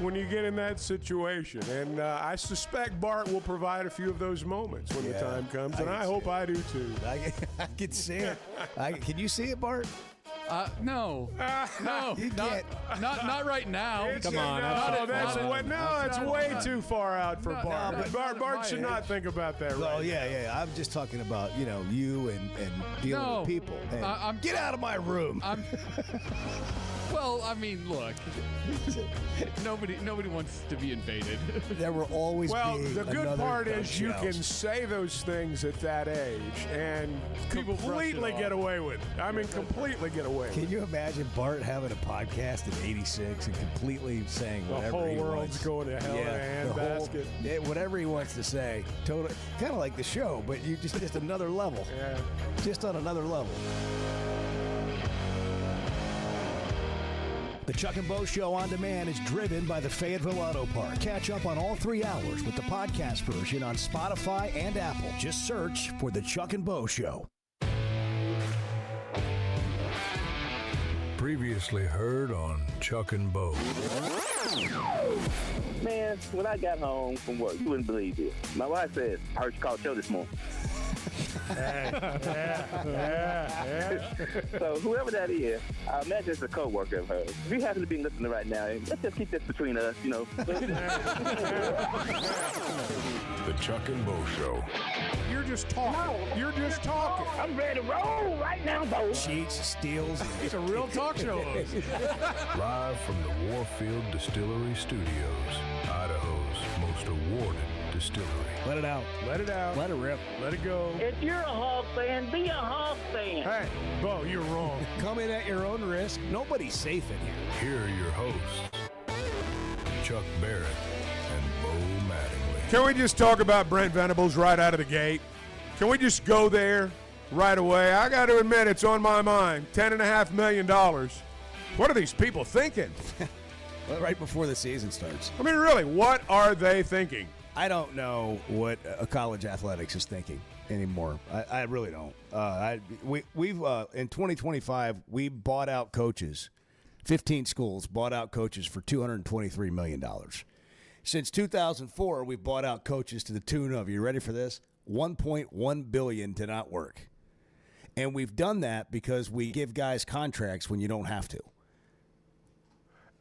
when you get in that situation. And I suspect Bart will provide a few of those moments when the time comes, and I hope I do too. I can see it. Can you see it, Bart? No, You can't. not right now. Come on, that's way too far out for Bart. Bart should not think about that. Oh Right? yeah. I'm just talking about you and dealing with people. And get out of my room. Well, I mean, look, nobody wants to be invaded. There will always be the good another part Doug is you can Shells. say those things at that age and People brush it completely off. get away with it. I mean, completely get away with it. Can you imagine Bart having a podcast in '86 and completely saying The whatever whole he world's wants? going to hell in a handbasket. Whatever he wants to say. Totally, kind of like the show, but you just another level. Yeah. Just on another level. The Chuck and Bo Show on demand is driven by the Fayetteville Auto Park. Catch up on all 3 hours with the podcast version on Spotify and Apple. Just search for The Chuck and Bo Show. Previously heard on Chuck and Bo. Man, when I got home from work, you wouldn't believe it. My wife said, I heard you call the show this morning. So whoever that is, I imagine it's a co-worker of hers. If you happen to be listening right now, let's just keep this between us, The Chuck and Bo Show. You're just talking. You're just talking. I'm ready to roll right now, Bo. Cheats, steals. It's a real talk show host. Live from the Warfield Distillery Studios, Idaho's most awarded distillery. Let it out. Let it out. Let it rip. Let it go. If you're a Hawk fan, be a Hawk fan. Hey, Bo, you're wrong. Come in at your own risk. Nobody's safe in here. Here are your hosts, Chuck Barrett and Bo Mattingly. Can we just talk about Brent Venables right out of the gate? Can we just go there right away? I got to admit, it's on my mind. $10.5 million. What are these people thinking? Right before the season starts. I mean, really, what are they thinking? I don't know what a college athletics is thinking anymore. I really don't. We've in 2025 we bought out coaches. 15 schools bought out coaches for $223 million. Since 2004, we've bought out coaches to the tune of, you ready for this? $1.1 billion to not work. And we've done that because we give guys contracts when you don't have to.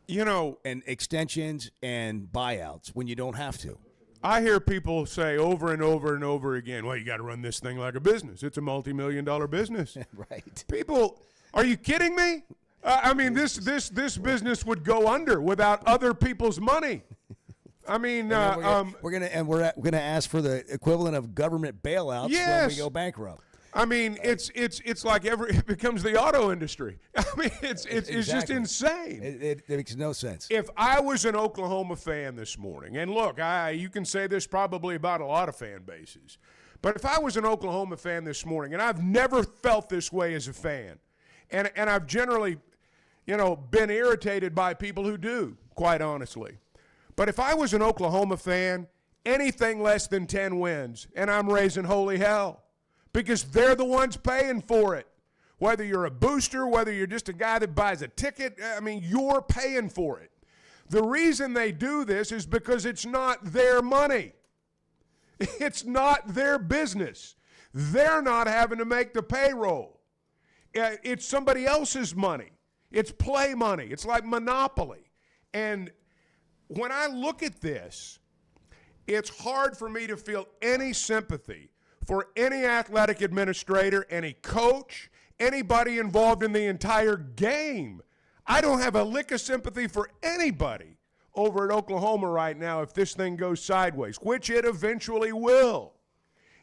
You know, And extensions and buyouts when you don't have to. I hear people say over and over and over again, well, you got to run this thing like a business. It's a multi-million-dollar business. Right. People, are you kidding me? I mean, this business would go under without other people's money. I mean, We're gonna ask for the equivalent of government bailouts when Yes. we go bankrupt. I mean, it's like it becomes the auto industry. I mean, it's just Exactly. insane. It makes no sense. If I was an Oklahoma fan this morning, and look, you can say this probably about a lot of fan bases, but if I was an Oklahoma fan this morning, and I've never felt this way as a fan, and I've generally, been irritated by people who do, quite honestly. But if I was an Oklahoma fan, anything less than 10 wins, and I'm raising holy hell. Because they're the ones paying for it. Whether you're a booster, whether you're just a guy that buys a ticket, I mean, you're paying for it. The reason they do this is because it's not their money. It's not their business. They're not having to make the payroll. It's somebody else's money. It's play money. It's like Monopoly. And when I look at this, it's hard for me to feel any sympathy for any athletic administrator, any coach, anybody involved in the entire game. I don't have a lick of sympathy for anybody over at Oklahoma right now if this thing goes sideways, which it eventually will.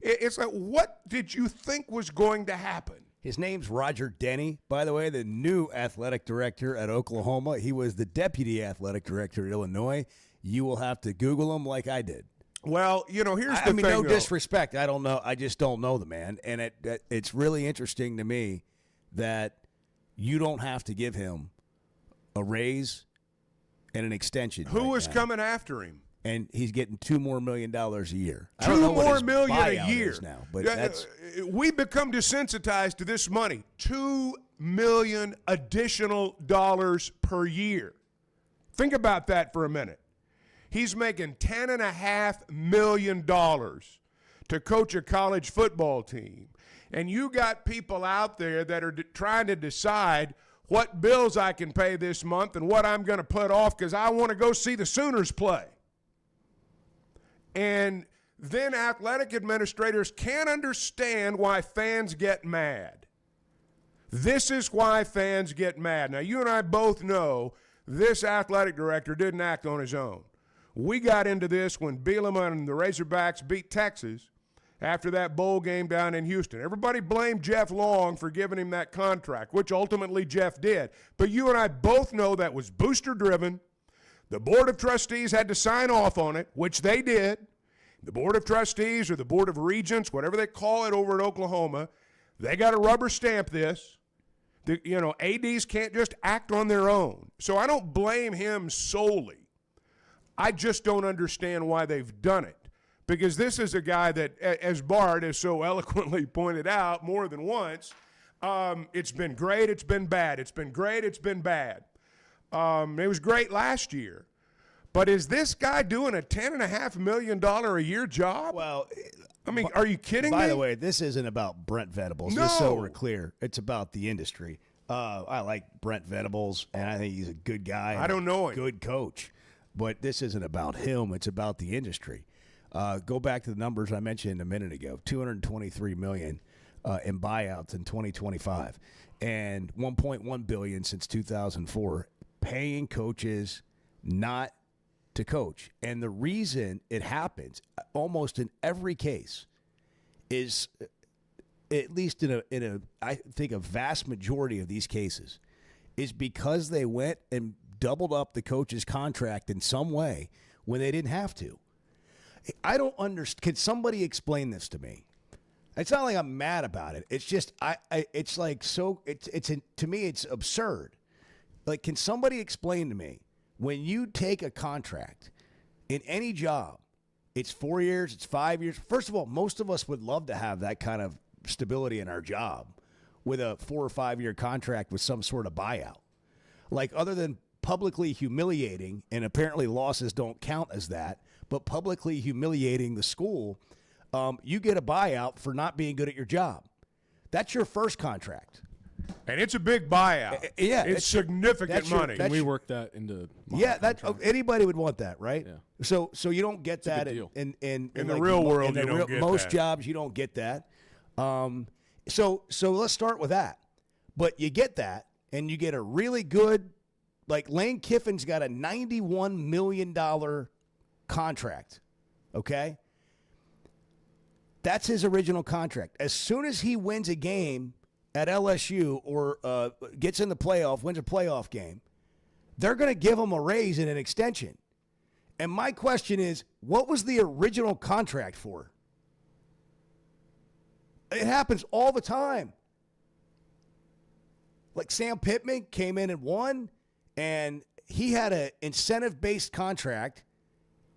It's like, what did you think was going to happen? His name's Roger Denny, by the way, the new athletic director at Oklahoma. He was the deputy athletic director at Illinois. You will have to Google him like I did. Well, here's the thing. No though. disrespect. I don't know. I just don't know the man. And it's really interesting to me that you don't have to give him a raise and an extension. Who right is now. coming after him? And he's getting $2 more million a year. I $2 don't know what more his million a buyout year is now, but that's we become desensitized to this money. $2 million additional dollars per year. Think about that for a minute. He's making $10.5 million to coach a college football team. And you got people out there that are trying to decide what bills I can pay this month and what I'm going to put off because I want to go see the Sooners play. And then athletic administrators can't understand why fans get mad. This is why fans get mad. Now, you and I both know this athletic director didn't act on his own. We got into this when Bielema and the Razorbacks beat Texas after that bowl game down in Houston. Everybody blamed Jeff Long for giving him that contract, which ultimately Jeff did. But you and I both know that was booster-driven. The Board of Trustees had to sign off on it, which they did. The Board of Trustees or the Board of Regents, whatever they call it over at Oklahoma, they got to rubber stamp this. ADs can't just act on their own. So I don't blame him solely. I just don't understand why they've done it. Because this is a guy that, as Bart has so eloquently pointed out more than once, it's been great, it's been bad. It's been great, it's been bad. It was great last year. But is this guy doing a $10.5 million a year job? Well, I mean, are you kidding me? By the way, this isn't about Brent Venables. No. Just so we're clear, it's about the industry. I like Brent Venables, and I think he's a good guy. I don't know him. Good coach. But this isn't about him. It's about the industry. Go back to the numbers I mentioned a minute ago, $223 million in buyouts in 2025 and $1.1 billion since 2004, paying coaches not to coach. And the reason it happens almost in every case is, at least in a I think a vast majority of these cases, is because they went and doubled up the coach's contract in some way when they didn't have to. I don't understand. Can somebody explain this to me? It's not like I'm mad about it. It's just it's like so. To me, it's absurd. Like, can somebody explain to me when you take a contract in any job, it's 4 years, it's 5 years. First of all, most of us would love to have that kind of stability in our job with a 4 or 5 year contract with some sort of buyout. Like, other than publicly humiliating, and apparently losses don't count as that, but publicly humiliating the school, you get a buyout for not being good at your job. That's your first contract. And it's a big buyout. Yeah. It's significant money. Can we work that into my Yeah, contract? anybody would want that, right? Yeah. So you don't get that good deal. in the like real world, in you don't get most that. jobs you don't get that. So let's start with that. But you get that, and you get a really good, like Lane Kiffin's got a $91 million contract, okay? That's his original contract. As soon as he wins a game at LSU or gets in the playoff, wins a playoff game, they're going to give him a raise and an extension. And my question is, what was the original contract for? It happens all the time. Like Sam Pittman came in and won, and he had an incentive-based contract,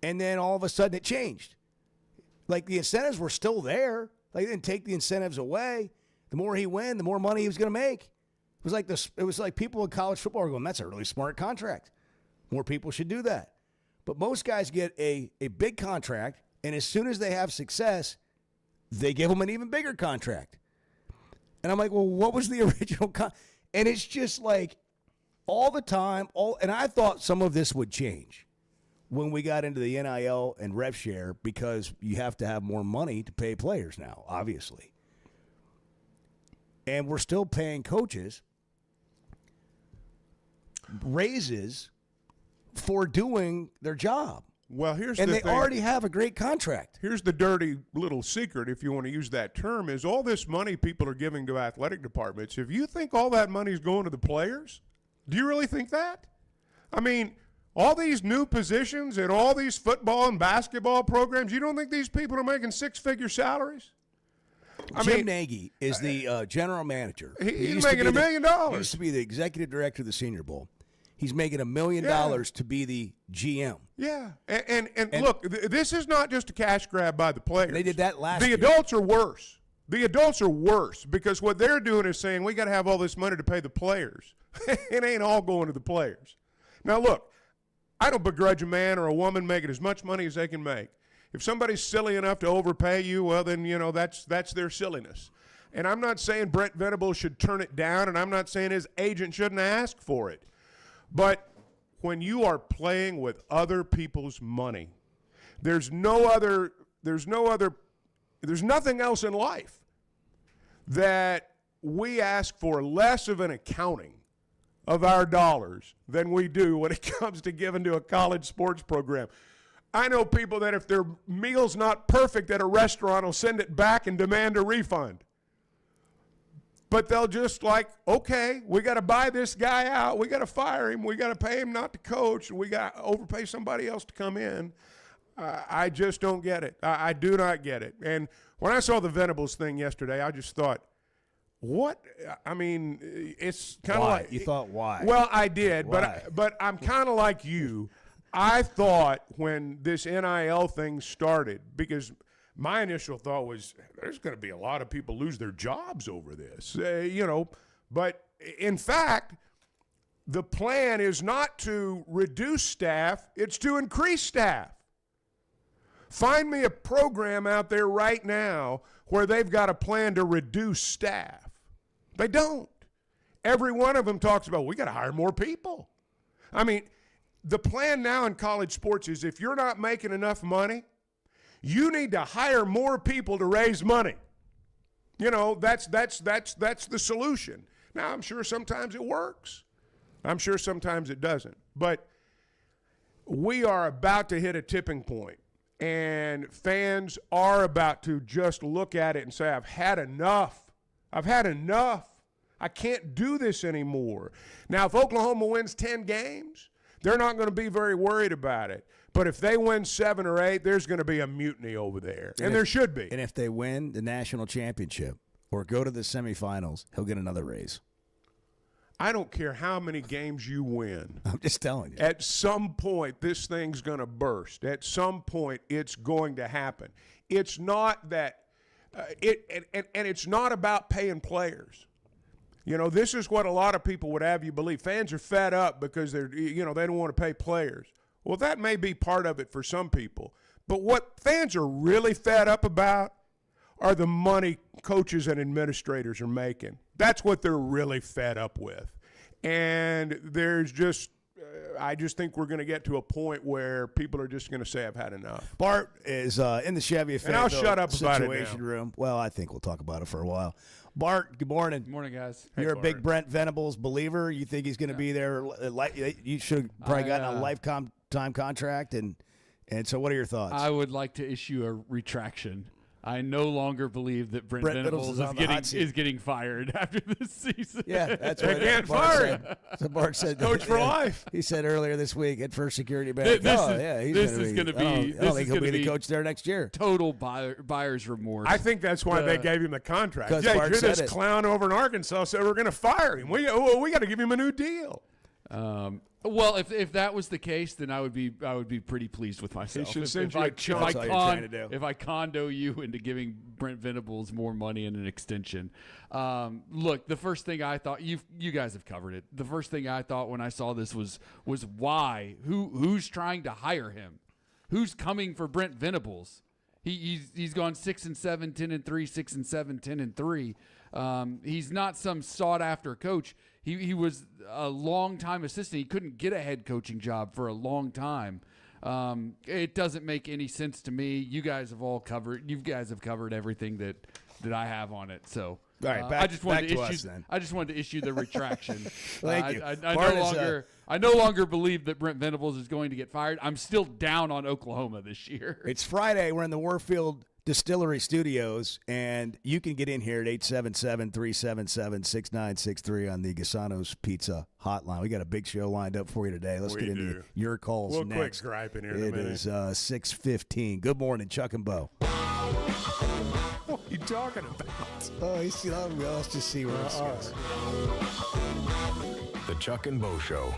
and then all of a sudden it changed. Like, the incentives were still there. They didn't take the incentives away. The more he won, the more money he was going to make. It was like this. It was like people in college football are going, "That's a really smart contract. More people should do that." But most guys get a big contract, and as soon as they have success, they give them an even bigger contract. And I'm like, well, what was the original And it's just like all the time. And I thought some of this would change when we got into the NIL and rev share, because you have to have more money to pay players now, obviously. And we're still paying coaches raises for doing their job. Well, here's And the they thing. already have a great contract. Here's the dirty little secret, if you want to use that term, is all this money people are giving to athletic departments. If you think all that money is going to the players, do you really think that? I mean, all these new positions and all these football and basketball programs, you don't think these people are making six-figure salaries? Jim Nagy is the general manager. He's He used to making be $1 million. He used to be the executive director of the Senior Bowl. He's making $1 million to be the GM. Yeah, and look, this is not just a cash grab by the players. They did that last The year. adults are worse. The adults are worse because what they're doing is saying we got to have all this money to pay the players. It ain't all going to the players. Now, look, I don't begrudge a man or a woman making as much money as they can make. If somebody's silly enough to overpay you, well, then, that's their silliness. And I'm not saying Brent Venables should turn it down, and I'm not saying his agent shouldn't ask for it. But when you are playing with other people's money, there's nothing else in life that we ask for less of an accounting of our dollars than we do when it comes to giving to a college sports program. I know people that if their meal's not perfect at a restaurant will send it back and demand a refund. But they'll just okay, we got to buy this guy out. We got to fire him. We got to pay him not to coach. We got to overpay somebody else to come in. I just don't get it. I do not get it. And when I saw the Venables thing yesterday, I just thought, what? I mean, it's kind of like. You thought why? Well, I did, Why? but I'm kind of like you. I thought when this NIL thing started, because my initial thought was there's going to be a lot of people lose their jobs over this, But in fact, the plan is not to reduce staff, it's to increase staff. Find me a program out there right now where they've got a plan to reduce staff. They don't. Every one of them talks about, we got to hire more people. I mean, the plan now in college sports is if you're not making enough money, you need to hire more people to raise money. That's the solution. Now, I'm sure sometimes it works. I'm sure sometimes it doesn't. But we are about to hit a tipping point, and fans are about to just look at it and say, I've had enough. I've had enough. I can't do this anymore. Now, if Oklahoma wins 10 games, they're not going to be very worried about it. But if they win 7 or 8, there's going to be a mutiny over there. And there should be. And if they win the national championship or go to the semifinals, he'll get another raise. I don't care how many games you win. I'm just telling you. At some point, this thing's going to burst. At some point, it's going to happen. It's not that and it's not about paying players. This is what a lot of people would have you believe. Fans are fed up because they don't want to pay players. Well, that may be part of it for some people. But what fans are really fed up about are the money coaches and administrators are making. That's what they're really fed up with. And I just think we're going to get to a point where people are just going to say, I've had enough. Bart is in the Chevy And I'll shut up about it situation now. room. Well, I think we'll talk about it for a while. Bart, good morning. Good morning, guys. You're a Bart. big Brent Venables believer. You think he's going to be there? You should have probably gotten a lifetime contract. And so what are your thoughts? I would like to issue a retraction. I no longer believe that Brent Venables Venables is on the hot seat. is getting fired after this season. Yeah, that's They what can't Bart fire said. him. So Bart said, Coach for life. He said earlier this week at First Security Bank. This he's is gonna gonna be. be- I don't this think is he'll be gonna the be- coach there next year. Total buyer's remorse. I think that's why they gave him the contract. 'Cause Yeah, Bart you're said this it. clown over in Arkansas said we're going to fire him. We got to give him a new deal. Well, if that was the case, then I would be pretty pleased with myself. should If- send if you I- a chunk. if I That's all you're trying to do. If I condo you into giving Brent Venables more money and an extension, look, the first thing I thought you guys have covered it. The first thing I thought when I saw this was why who's trying to hire him, who's coming for Brent Venables. He's gone 6-7, 10-3, 6-7, 10-3. He's not some sought after coach. He was a long-time assistant. He couldn't get a head coaching job for a long time. It doesn't make any sense to me. You guys have covered everything that I have on it. So All right, I just wanted back to to issue. us then. I just wanted to issue the retraction. Thank you. I Bart no is, longer. I no longer believe that Brent Venables is going to get fired. I'm still down on Oklahoma this year. It's Friday. We're in the Warfield Distillery Studios, and you can get in here at 877-377-6963 on the Gasano's Pizza hotline. We got a big show lined up for you today. Let's We get into do. your calls We'll next. quick gripe in here in a It minute. is 6:15. Good morning, Chuck and Bo. What are you talking about? Oh, let's just see where this goes. The Chuck and Bo Show.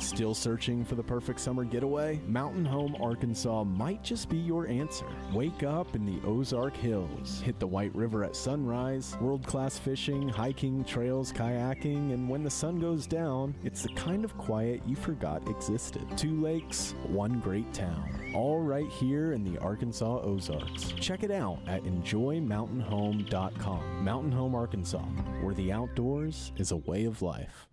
Still searching for the perfect summer getaway? Mountain Home Arkansas might just be your answer. Wake up in the Ozark Hills. Hit the White River at sunrise, world-class fishing, hiking, trails, kayaking, and when the sun goes down, it's the kind of quiet you forgot existed. 2 lakes, 1 great town. All right here in the Arkansas Ozarks. Check it out at enjoymountainhome.com. Mountain Home Arkansas, where the outdoors is a way of life.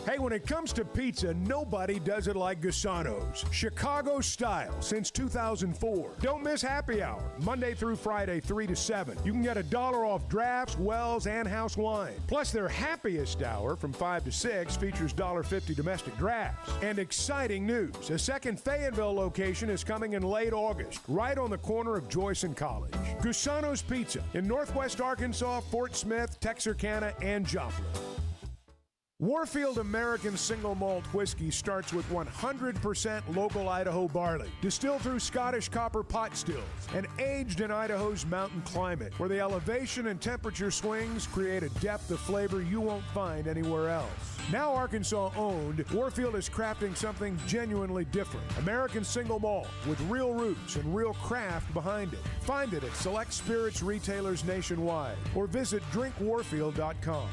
Hey, when it comes to pizza, nobody does it like Gusano's. Chicago style since 2004. Don't miss happy hour, Monday through Friday, 3 to 7. You can get $1 off drafts, wells, and house wine. Plus, their happiest hour from 5 to 6 features $1.50 domestic drafts. And exciting news, a second Fayetteville location is coming in late August, right on the corner of Joyce and College. Gusano's Pizza in Northwest Arkansas, Fort Smith, Texarkana, and Joplin. Warfield American Single Malt Whiskey starts with 100% local Idaho barley, distilled through Scottish copper pot stills, and aged in Idaho's mountain climate, where the elevation and temperature swings create a depth of flavor you won't find anywhere else. Now Arkansas owned, Warfield is crafting something genuinely different. American Single Malt with real roots and real craft behind it. Find it at select spirits retailers nationwide or visit drinkwarfield.com.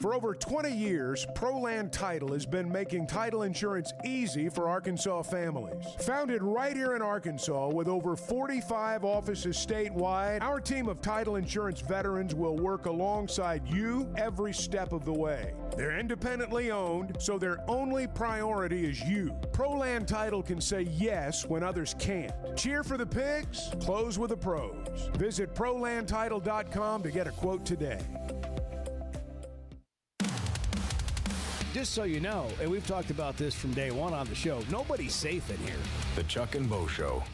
For over 20 years, ProLand Title has been making title insurance easy for Arkansas families. Founded right here in Arkansas with over 45 offices statewide, our team of title insurance veterans will work alongside you every step of the way. They're independently owned, so their only priority is you. ProLand Title can say yes when others can't. Cheer for the pigs, close with the pros. Visit ProLandTitle.com to get a quote today. Just so you know, and we've talked about this from day one on the show, nobody's safe in here. The Chuck and Bo Show.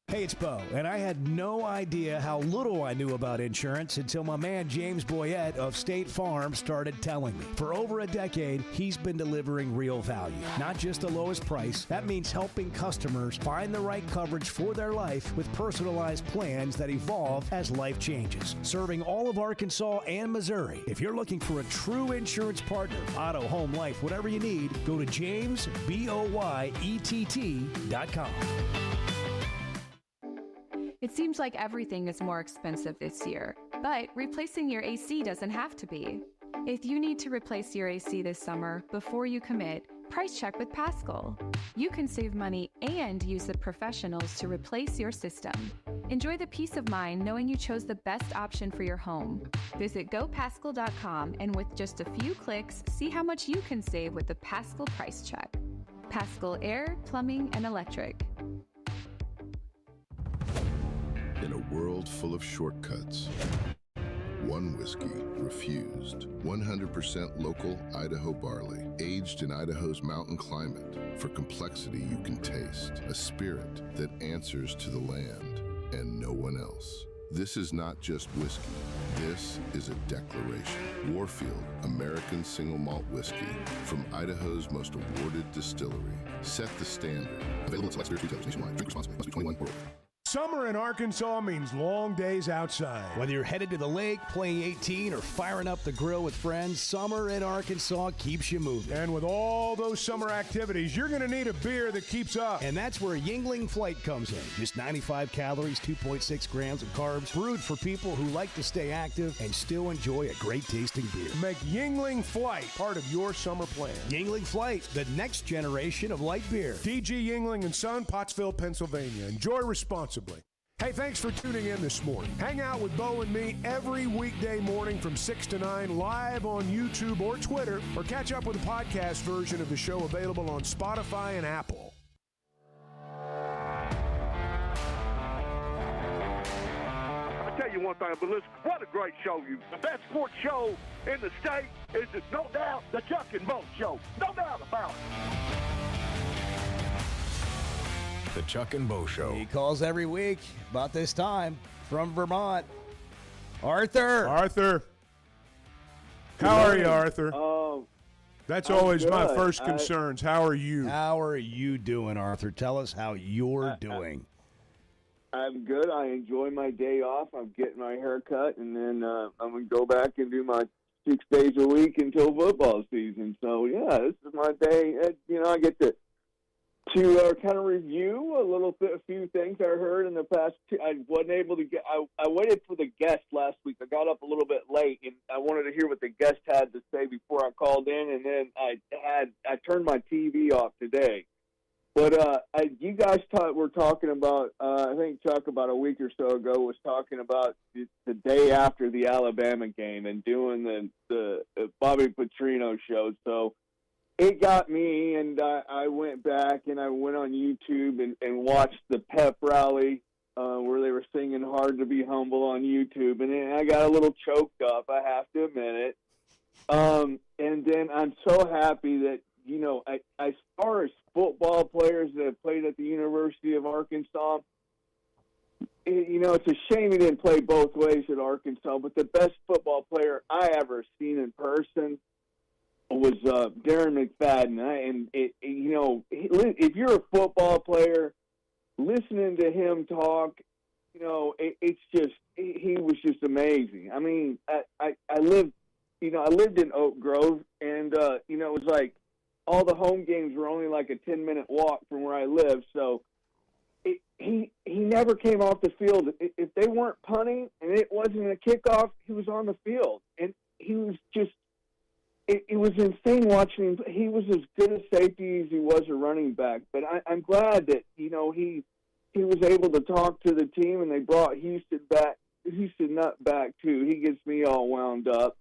Hey, it's Bo, and I had no idea how little I knew about insurance until my man James Boyette of State Farm started telling me. For over a decade, he's been delivering real value, not just the lowest price. That means helping customers find the right coverage for their life with personalized plans that evolve as life changes. Serving all of Arkansas and Missouri. If you're looking for a true insurance partner, auto, home, life, whatever you need, go to jamesboyett.com. It seems like everything is more expensive this year, but replacing your AC doesn't have to be. If you need to replace your AC this summer, before you commit, price check with Paschal. You can save money and use the professionals to replace your system. Enjoy the peace of mind knowing you chose the best option for your home. Visit gopaschal.com and with just a few clicks, see how much you can save with the Paschal price check. Paschal Air, Plumbing, and Electric. In a world full of shortcuts, one whiskey refused. 100% local Idaho barley, aged in Idaho's mountain climate. For complexity you can taste. A spirit that answers to the land and no one else. This is not just whiskey. This is a declaration. Warfield, American Single Malt Whiskey, from Idaho's most awarded distillery. Set the standard. Available at select spirits retailers nationwide. Drink responsibly. Must be 21 or older. Summer in Arkansas means long days outside. Whether you're headed to the lake, playing 18, or firing up the grill with friends, summer in Arkansas keeps you moving. And with all those summer activities, you're going to need a beer that keeps up. And that's where Yuengling Flight comes in. Just 95 calories, 2.6 grams of carbs, brewed for people who like to stay active and still enjoy a great tasting beer. Make Yuengling Flight part of your summer plan. Yuengling Flight, the next generation of light beer. DG Yuengling and Son, Pottsville, Pennsylvania. Enjoy responsibly. Hey, thanks for tuning in this morning. Hang out with Bo and me every weekday morning from 6 to 9 live on YouTube or Twitter, or catch up with the podcast version of the show available on Spotify and Apple. I'll tell you one thing, but listen, what a great show. The best sports show in the state is, no doubt, the Chuck and Bo Show. No doubt about it. The Chuck and Bo Show. He calls every week about this time from Vermont. Arthur. Arthur. How are you, Arthur? That's always my first concerns. How are you? How are you doing, Arthur? Tell us how you're doing. I'm good. I enjoy my day off. I'm getting my hair cut, and then I'm going to go back and do my 6 days a week until football season. So, yeah, this is my day. I get to kind of review a few things I heard in the past. I wasn't able to get. I waited for the guest last week. I got up a little bit late, and I wanted to hear what the guest had to say before I called in. And then I turned my TV off today. But you guys were talking about. I think Chuck about a week or so ago was talking about the day after the Alabama game and doing the Bobby Petrino show. So it got me, and I went back and I went on YouTube and watched the pep rally where they were singing "Hard to Be Humble" on YouTube, and then I got a little choked up. I have to admit it. And then I'm so happy that as far as football players that have played at the University of Arkansas, it's a shame he didn't play both ways at Arkansas. But the best football player I ever seen in person was Darren McFadden. If you're a football player, listening to him talk, it's just he was just amazing. I mean, I lived in Oak Grove, and it was like all the home games were only like a 10-minute walk from where I live. So he never came off the field. If they weren't punting and it wasn't a kickoff, he was on the field, and he was just. It was insane watching him. He was as good a safety as he was a running back. But I'm glad that he was able to talk to the team, and they brought Houston Nutt back too. He gets me all wound up.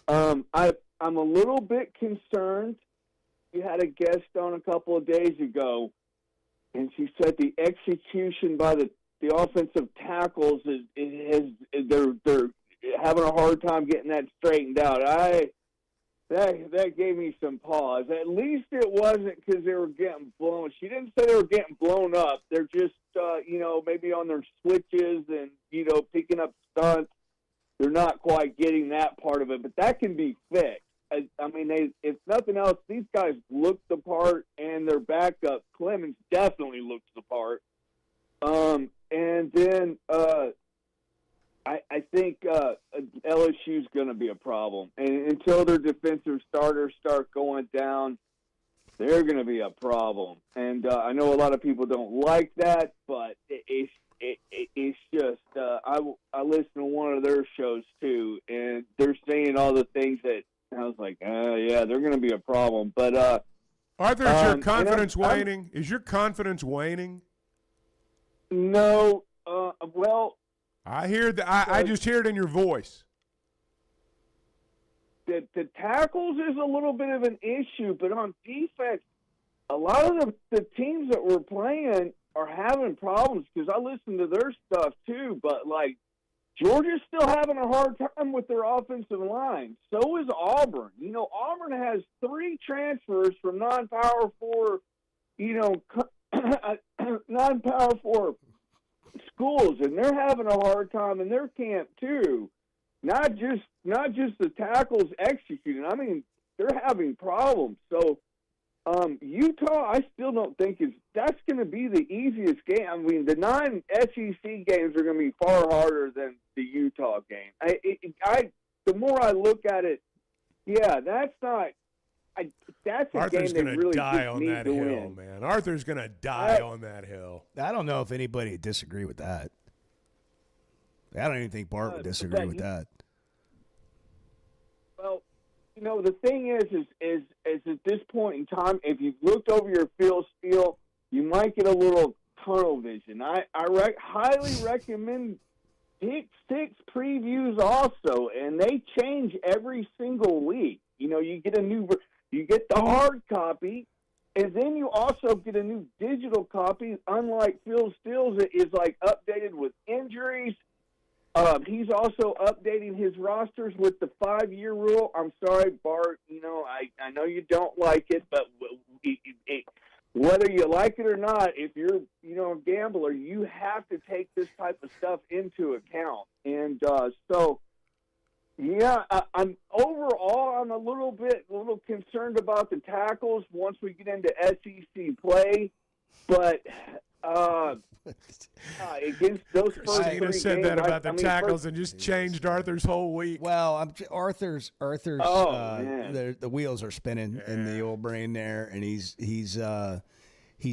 I'm a little bit concerned. We had a guest on a couple of days ago, and she said the execution by the offensive tackles they're having a hard time getting that straightened out. That gave me some pause. At least it wasn't because they were getting blown. She didn't say they were getting blown up. They're just, maybe on their switches and, picking up stunts. They're not quite getting that part of it, but that can be fixed. I mean, if nothing else, these guys looked the part, and their backup, Clemens, definitely looks the part. And then I think LSU's going to be a problem. And until their defensive starters start going down, they're going to be a problem. And I know a lot of people don't like that, but it's just I listen to one of their shows too, and they're saying all the things that I was like, yeah, they're going to be a problem. But Arthur, is your confidence waning? Is your confidence waning? No. Well, I hear that. I just hear it in your voice. The tackles is a little bit of an issue, but on defense, a lot of the teams that we're playing are having problems because I listen to their stuff too. But like Georgia's still having a hard time with their offensive line. So is Auburn. Auburn has 3 transfers from non-Power 4, non-Power 4 schools, and they're having a hard time in their camp too. Not just the tackles executing. I mean, they're having problems. So Utah, I still don't think that's going to be the easiest game. I mean, the 9 SEC games are going to be far harder than the Utah game. The more I look at it, yeah, that's not. That's a Arthur's game they really die just on need that to hill, win. man. Arthur's going to die on that hill. I don't know if anybody would disagree with that. I don't even think Bart would disagree with that. Well, the thing is at this point in time, if you've looked over your field steel, you might get a little tunnel vision. I highly recommend Pick 6 previews also, and they change every single week. You get the hard copy, and then you also get a new digital copy, unlike Phil Steele's, it is like updated with injuries. He's also updating his rosters with the 5-year rule. I'm sorry, Bart, I know you don't like it, but whether you like it or not, if you're, a gambler, you have to take this type of stuff into account. And yeah, I'm a little concerned about the tackles once we get into SEC play. But Against those first Stina three said games, that about the tackles first, and just changed Arthur's whole week. Well, Arthur's. Man. The wheels are spinning in the old brain there, and he's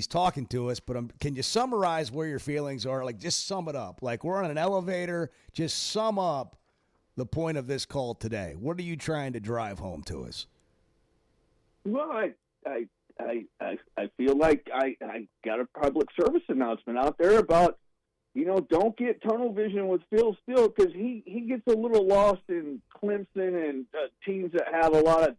talking to us. But can you summarize where your feelings are? Like, just sum it up. Like, we're on an elevator. Just sum up the point of this call today. What are you trying to drive home to us? Well, I feel like I got a public service announcement out there about, don't get tunnel vision with Phil Steele, because he gets a little lost in Clemson and teams that have a lot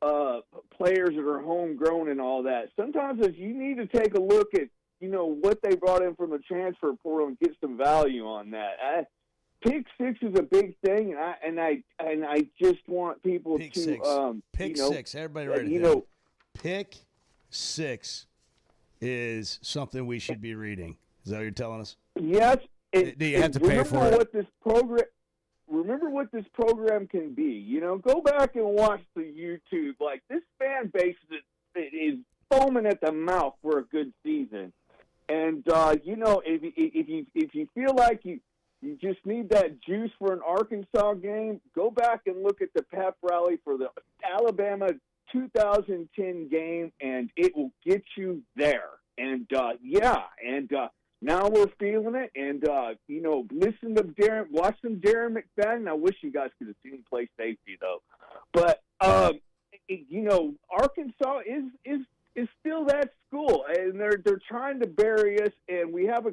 of players that are homegrown and all that. Sometimes you need to take a look at, what they brought in from the transfer portal and get some value on that. Pick six is a big thing, and I just want people Pick to six. Pick six. Everybody write it down. Pick six is something we should be reading. Is that what you're telling us? Yes. Do you have to pay for it? Remember what this program can be. Go back and watch the YouTube. Like, this fan base is foaming at the mouth for a good season. And if you feel like you just need that juice for an Arkansas game, go back and look at the pep rally for the Alabama 2010 game, and it will get you there. And now we're feeling it. And listen to watch some Darren McFadden. I wish you guys could have seen him play safety though. But Arkansas is still that school, and they're trying to bury us. And we have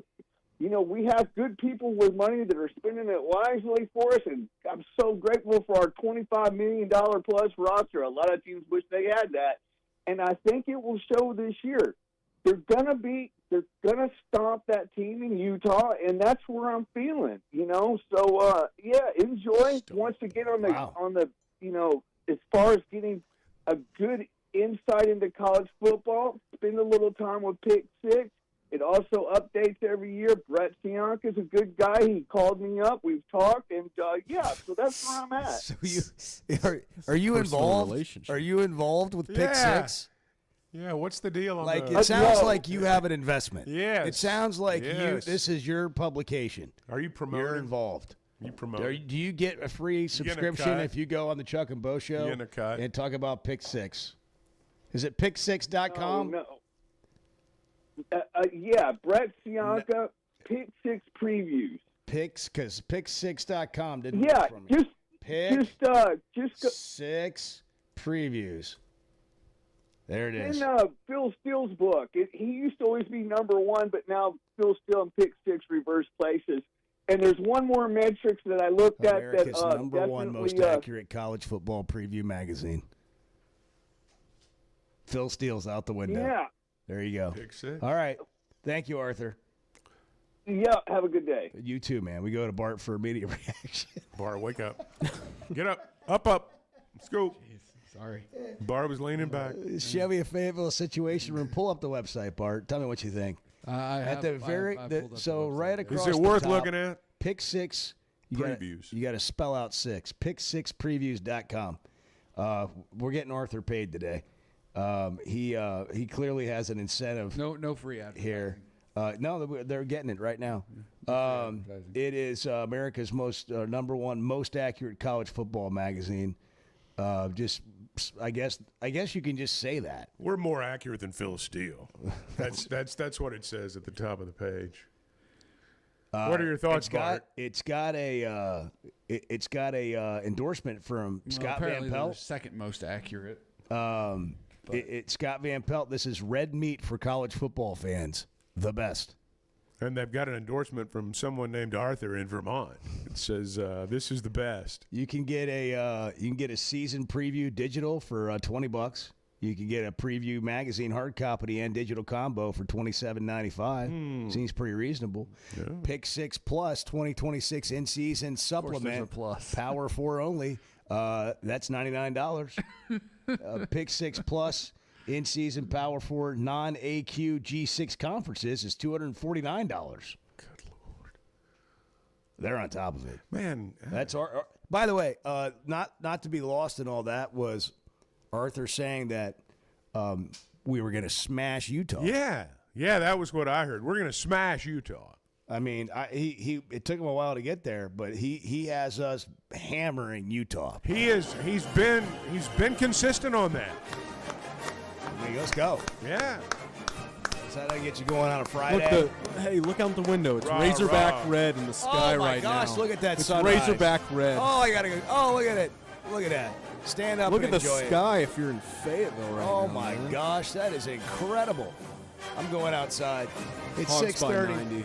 we have good people with money that are spending it wisely for us, and I'm so grateful for our $25 million plus roster. A lot of teams wish they had that, and I think it will show this year. They're gonna stomp that team in Utah, and that's where I'm feeling. So enjoy once again on the as far as getting a good insight into college football. Spend a little time with Pick Six. It also updates every year. Brett Cianca is a good guy. He called me up. We've talked, and so that's where I'm at. So are you involved? Are you involved with Pick Six? Yeah, what's the deal on Like, the... it sounds like you have an investment. Yes. It sounds like this is your publication. Are you promoting? You're involved. You promoting? Do you get a free subscription if you go on the Chuck and Bo show and talk about Pick Six? Is it pick6.com? No. Brett Cianca, Pick Six previews. Because pick6.com didn't work for me. Just six previews. There it is. In Phil Steele's book, he used to always be number one, but now Phil Steele and Pick Six reverse places. And there's one more metric that I looked America's at that number one most accurate college football preview magazine. Phil Steele's out the window. Yeah. There you go. Pick Six. All right. Thank you, Arthur. Yeah, have a good day. You too, man. We go to Bart for immediate reaction. Bart, wake up. Get up. Up. Let's go. Jeez, sorry. Bart was leaning back. Chevy a Fayetteville Situation Room. Pull up the website, Bart. Tell me what you think. I pulled up the right website. across Is it the worth top, looking at? Pick Six. Previews. You got to spell out six. Pick6previews.com. We're getting Arthur paid today. He clearly has an incentive. No free ad here. No, they're getting it right now. It is America's number one most accurate college football magazine. I guess you can just say that. We're more accurate than Phil Steele. That's what it says at the top of the page. What are your thoughts, Bart? It's got a endorsement from Scott Van Pelt. Second most accurate. It's Scott Van Pelt. This is red meat for college football fans. The best. And they've got an endorsement from someone named Arthur in Vermont. It says this is the best. You can get a season preview digital for $20. You can get a preview magazine hard copy and digital combo for $27.95. Seems pretty reasonable. Yeah. Pick 6 Plus 2026 in season supplement. Plus. Power 4 only. That's $99. Pick 6 Plus in season Power 4 non-AQ G6 conferences is $249. Good Lord. They're on top of it. Man. That's our by the way, not to be lost in all that was Arthur saying that we were going to smash Utah. Yeah. Yeah, that was what I heard. We're going to smash Utah. I mean, it took him a while to get there, but he has us hammering Utah. He's been consistent on that. I mean, let's go. Yeah. Is that how to get you going on a Friday? Look out the window. It's Rah, Razorback rah. red in the sky right now. Oh, my gosh, look at that It's sunrise. Razorback red. Oh, I got to go. Oh, look at it. Look at that. Stand up Look and at the enjoy sky if you're in Fayetteville right now. Oh, my man. gosh, that is incredible. I'm going outside. It's Hogs by 6:30. 90.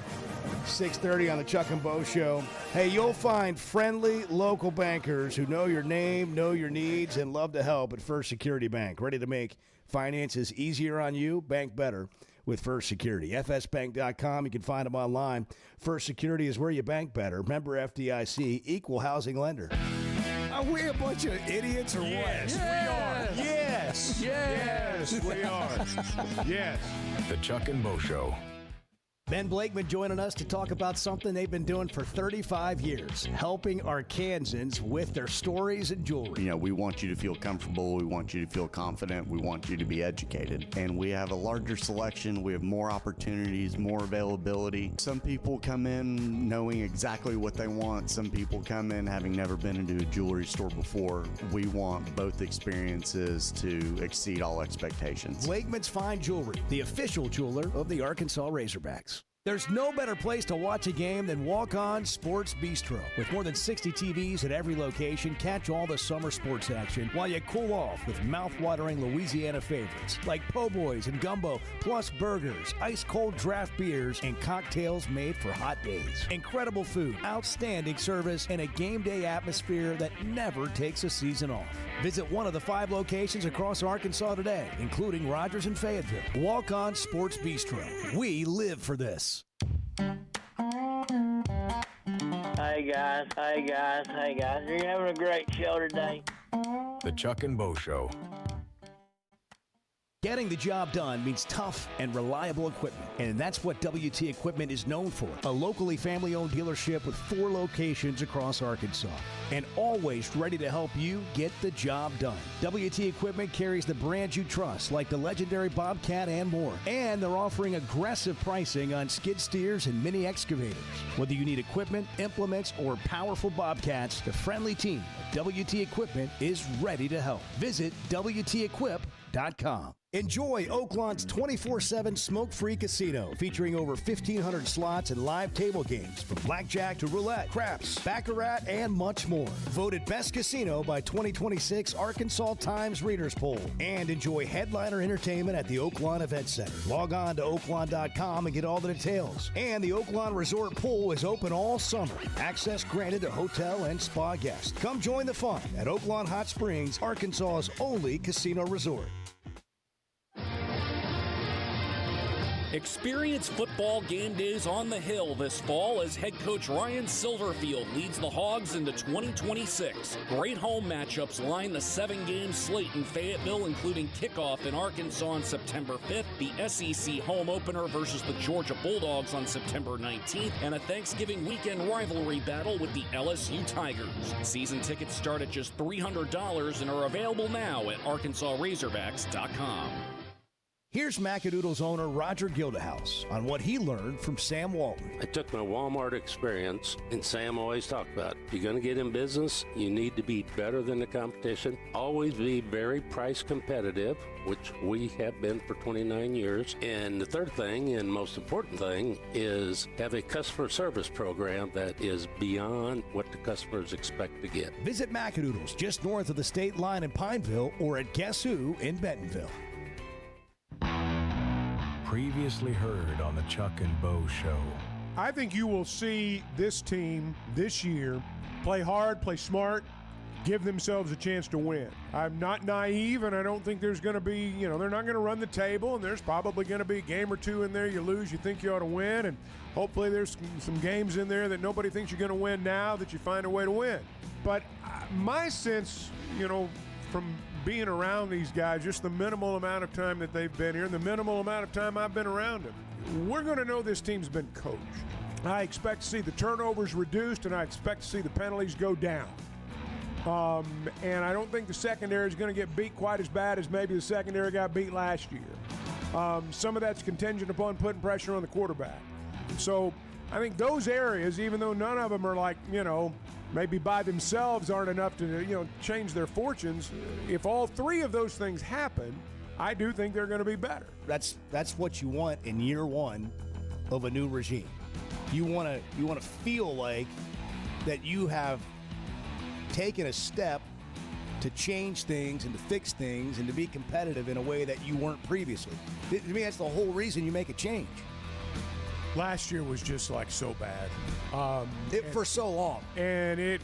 6:30 on the Chuck and Bo Show. Hey, you'll find friendly local bankers who know your name, know your needs, and love to help at First Security Bank. Ready to make finances easier on you? Bank better with First Security. FSbank.com. You can find them online. First Security is where you bank better. Member FDIC, equal housing lender. Are we a bunch of idiots or what? Yes, we are. Yes. Yes, we are. Yes. The Chuck and Bo Show. Ben Blakeman joining us to talk about something they've been doing for 35 years, helping Arkansans with their stories and jewelry. You know, we want you to feel comfortable. We want you to feel confident. We want you to be educated. And we have a larger selection. We have more opportunities, more availability. Some people come in knowing exactly what they want. Some people come in having never been into a jewelry store before. We want both experiences to exceed all expectations. Blakeman's Fine Jewelry, the official jeweler of the Arkansas Razorbacks. There's no better place to watch a game than Walk On Sports Bistro. With more than 60 TVs at every location, catch all the summer sports action while you cool off with mouth-watering Louisiana favorites like po' boys and gumbo, plus burgers, ice-cold draft beers, and cocktails made for hot days. Incredible food, outstanding service, and a game day atmosphere that never takes a season off. Visit one of the 5 locations across Arkansas today, including Rogers and Fayetteville. Walk On Sports Bistro. We live for this. Hey guys. You're having a great show today. The Chuck and Bo Show. Getting the job done means tough and reliable equipment, and that's what WT Equipment is known for. A locally family-owned dealership with 4 locations across Arkansas, and always ready to help you get the job done. WT Equipment carries the brands you trust, like the legendary Bobcat and more, and they're offering aggressive pricing on skid steers and mini excavators. Whether you need equipment, implements, or powerful Bobcats, the friendly team at WT Equipment is ready to help. Visit WTEquip.com. Enjoy Oaklawn's 24/7 smoke-free casino featuring over 1,500 slots and live table games from blackjack to roulette, craps, baccarat, and much more. Voted best casino by 2026 Arkansas Times Readers Poll. And enjoy headliner entertainment at the Oaklawn Event Center. Log on to oaklawn.com and get all the details. And the Oaklawn Resort Pool is open all summer. Access granted to hotel and spa guests. Come join the fun at Oaklawn Hot Springs, Arkansas's only casino resort. Experience football game days on the Hill this fall as head coach Ryan Silverfield leads the Hogs into 2026. Great home matchups line the 7-game slate in Fayetteville, including kickoff in Arkansas on September 5th, the SEC home opener versus the Georgia Bulldogs on September 19th, and a Thanksgiving weekend rivalry battle with the LSU Tigers. Season tickets start at just $300 and are available now at ArkansasRazorbacks.com. Here's Macadoodle's owner, Roger Gildehouse, on what he learned from Sam Walton. I took my Walmart experience, and Sam always talked about, if you're going to get in business, you need to be better than the competition. Always be very price competitive, which we have been for 29 years. And the third thing, and most important thing, is have a customer service program that is beyond what the customers expect to get. Visit Macadoodle's just north of the state line in Pineville or at Guess Who in Bentonville. Previously heard on the Chuck and Bo Show. I think you will see this team this year play hard, play smart, give themselves a chance to win. I'm not naive, and I don't think there's going to be, they're not going to run the table, and there's probably going to be a game or two in there you lose, you think you ought to win, and hopefully there's some games in there that nobody thinks you're going to win now that you find a way to win. But my sense, from being around these guys, just the minimal amount of time that they've been here and the minimal amount of time I've been around them, we're going to know this team's been coached. I expect to see the turnovers reduced, and I expect to see the penalties go down. And I don't think the secondary is going to get beat quite as bad as maybe the secondary got beat last year. Some of that's contingent upon putting pressure on the quarterback. So I think those areas, even though none of them are like, maybe by themselves aren't enough to, change their fortunes, if all three of those things happen, I do think they're going to be better. That's what you want in year one of a new regime. You want to feel like that you have taken a step to change things and to fix things and to be competitive in a way that you weren't previously. I mean, that's the whole reason you make a change. Last year was just like so bad. For so long. And it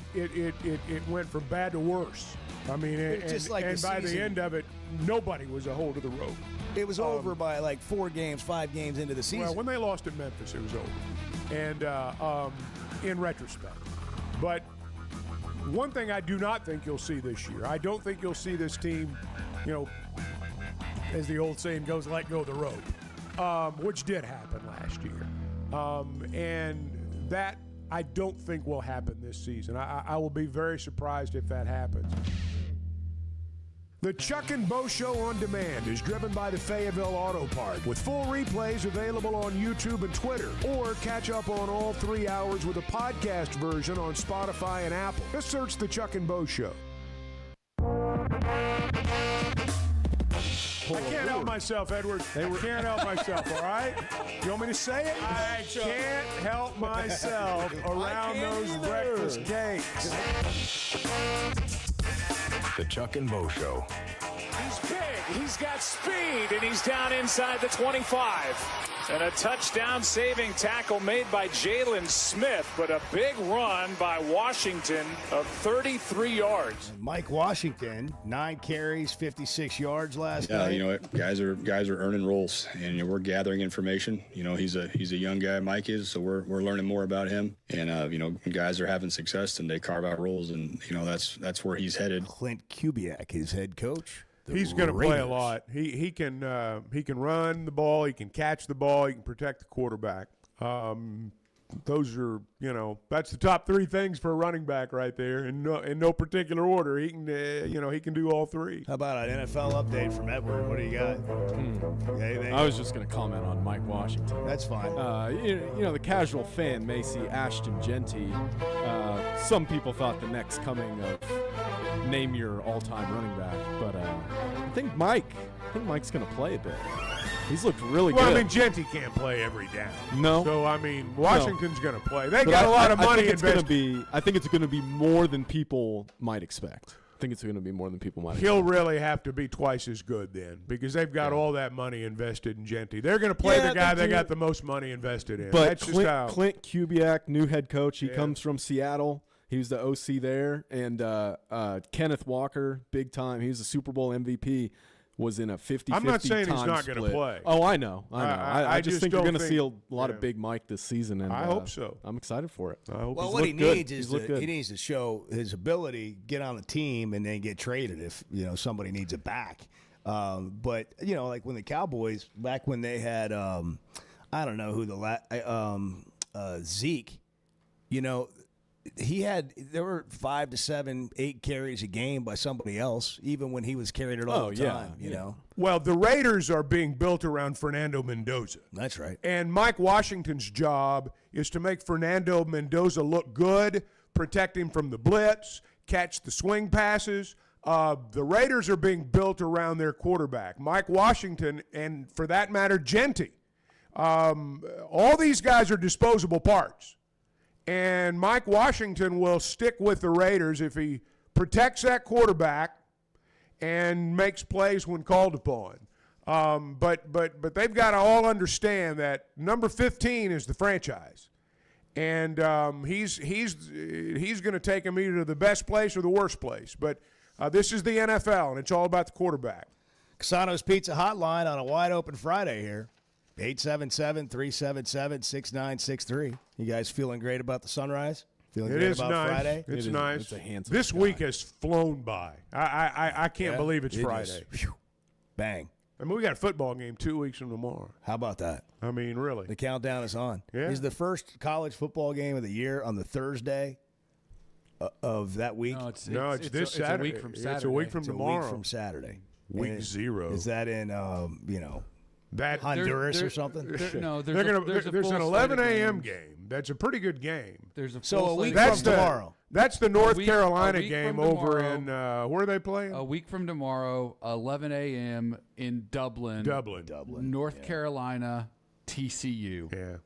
went from bad to worse. I mean, and by the end of it, nobody was a hold of the rope. It was over by like 5 games into the season. Well, when they lost at Memphis, it was over. And in retrospect. But one thing I do not think you'll see this year, I don't think you'll see this team, as the old saying goes, let go of the rope, which did happen last year. And that I don't think will happen this season. I will be very surprised if that happens. The Chuck and Bo Show on Demand is driven by the Fayetteville Auto Part, with full replays available on YouTube and Twitter, or catch up on all 3 hours with a podcast version on Spotify and Apple. Just search The Chuck and Bo Show. I can't help myself, Edward. I can't help myself, all right? You want me to say it? I can't help myself around those breakfast cakes. The Chuck and Bo Show. He's big. He's got speed, and he's down inside the 25. And a touchdown-saving tackle made by Jalen Smith, but a big run by Washington of 33 yards. And Mike Washington, 9 carries, 56 yards last night. You know what? Guys are earning roles, and we're gathering information. He's a young guy, Mike is, so we're learning more about him. And when guys are having success, and they carve out roles, and that's where he's headed. Clint Kubiak, his head coach. He's going to play a lot. He can run the ball. He can catch the ball. He can protect the quarterback. Those are that's the top 3 things for a running back right there, in no particular order. He can he can do all 3. How about an NFL update from Edward? What do you got? I was just going to comment on Mike Washington. That's fine. The casual fan may see Ashton Genty. Some people thought the next coming of name your all-time running back, but I think Mike's going to play a bit. He's looked really good. Well, I mean, Genty can't play every down. No. So, I mean, Washington's going to play. They got a lot of money invested. I think it's going to be more than people might expect. I think it's going to be more than people might expect. He'll really have to be twice as good then, because they've got all that money invested in Genty. They're going to play the guy they got the most money invested in. But that's just how. Clint Kubiak, new head coach, he comes from Seattle. He was the OC there. And Kenneth Walker, big time. He was a Super Bowl MVP. Was in a 50-50 I'm not saying he's not going to play. Oh, I know. I just think you're going to see a lot of big Mike this season, and I hope so. I'm excited for it. I hope. Well, what he needs is he needs to show his ability, get on the team, and then get traded if somebody needs it back. But like when the Cowboys back when they had I don't know who Zeke, there were 5 to 7, 8 carries a game by somebody else, even when he was carrying it all the time. Well, the Raiders are being built around Fernando Mendoza. That's right. And Mike Washington's job is to make Fernando Mendoza look good, protect him from the blitz, catch the swing passes. The Raiders are being built around their quarterback, Mike Washington, and for that matter, Genty. All these guys are disposable parts. And Mike Washington will stick with the Raiders if he protects that quarterback and makes plays when called upon. But they've got to all understand that number 15 is the franchise, and he's going to take them either to the best place or the worst place. But this is the NFL, and it's all about the quarterback. Casano's Pizza Hotline on a wide open Friday here. 877-377-6963. You guys feeling great about the sunrise? Feeling great about nice. Friday? It's nice. It's a handsome this sky. week has flown by. I can't believe it's Friday. Bang. I mean, we got a football game 2 weeks from tomorrow. How about that? I mean, really. The countdown is on. Yeah. Is the first college football game of the year on the Thursday of that week? No, it's this Saturday. It's a week from Saturday. It's a week from It's tomorrow. A week from Saturday. Week 0. Is that in, That Honduras or something. There's an 11 a.m. game. That's a pretty good game. There's a So full a week slate of from games. tomorrow. That's the North week- Carolina a week game from over tomorrow. in where are they playing? A week from tomorrow, 11 a.m. in Dublin. North Carolina, TCU. Yeah.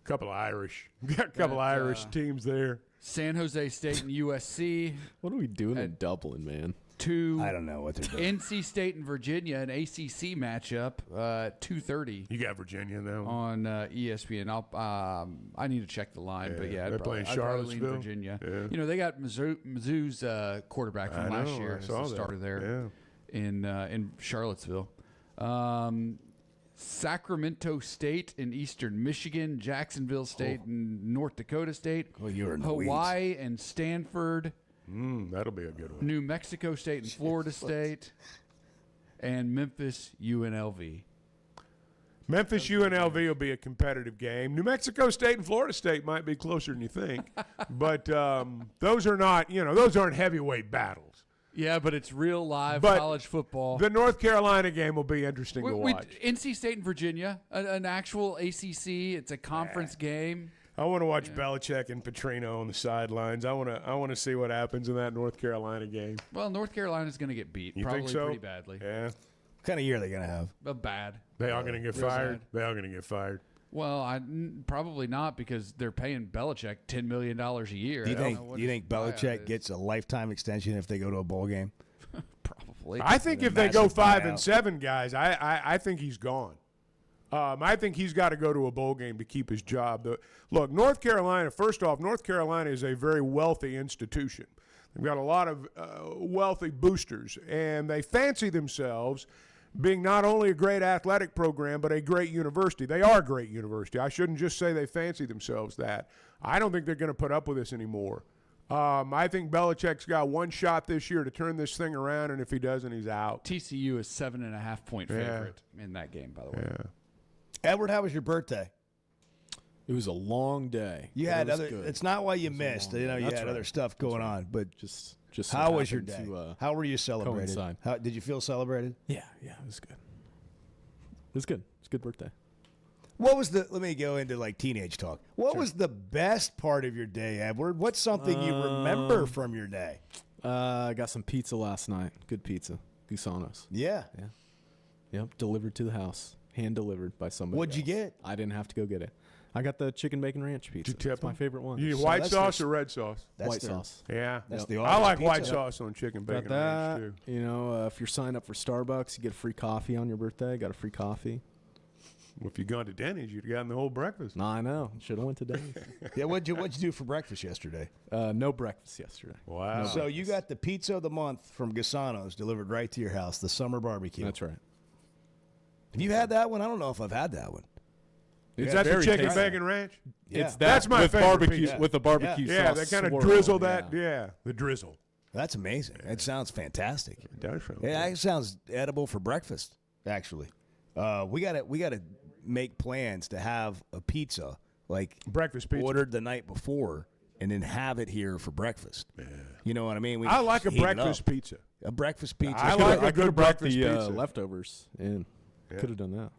Couple of Irish. Got a couple Irish teams there. San Jose State and USC. What are we doing in Dublin, man? I don't know what they're doing. NC State and Virginia, an ACC matchup, 2:30. You got Virginia though on ESPN. I need to check the line, but yeah, they're playing I'd probably lean Charlottesville. Virginia. Yeah. You know, they got Mizzou's quarterback from I last know, year I as saw the that. starter there in Charlottesville. Sacramento State in Eastern Michigan, Jacksonville State and North Dakota State, you're in the Hawaii and Stanford. That'll be a good one. New Mexico State and Florida State, and Memphis UNLV. Memphis UNLV will be a competitive game. New Mexico State and Florida State might be closer than you think, but those are not. Those aren't heavyweight battles. Yeah, but it's real live But college football. The North Carolina game will be interesting to watch. NC State and Virginia, an actual ACC. It's a conference game. I want to watch Belichick and Petrino on the sidelines. I want to see what happens in that North Carolina game. Well, North Carolina's going to get beat. You probably think so? pretty badly. Yeah. What kind of year are they going to have? Bad. They are going to get Real fired. bad. They are going to get fired. Well, probably not because they're paying Belichick $10 million a year. Do you I don't think know what you his think buyout Belichick is. gets a lifetime extension if they go to a bowl game? Probably. I think And if a they go massive 5-7, guys, I think he's gone. I think he's got to go to a bowl game to keep his job. Look, North Carolina, first off, North Carolina is a very wealthy institution. They've got a lot of wealthy boosters, and they fancy themselves being not only a great athletic program, but a great university. They are a great university. I shouldn't just say they fancy themselves that. I don't think they're going to put up with this anymore. I think Belichick's got one shot this year to turn this thing around, and if he doesn't, he's out. TCU is 7.5-point favorite in that game, by the way. Yeah. Edward, how was your birthday? It was a long day. You but had it was other. good. It's not why you missed. long You know, day. you That's had right. other stuff going on. But just how was your happened day? to, How were you celebrated? coincide. How, did you feel celebrated? Yeah, it was good. It was good. It's a good birthday. What was the? Let me go into like teenage talk. What was the best part of your day, Edward? What's something you remember from your day? I got some pizza last night. Good pizza. Gusanos. Yeah. Yep. Delivered to the house. Hand delivered by somebody. What'd you else. get? I didn't have to go get it. I got the chicken bacon ranch pizza. Did you tip It's my them? favorite one. You get So white that's sauce their- or red sauce? That's White their- sauce. Yeah. That's Yep. the I like pizza. white sauce on chicken Got bacon that. ranch, too. You know, if you're signed up for Starbucks, you get a free coffee on your birthday. Got a free coffee. Well, if you'd gone to Denny's, you'd have gotten the whole breakfast. No, I know. Should have went to Denny's. Yeah. What'd you do for breakfast yesterday? No breakfast yesterday. Wow. So you got the pizza of the month from Gusanos delivered right to your house. The summer barbecue. That's right. Have you had that one? I don't know if I've had that one. Is It's that the very chicken tasty. bacon ranch? It's that That's my with favorite barbecue pizza. with the barbecue Yeah, sauce. they kind of swirl. drizzle that. Yeah, the drizzle. That's amazing. It sounds fantastic. It does sound Yeah, it sounds edible for breakfast. Actually, we gotta make plans to have a pizza like breakfast pizza ordered the night before, and then have it here for breakfast. Yeah. You know what I mean? We I like a heat it breakfast up. pizza. A breakfast pizza. I like a I could good have brought breakfast the pizza. leftovers in. Yeah. Could have done that.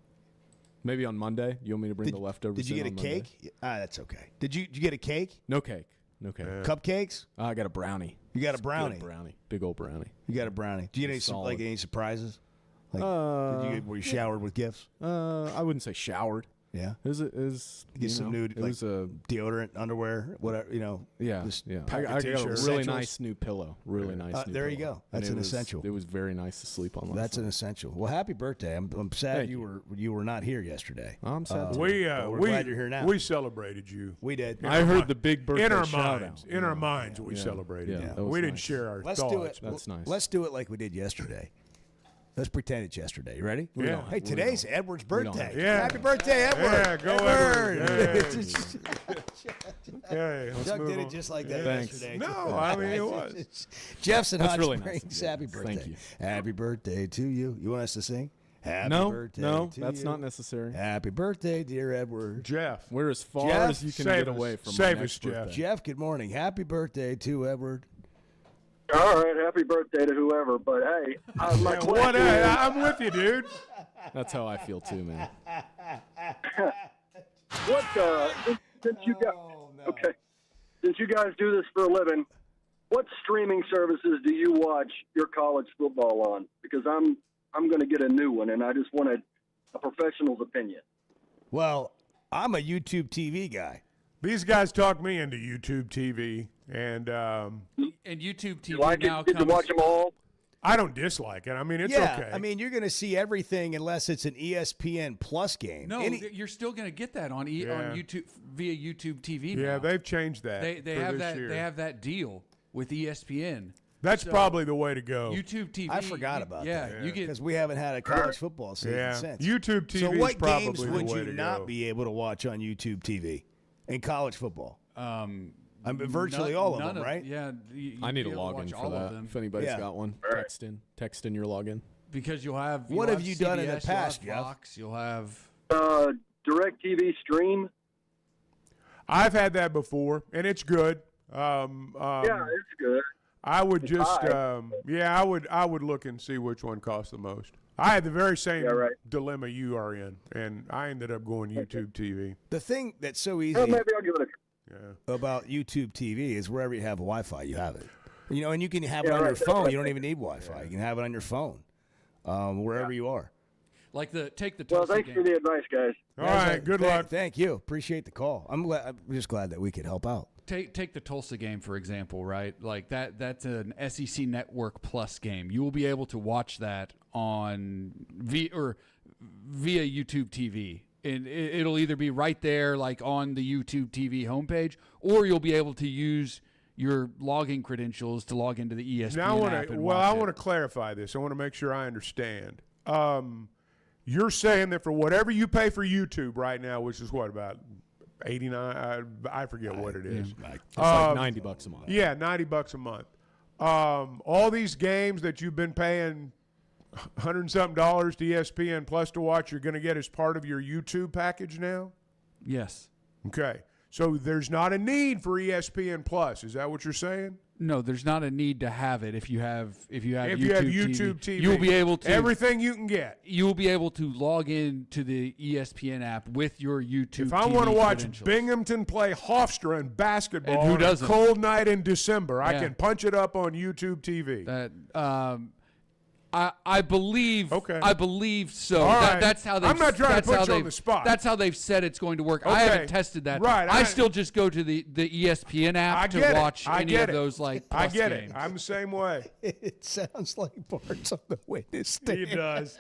Maybe on Monday. You want me to bring the leftovers? Did you in get a on Monday? cake? That's okay. Did you get a cake? No cake. No cake. Cupcakes? I got a brownie. You got a Just good brownie. brownie. Big old brownie. You got a brownie. Do you get any Solid. like any surprises? Like, were you yeah. showered with gifts? I wouldn't say showered. Yeah. It was Get some new it like, was a deodorant, underwear, whatever, you know. yeah, just yeah. pocket I got a t-shirt. really Essentials. nice new pillow. Really nice. New there you pillow. go. That's And an it was- essential. It was very nice to sleep on. Last That's night. an essential. Well, happy birthday. I'm sad Thank you were not here yesterday. I'm sad. too. But we're glad you're here now. We celebrated you. We did. I heard the big birthday in our shout minds. out. In our minds, we Yeah. celebrated. Yeah, you. that was We didn't nice. share our Let's thoughts. do it. That's nice. Let's do it like we did yesterday. Let's pretend it's yesterday. You ready? Yeah. don't. Hey, today's Edward's birthday. Yeah. Happy birthday, Edward. Yeah, go Edward. Hey, let's Doug move did on. it just like that Thanks. yesterday. No, I mean, it was. Jeff's in That's Hot really Springs. nice of you. Happy birthday. Thank you. Happy birthday to you. You want us to sing? Happy No, birthday no, to that's you. not necessary. Happy birthday, dear Edward. Jeff. We're as far Jeff, as you can save get us. away from Save my us, next Jeff. birthday. Jeff, good morning. Happy birthday to Edward. All right, happy birthday to whoever. But hey, my Yeah, question is, I'm with you, dude. That's how I feel too, man. Since you guys, okay, since you guys do this for a living, what streaming services do you watch your college football on? Because I'm going to get a new one, and I just wanted a professional's opinion. Well, I'm a YouTube TV guy. These guys talk me into YouTube TV, and YouTube TV You like now it? Did you comes. watch them all? I don't dislike it. I mean, it's yeah, okay. I mean, you're going to see everything unless it's an ESPN Plus game. No, you're still going to get that on Yeah. YouTube via YouTube TV. Yeah, now. they've changed that. They for have this that. year. They have that deal with ESPN. That's So, probably the way to go. YouTube TV. I forgot about that. Yeah, you get because we haven't had a college football season Yeah. since. YouTube TV So is what probably games the would way you to not go. be able to watch on YouTube TV in college football? I mean, virtually none- all of none them, right? Yeah, I need a you'll be able to login watch for all of that. them. If anybody's Yeah. got one, text in your login. Because you'll have. What have you done in the CBS, you'll have past, Jeff? Fox, you'll have. DirecTV Stream. I've had that before, and it's good. Yeah, it's good. I would It's just, high. I would look and see which one costs the most. I had the very same Yeah, right. dilemma you are in, and I ended up going YouTube TV. The thing that's so easy Well, maybe I'll give it a. about YouTube TV is wherever you have Wi-Fi, you have it. You know, and you can have it Yeah, on your right. phone. You don't even need Wi-Fi. You can have it on your phone, wherever you are. Like take the. Well, Tulsa thanks game. for the advice, guys. All right, good luck. Thank you. Appreciate the call. I'm just glad that we could help out. Take the Tulsa game for example, right? Like that's an SEC Network Plus game. You will be able to watch that on via YouTube TV, and it'll either be right there, like on the YouTube TV homepage, or you'll be able to use your login credentials to log into the ESPN Now app. I want to clarify this. I want to make sure I understand. You're saying that for whatever you pay for YouTube right now, which is what, about 89? I forget what it is. It's like $90 a month. Yeah, $90 a month. All these games that you've been paying $100 and something to ESPN Plus to watch, you're going to get as part of your YouTube package now? Yes. Okay. So there's not a need for ESPN Plus. Is that what you're saying? No, there's not a need to have it if you have YouTube TV. You'll be able to everything you can get. You'll be able to log in to the ESPN app with your YouTube. If I TV want to watch credentials. Binghamton play Hofstra in basketball And who on doesn't? a cold night in December, I Yeah. can punch it up on YouTube TV. I believe. Okay. I believe so. All right. That's how they. I'm not trying to that's put how you on they've- the spot. That's how they've said it's going to work. I Okay. haven't tested that. Right, I I- still just go to the ESPN app I to get watch it. I any get of it. those like. I Plus get games. it. I'm the same way. It sounds like Bart's on the witness stand. He does.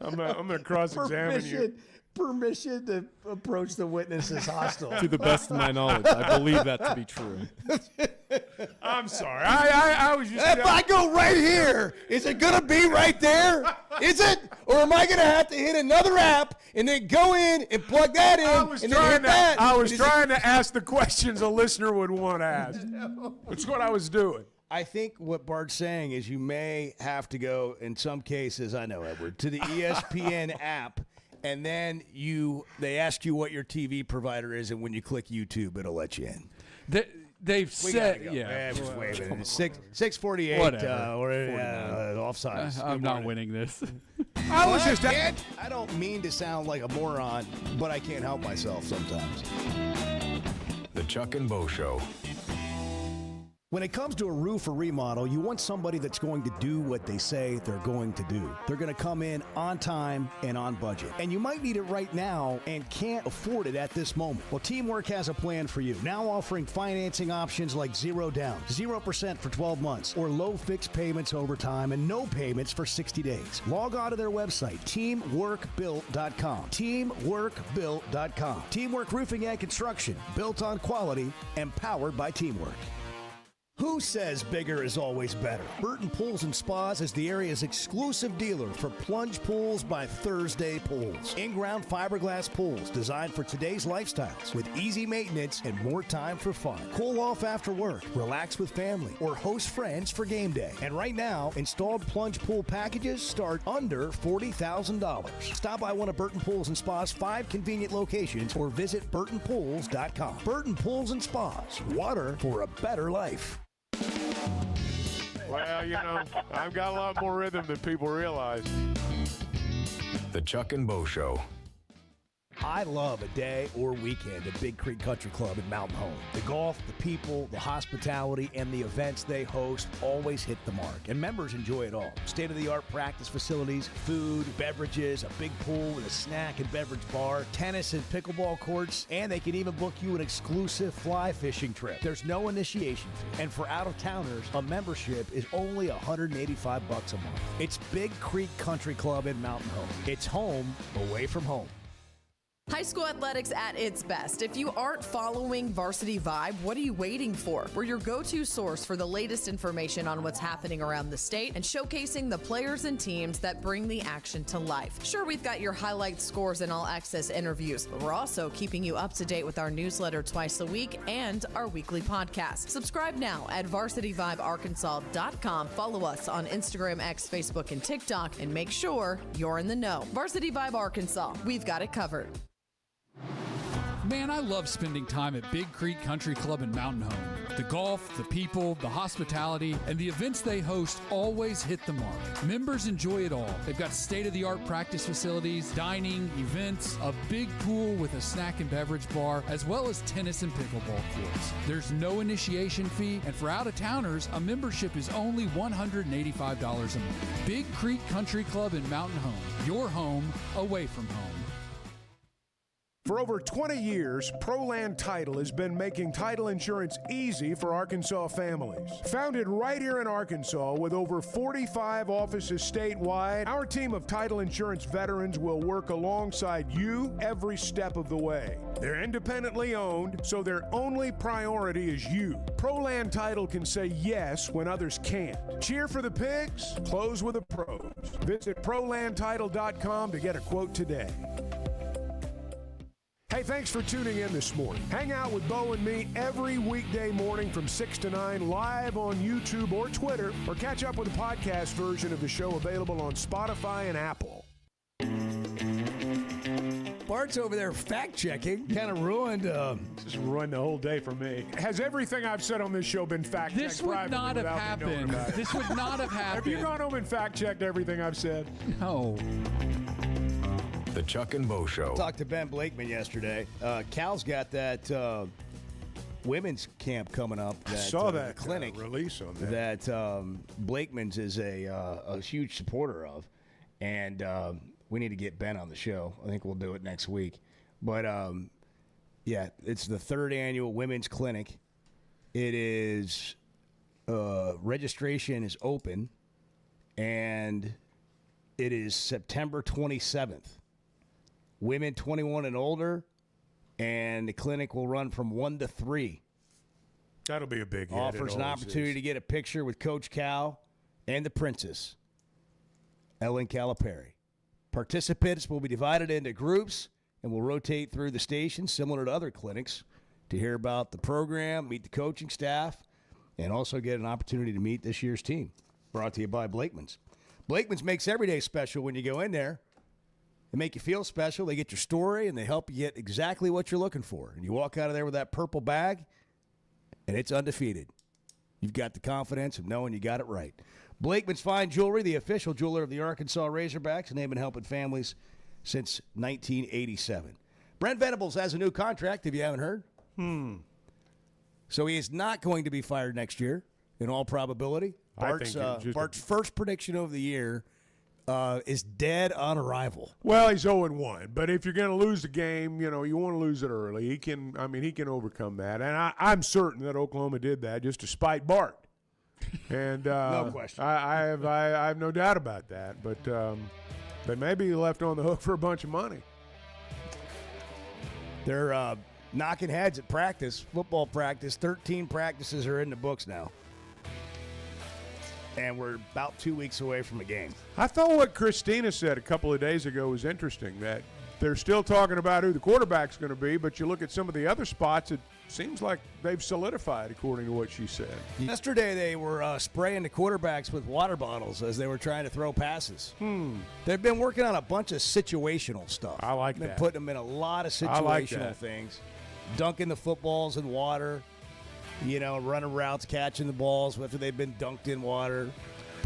I'm going to cross-examine you. Permission to approach the witness as hostile. To the best of my knowledge, I believe that to be true. I'm sorry. I was just. If I go right here, is it going to be right there? Is it? Or am I going to have to hit another app and then go in and plug that in and then hit that? I was Is trying to ask the questions a listener would want to ask. That's what I was doing. I think what Bart's saying is you may have to go, in some cases, I know, Edward, to the ESPN app, and then they ask you what your TV provider is, and when you click YouTube, it'll let you in. They've We said, gotta go. yeah. Just wait a minute. 6:48. Whatever. Offsides. I'm not winning this. I don't mean to sound like a moron, but I can't help myself sometimes. The Chuck and Bo Show. When it comes to a roof or remodel, you want somebody that's going to do what they say they're going to do. They're going to come in on time and on budget. And you might need it right now and can't afford it at this moment. Well, Teamwork has a plan for you. Now offering financing options like 0 down, 0% for 12 months, or low fixed payments over time and no payments for 60 days. Log on to their website, teamworkbuilt.com. Teamworkbuilt.com. Teamwork Roofing and Construction, built on quality and powered by Teamwork. Who says bigger is always better? Burton Pools and Spas is the area's exclusive dealer for plunge pools by Thursday Pools. In-ground fiberglass pools designed for today's lifestyles with easy maintenance and more time for fun. Cool off after work, relax with family, or host friends for game day. And right now, installed plunge pool packages start under $40,000. Stop by one of Burton Pools and Spas' 5 convenient locations or visit burtonpools.com. Burton Pools and Spas, water for a better life. Well, I've got a lot more rhythm than people realize. The Chuck and Bo Show. I love a day or weekend at Big Creek Country Club in Mountain Home. The golf, the people, the hospitality, and the events they host always hit the mark, and members enjoy it all. State-of-the-art practice facilities, food, beverages, a big pool with a snack and beverage bar, tennis and pickleball courts, and they can even book you an exclusive fly fishing trip. There's no initiation fee, and for out-of-towners, a membership is only $185 a month. It's Big Creek Country Club in Mountain Home. It's home away from home. High school athletics at its best. If you aren't following Varsity Vibe, what are you waiting for? We're your go-to source for the latest information on what's happening around the state and showcasing the players and teams that bring the action to life. Sure, we've got your highlight scores and all-access interviews, but we're also keeping you up to date with our newsletter twice a week and our weekly podcast. Subscribe now at varsityvibearkansas.com. Follow us on Instagram, X, Facebook, and TikTok, and make sure you're in the know. Varsity Vibe Arkansas. We've got it covered. Man, I love spending time at Big Creek Country Club in Mountain Home. The golf, the people, the hospitality, and the events they host always hit the mark. Members enjoy it all. They've got state-of-the-art practice facilities, dining, events, a big pool with a snack and beverage bar, as well as tennis and pickleball courts. There's no initiation fee, and for out-of-towners, a membership is only $185 a month. Big Creek Country Club in Mountain Home. Your home away from home. For over 20 years, ProLand Title has been making title insurance easy for Arkansas families. Founded right here in Arkansas with over 45 offices statewide, our team of title insurance veterans will work alongside you every step of the way. They're independently owned, so their only priority is you. ProLand Title can say yes when others can't. Cheer for the pigs, close with the pros. Visit ProLandTitle.com to get a quote today. Hey, thanks for tuning in this morning. Hang out with Bo and me every weekday morning from 6 to 9 live on YouTube or Twitter, or catch up with the podcast version of the show available on Spotify and Apple. Bart's over there fact-checking. Kind of ruined. Just ruined the whole day for me. Has everything I've said on this show been fact-checked? This would not have happened. This would not have happened. Have you gone home and fact-checked everything I've said? No. The Chuck and Bo Show. Talked to Ben Blakeman yesterday. Cal's got that women's camp coming up. I saw that clinic release on that. That Blakeman's is a huge supporter of, and we need to get Ben on the show. I think we'll do it next week. But yeah, it's the 3rd annual women's clinic. It is registration is open, and it is September 27th. Women 21 and older, and the clinic will run from 1 to 3. That'll be a big hit. Offers an opportunity to get a picture with Coach Cal and the Princess, Ellen Calipari. Participants will be divided into groups and will rotate through the station, similar to other clinics, to hear about the program, meet the coaching staff, and also get an opportunity to meet this year's team. Brought to you by Blakeman's. Blakeman's makes every day special when you go in there. They make you feel special. They get your story, and they help you get exactly what you're looking for. And you walk out of there with that purple bag, and it's undefeated. You've got the confidence of knowing you got it right. Blakeman's Fine Jewelry, the official jeweler of the Arkansas Razorbacks, and they've been helping families since 1987. Brent Venables has a new contract, if you haven't heard. So he is not going to be fired next year, in all probability. Bart's first prediction of the year is dead on arrival. Well, he's 0-1, but if you're going to lose the game, you want to lose it early. He can overcome that, and I'm certain that Oklahoma did that just to spite Bart. And no question. I have no doubt about that, but maybe he left on the hook for a bunch of money. They're knocking heads at practice, football practice. 13 practices are in the books now. And we're about 2 weeks away from a game. I thought what Christina said a couple of days ago was interesting, that they're still talking about who the quarterback's going to be, but you look at some of the other spots, it seems like they've solidified, according to what she said. Yesterday they were spraying the quarterbacks with water bottles as they were trying to throw passes. They've been working on a bunch of situational stuff. I like They've that. been putting them in a lot of situational things. Dunking the footballs in water. Running routes, catching the balls after they've been dunked in water,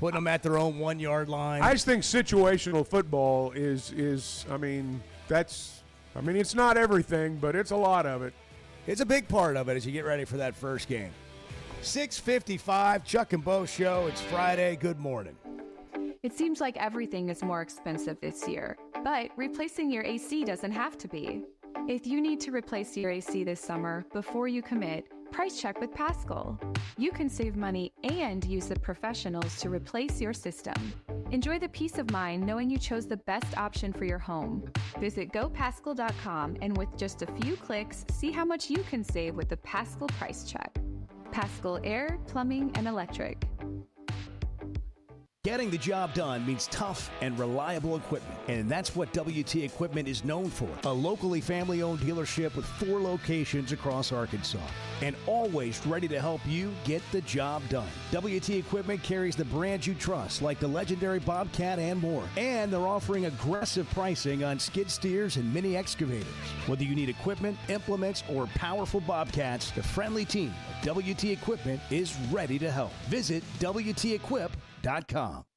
putting them at their own 1 yard line. I just think situational football is it's not everything, but it's a lot of it. It's a big part of it as you get ready for that first game. 6:55, Chuck and Bo Show. It's Friday. Good morning. It seems like everything is more expensive this year, but replacing your AC doesn't have to be. If you need to replace your AC this summer, before you commit, price check with Paschal. You can save money and use the professionals to replace your system. Enjoy the peace of mind knowing you chose the best option for your home. Visit gopaschal.com and with just a few clicks, see how much you can save with the Paschal Price Check. Paschal Air, Plumbing, and Electric. Getting the job done means tough and reliable equipment, and that's what WT Equipment is known for. A locally family-owned dealership with 4 locations across Arkansas, and always ready to help you get the job done. WT Equipment carries the brands you trust, like the legendary Bobcat and more, and they're offering aggressive pricing on skid steers and mini excavators. Whether you need equipment, implements, or powerful Bobcats, the friendly team at WT Equipment is ready to help. Visit WTEquip.com.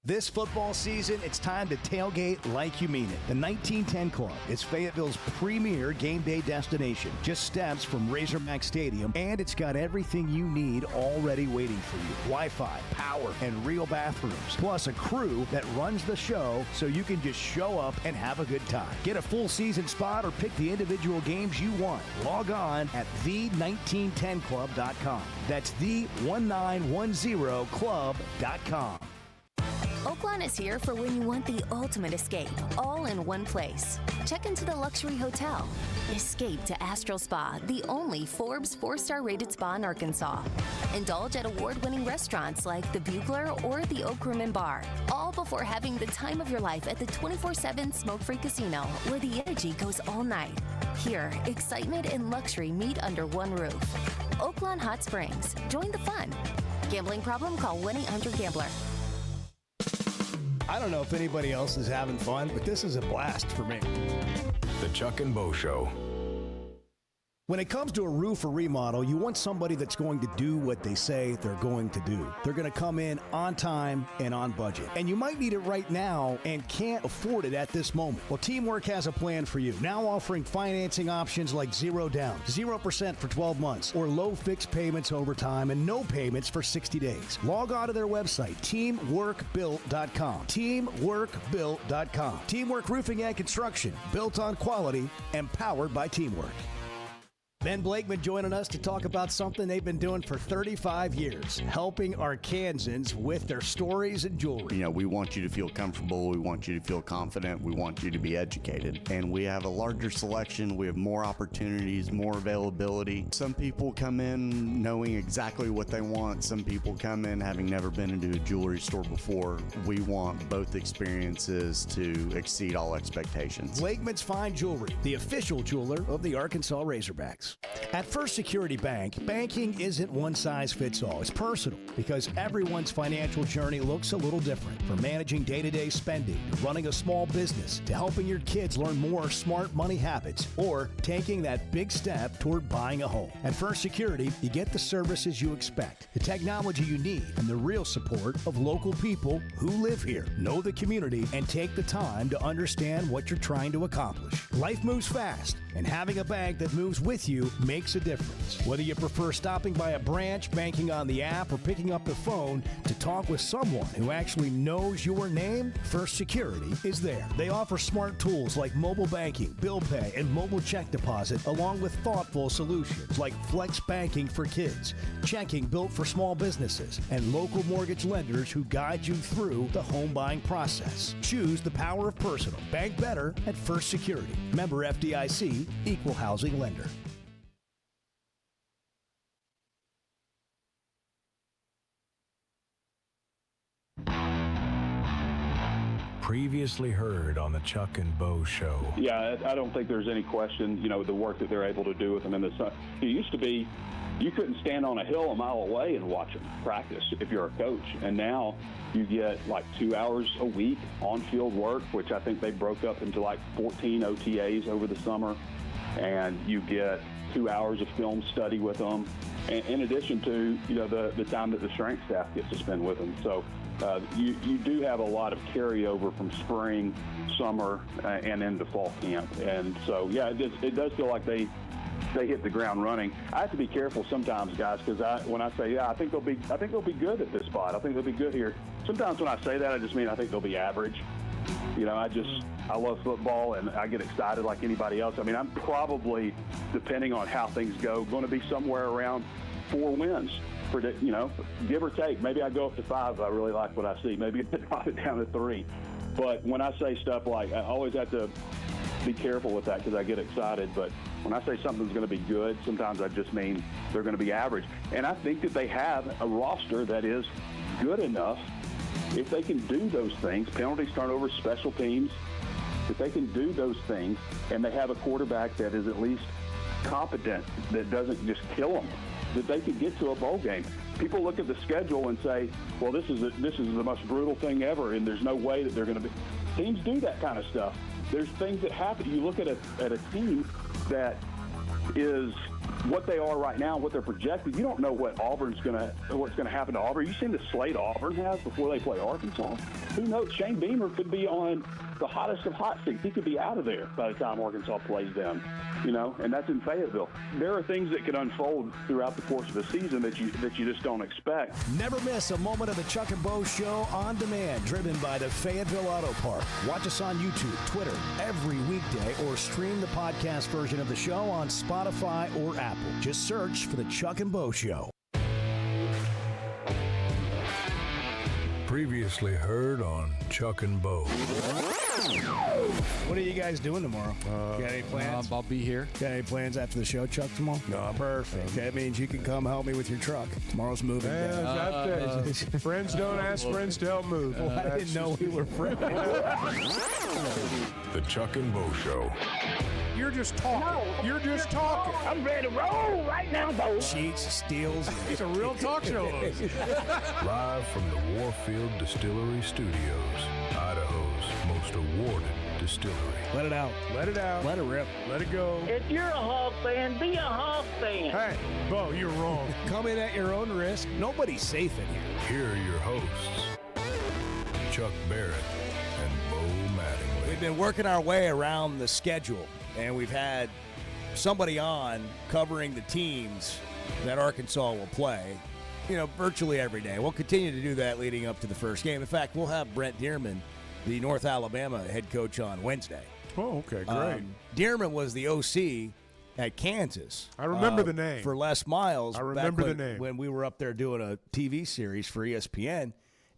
This football season, it's time to tailgate like you mean it. The 1910 Club is Fayetteville's premier game day destination, just steps from Razorback Stadium, and it's got everything you need already waiting for you. Wi-Fi, power, and real bathrooms, plus a crew that runs the show so you can just show up and have a good time. Get a full season spot or pick the individual games you want. Log on at the1910club.com. That's the1910club.com. Oaklawn is here for when you want the ultimate escape, all in one place. Check into the luxury hotel. Escape to Astral Spa, the only Forbes 4-star rated spa in Arkansas. Indulge at award-winning restaurants like the Bugler or the Oak Room and Bar, all before having the time of your life at the 24/7 smoke-free casino, where the energy goes all night. Here, excitement and luxury meet under one roof. Oaklawn Hot Springs. Join the fun. Gambling problem? Call 1-800-GAMBLER. I don't know if anybody else is having fun, but this is a blast for me. The Chuck and Bo Show. When it comes to a roof or remodel, you want somebody that's going to do what they say they're going to do. They're going to come in on time and on budget. And you might need it right now and can't afford it at this moment. Well, Teamwork has a plan for you, now offering financing options like 0 down, 0% for 12 months, or low fixed payments over time and no payments for 60 days. Log on to their website, teamworkbuilt.com. Teamworkbuilt.com. Teamwork Roofing and Construction, built on quality and powered by Teamwork. Ben Blakeman joining us to talk about something they've been doing for 35 years, helping Arkansans with their stories and jewelry. You know, we want you to feel comfortable. We want you to feel confident. We want you to be educated. And we have a larger selection. We have more opportunities, more availability. Some people come in knowing exactly what they want. Some people come in having never been into a jewelry store before. We want both experiences to exceed all expectations. Blakeman's Fine Jewelry, the official jeweler of the Arkansas Razorbacks. At First Security Bank, banking isn't one size fits all. It's personal because everyone's financial journey looks a little different. From managing day-to-day spending, to running a small business, to helping your kids learn more smart money habits, or taking that big step toward buying a home. At First Security, you get the services you expect, the technology you need, and the real support of local people who live here, know the community, and take the time to understand what you're trying to accomplish. Life moves fast, and having a bank that moves with you makes a difference. Whether you prefer stopping by a branch, banking on the app, or picking up the phone to talk with someone who actually knows your name, First Security is there. They offer smart tools like mobile banking, bill pay, and mobile check deposit, along with thoughtful solutions like flex banking for kids, checking built for small businesses, and local mortgage lenders who guide you through the home buying process. Choose the power of personal. Bank better at First Security. Member FDIC, Equal Housing Lender. Previously heard on the Chuck and Bo Show. Yeah, I don't think there's any question, you know, the work that they're able to do with them in the sun. It used to be you couldn't stand on a hill a mile away and watch them practice if you're a coach. And now you get like 2 hours a week on-field work, which I think they broke up into like 14 OTAs over the summer. And you get 2 hours of film study with them, in addition to, you know, the time that the strength staff gets to spend with them. So you do have a lot of carryover from spring, summer, and into fall camp. And so, yeah, it does feel like they hit the ground running. I have to be careful sometimes, guys, because when I say, yeah, I think they'll be good at this spot. I think they'll be good here. Sometimes when I say that, I just mean I think they'll be average. You know, I love football, and I get excited like anybody else. I mean, I'm probably, depending on how things go, going to be somewhere around 4 wins. You know, give or take. Maybe I go up to 5 if I really like what I see. Maybe drop it down to 3. But when I say stuff like, I always have to be careful with that because I get excited. But when I say something's going to be good, sometimes I just mean they're going to be average. And I think that they have a roster that is good enough. If they can do those things, penalties, turnovers, special teams, if they can do those things and they have a quarterback that is at least competent, that doesn't just kill them, that they could get to a bowl game. People look at the schedule and say, well, this is the most brutal thing ever, and there's no way that they're going to be. Teams do that kind of stuff. There's things that happen. You look at a team that is what they are right now, what they're projected. You don't know what's going to happen to Auburn. You've seen the slate Auburn has before they play Arkansas. Who knows? Shane Beamer could be on the hottest of hot seats. He could be out of there by the time Arkansas plays them. You know, and that's in Fayetteville. There are things that can unfold throughout the course of the season that you just don't expect. Never miss a moment of the Chuck and Bo Show on demand, driven by the Fayetteville Auto Park. Watch us on YouTube, Twitter, every weekday, or stream the podcast version of the show on Spotify or Apple. Just search for the Chuck and Bo Show. Previously heard on Chuck and Bo. What are you guys doing tomorrow? Got any plans? I'll be here. Got any plans after the show, Chuck, tomorrow? No, perfect. That means you can come help me with your truck. Tomorrow's moving day. Friends don't ask friends to help move. Well, I didn't know we were friends. The Chuck and Bo Show. You're just talking. You're just talking. I'm ready to roll right now, Bo. Cheats, steals. He's a real talk show host. Live from the Warfield Distillery Studios, Idaho's most awarded distillery. Let it out. Let it out. Let it rip. Let it go. If you're a Hawk fan, be a Hawk fan. Hey, Bo, you're wrong. Come in at your own risk. Nobody's safe in here. Here are your hosts, Chuck Barrett and Bo Mattingly. We've been working our way around the schedule, and we've had somebody on covering the teams that Arkansas will play, you know, virtually every day. We'll continue to do that leading up to the first game. In fact, we'll have Brent Dearman, the North Alabama head coach, on Wednesday. Oh, okay, great. Dearman was the OC at Kansas. I remember the name. For Les Miles. I remember back the name. when we were up there doing a TV series for ESPN.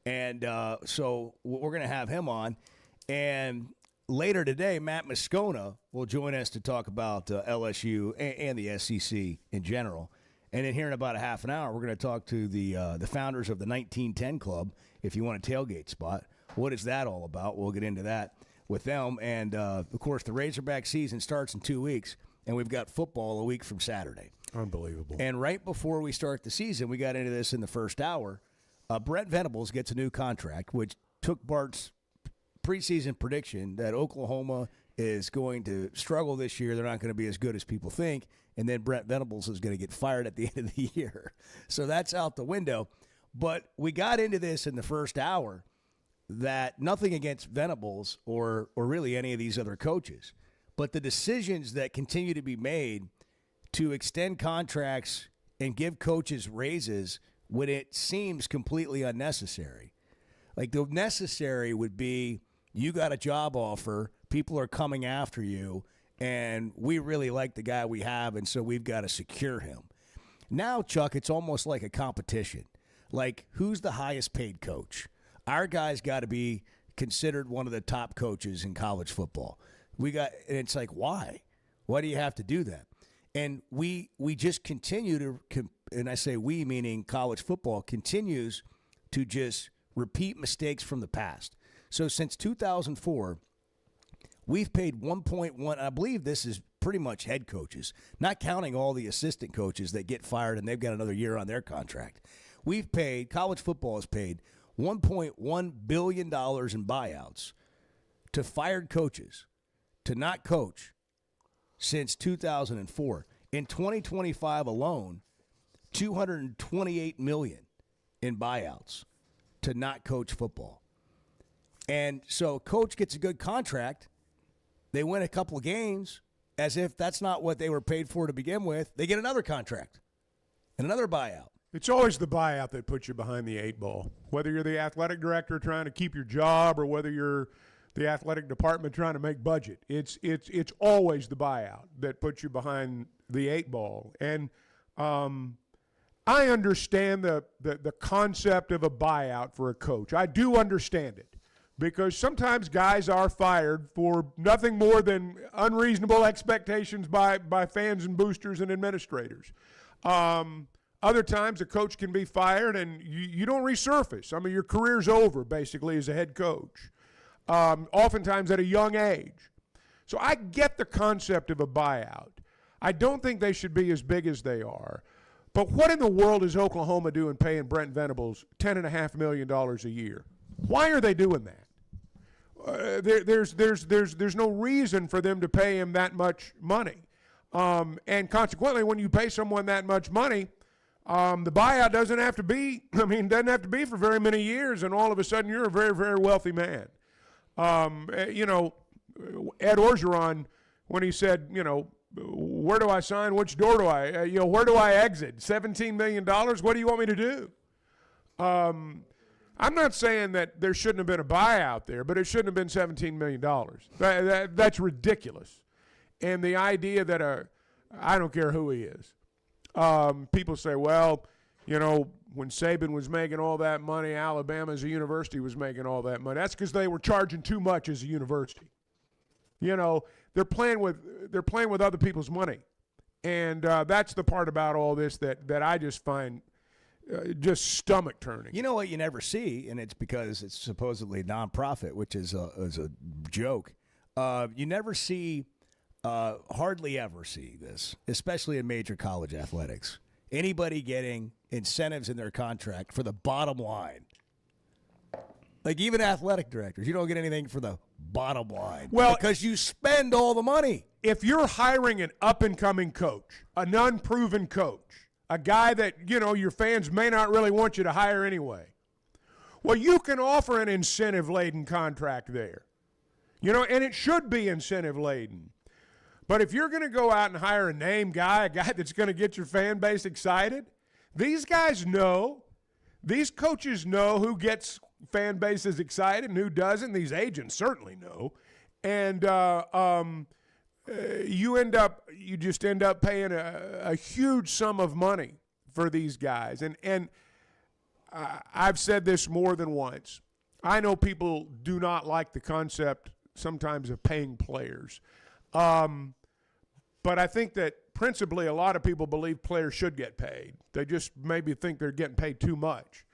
And so we're going to have him on. And later today, Matt Moscona will join us to talk about LSU and the SEC in general. And then here in about a half an hour, we're going to talk to the founders of the 1910 Club, if you want a tailgate spot. What is that all about? We'll get into that with them. And, of course, the Razorback season starts in 2 weeks, and we've got football a week from Saturday. Unbelievable. And right before we start the season, we got into this in the first hour, Brent Venables gets a new contract, which took Bart's preseason prediction that Oklahoma is going to struggle this year. They're not going to be as good as people think. And then Brent Venables is going to get fired at the end of the year. So that's out the window. But we got into this in the first hour that nothing against Venables or really any of these other coaches, but the decisions that continue to be made to extend contracts and give coaches raises when it seems completely unnecessary. Like the necessary would be you got a job offer, people are coming after you, and we really like the guy we have, and so we've got to secure him. Now, Chuck, it's almost like a competition. Like, who's the highest paid coach? Our guy's got to be considered one of the top coaches in college football. And it's like, why? Why do you have to do that? And we just continue to, and I say we, meaning college football, continues to just repeat mistakes from the past. So since 2004, we've paid 1.1, I believe this is pretty much head coaches, not counting all the assistant coaches that get fired and they've got another year on their contract. We've paid, college football has paid $1.1 billion in buyouts to fired coaches to not coach since 2004. In 2025 alone, $228 million in buyouts to not coach football. And so coach gets a good contract. They win a couple of games as if that's not what they were paid for to begin with. They get another contract and another buyout. It's always the buyout that puts you behind the 8 ball. Whether you're the athletic director trying to keep your job or whether you're the athletic department trying to make budget, it's always the buyout that puts you behind the 8 ball. And I understand the concept of a buyout for a coach. I do understand it because sometimes guys are fired for nothing more than unreasonable expectations by fans and boosters and administrators. Other times a coach can be fired and you don't resurface. I mean, your career's over basically as a head coach, oftentimes at a young age. So I get the concept of a buyout. I don't think they should be as big as they are. But what in the world is Oklahoma doing paying Brent Venables $10.5 million a year? Why are they doing that? There's no reason for them to pay him that much money. And consequently, when you pay someone that much money, the buyout doesn't have to be for very many years, and all of a sudden you're a very, very wealthy man. Ed Orgeron, when he said, where do I sign? Which door do I, where do I exit? $17 million? What do you want me to do? I'm not saying that there shouldn't have been a buyout there, but it shouldn't have been $17 million. That's ridiculous. And the idea that I don't care who he is. People say, well, when Saban was making all that money, Alabama as a university was making all that money. That's because they were charging too much as a university. They're playing with other people's money. And that's the part about all this that I just find just stomach turning. You know what you never see, and it's because it's supposedly nonprofit, which is a joke. You never see, hardly ever see this, especially in major college athletics. Anybody getting incentives in their contract for the bottom line. Like even athletic directors, you don't get anything for the bottom line. Well, because you spend all the money. If you're hiring an up-and-coming coach, an unproven coach, a guy that, your fans may not really want you to hire anyway, well, you can offer an incentive-laden contract there. And it should be incentive-laden. But if you're going to go out and hire a name guy, a guy that's going to get your fan base excited, these guys know, these coaches know who gets fan bases excited and who doesn't. These agents certainly know. And you just end up paying a huge sum of money for these guys. And I've said this more than once. I know people do not like the concept sometimes of paying players. But I think that principally a lot of people believe players should get paid. They just maybe think they're getting paid too much.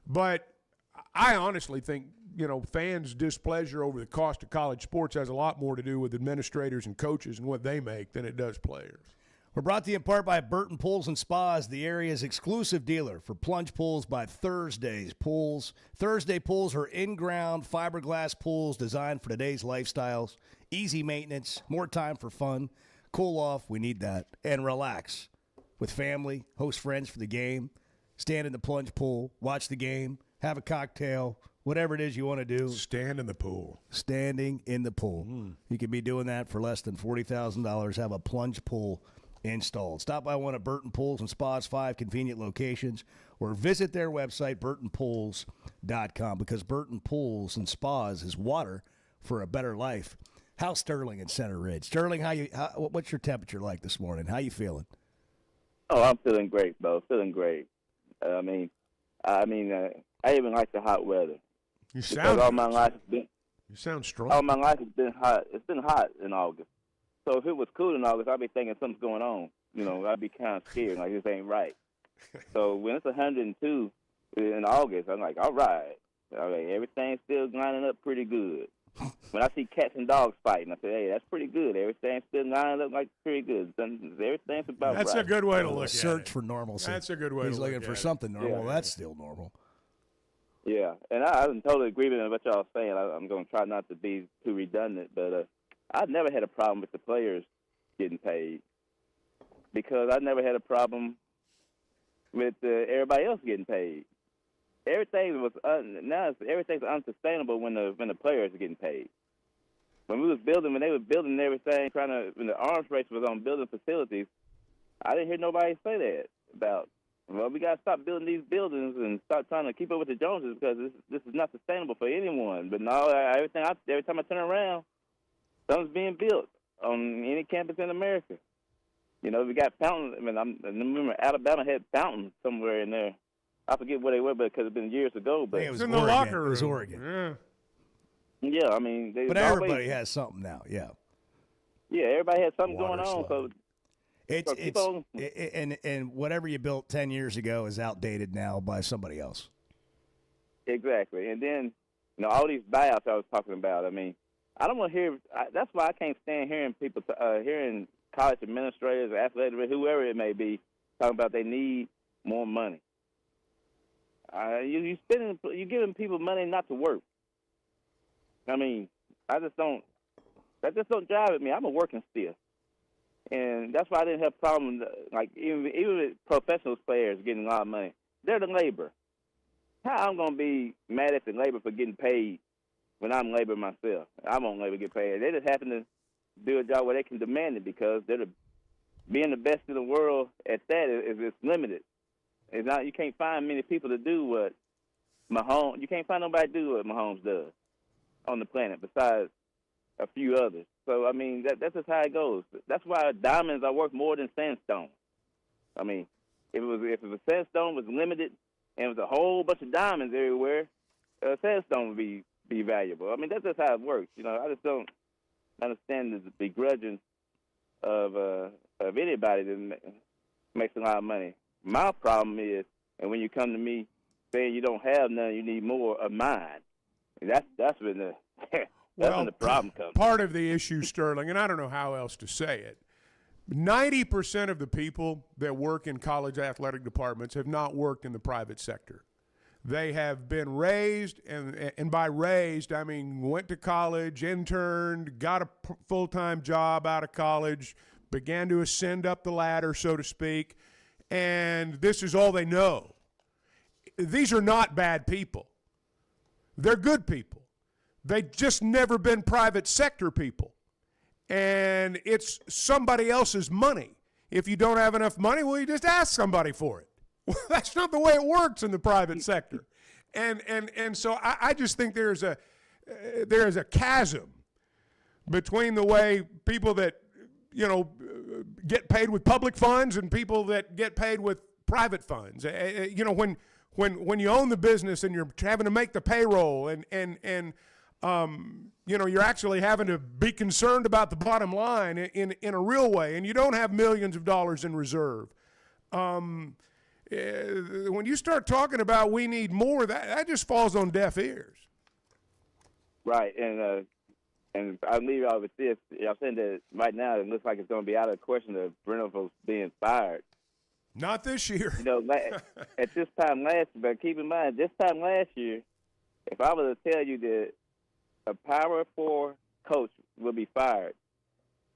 But I honestly think, fans' displeasure over the cost of college sports has a lot more to do with administrators and coaches and what they make than it does players. We're brought to you in part by Burton Pools and Spas, the area's exclusive dealer for plunge pools by Thursday's Pools. Thursday pools are in-ground fiberglass pools designed for today's lifestyles. Easy maintenance, more time for fun. Cool off, we need that. And relax with family, host friends for the game, stand in the plunge pool, watch the game, have a cocktail, whatever it is you want to do. Stand in the pool. Standing in the pool. You can be doing that for less than $40,000. Have a plunge pool installed. Stop by one of Burton Pools and Spas' 5 convenient locations or visit their website, burtonpools.com, because Burton Pools and Spas is water for a better life. How's Sterling in Center Ridge? Sterling, what's your temperature like this morning? How you feeling? Oh, I'm feeling great, Bo. Feeling great. I even like the hot weather. You sound. All my life has been. You sound strong. All my life has been hot. It's been hot in August. So if it was cool in August, I'd be thinking something's going on. I'd be kind of scared, like this ain't right. So when it's 102 in August, I'm like, all right, everything's still lining up pretty good. When I see cats and dogs fighting, I say, hey, that's pretty good. Everything's still lining up like pretty good. Everything's about That's right. a good way to look at it. Search for normalcy. That's a good way to He's look looking at for it. something normal. Yeah. That's still normal. Yeah, and I'm in total agreement with what y'all are saying. I'm going to try not to be too redundant, but I've never had a problem with the players getting paid because I never had a problem with everybody else getting paid. everything was everything's unsustainable when the players are getting paid. When they were building everything, when the arms race was on building facilities, I didn't hear nobody say that about. Well, we got to stop building these buildings and start trying to keep up with the Joneses because this is not sustainable for anyone. But no, every time I turn around, something's being built on any campus in America. You know, we got fountains. I mean, I remember Alabama had fountains somewhere in there. I forget where they were, because it's been years ago. But it was in Oregon. the locker room. It was Oregon. Yeah, I mean, but everybody has something now. Yeah. Yeah, everybody has something going on. So and whatever you built 10 years ago is outdated now by somebody else. Exactly, and then all these buyouts I was talking about. I mean, I don't want to hear. That's why I can't stand hearing people hearing college administrators, athletes, whoever it may be, talking about they need more money. You giving people money not to work. I mean, that just don't jive with me. I'm a working stiff. And that's why I didn't have problems, like even with professional players getting a lot of money. They're the labor. How I'm going to be mad at the labor for getting paid when I'm labor myself? I won't labor get paid. They just happen to do a job where they can demand it because being the best in the world at that is limited. It's not, you can't find many people to do what Mahomes, you can't find nobody to do what Mahomes does on the planet besides a few others. So, I mean, that's just how it goes. That's why diamonds are worth more than sandstone. I mean, if sandstone was limited and it was a whole bunch of diamonds everywhere, sandstone would be valuable. I mean, that's just how it works. I just don't understand the begrudging of anybody that makes a lot of money. My problem is, and when you come to me saying you don't have none, you need more of mine. That's when the when the problem comes. Part of the issue, Sterling, and I don't know how else to say it, 90% of the people that work in college athletic departments have not worked in the private sector. They have been raised, and by raised, I mean went to college, interned, got a full-time job out of college, began to ascend up the ladder, so to speak, and this is all they know. These are not bad people. They're good people. They've just never been private sector people. And it's somebody else's money. If you don't have enough money, well, you just ask somebody for it. Well, that's not the way it works in the private sector. And so I just think there is a chasm between the way people that, get paid with public funds and people that get paid with private funds. When you own the business and you're having to make the payroll and you're actually having to be concerned about the bottom line in a real way, and you don't have millions of dollars in reserve. When you start talking about we need more, that just falls on deaf ears. Right, and I'll leave y'all with this. I'm saying that right now it looks like it's going to be out of the question of Brentford being fired. Not this year. At this time last year, but keep in mind, this time last year, if I was to tell you that a Power 4 coach will be fired,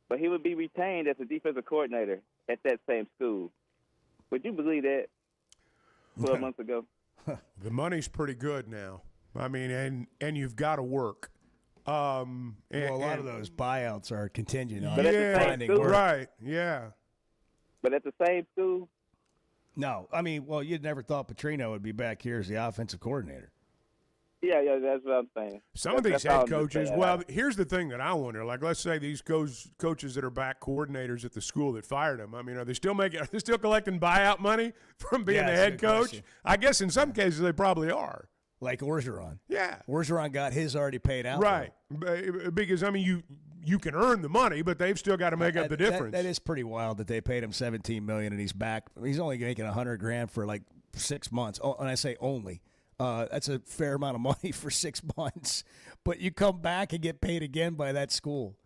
but he would be retained as a defensive coordinator at that same school, would you believe that 12 months ago? The money's pretty good now. I mean, and you've got to work. A lot of those buyouts are contingent on finding work. Right, yeah. But at the same school? No. I mean, you'd never thought Petrino would be back here as the offensive coordinator. Yeah, that's what I'm saying. Some of these head coaches, here's the thing that I wonder. Like, let's say these coaches that are back coordinators at the school that fired them. I mean, are they still collecting buyout money from being the head coach? Question. I guess in some cases they probably are. Like Orgeron. Yeah. Orgeron got his already paid out. Right. Because, I mean, you can earn the money, but they've still got to make up the difference. That is pretty wild that they paid him $17 million and he's back. He's only making $100,000 for like 6 months. Oh, and I say only. That's a fair amount of money for 6 months. But you come back and get paid again by that school.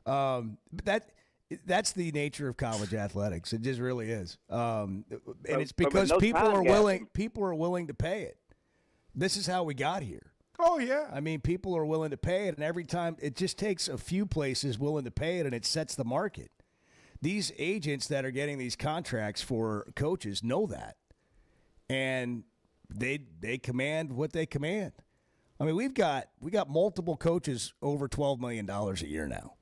That's the nature of college athletics. It just really is. And it's because people are willing to pay it. This is how we got here. Oh, yeah. I mean, people are willing to pay it, and every time it just takes a few places willing to pay it, and it sets the market. These agents that are getting these contracts for coaches know that. And they command what they command. I mean, we got multiple coaches over $12 million a year now.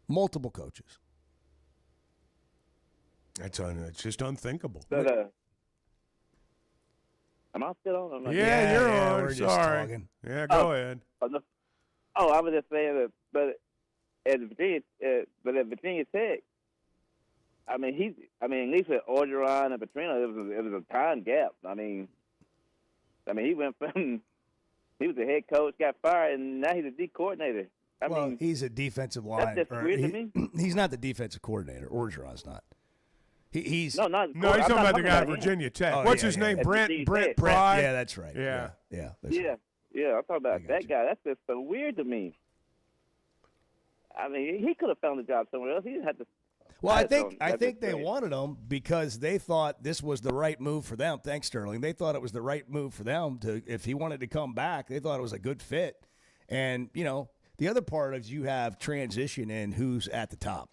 Multiple coaches. It's just unthinkable. But, am I still on? Yeah, you're on. We're just Sorry. talking. Yeah, go ahead. I was just saying that, but at Virginia Tech, I mean, at least with Orgeron and Petrino, it was a time gap. I mean, he went from he was the head coach, got fired, and now he's a D coordinator. I mean, he's a defensive line. That's just weird to me. He's not the defensive coordinator. Orgeron's not. He's he's talking about the guy at Virginia Tech. Oh, What's his name? Brent Pry. Yeah, that's right. Yeah. Yeah. I'm talking about that guy. That's just so weird to me. I mean, he could have found a job somewhere else. He didn't have to. Well, I think they wanted him because they thought this was the right move for them. Thanks, Sterling. They thought it was the right move for them if he wanted to come back. They thought it was a good fit. And the other part is you have transition in who's at the top.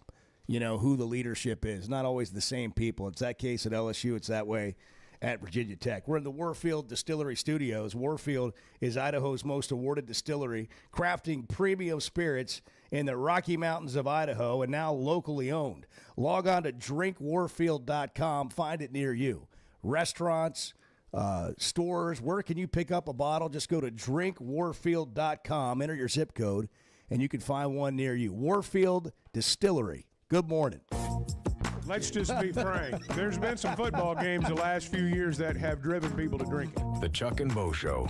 Who the leadership is. Not always the same people. It's that case at LSU. It's that way at Virginia Tech. We're in the Warfield Distillery Studios. Warfield is Idaho's most awarded distillery, crafting premium spirits in the Rocky Mountains of Idaho and now locally owned. Log on to drinkwarfield.com. Find it near you. Restaurants, stores, where can you pick up a bottle? Just go to drinkwarfield.com, enter your zip code, and you can find one near you. Warfield Distillery. Good morning. Let's just be frank. There's been some football games the last few years that have driven people to drinking. The Chuck and Bo Show.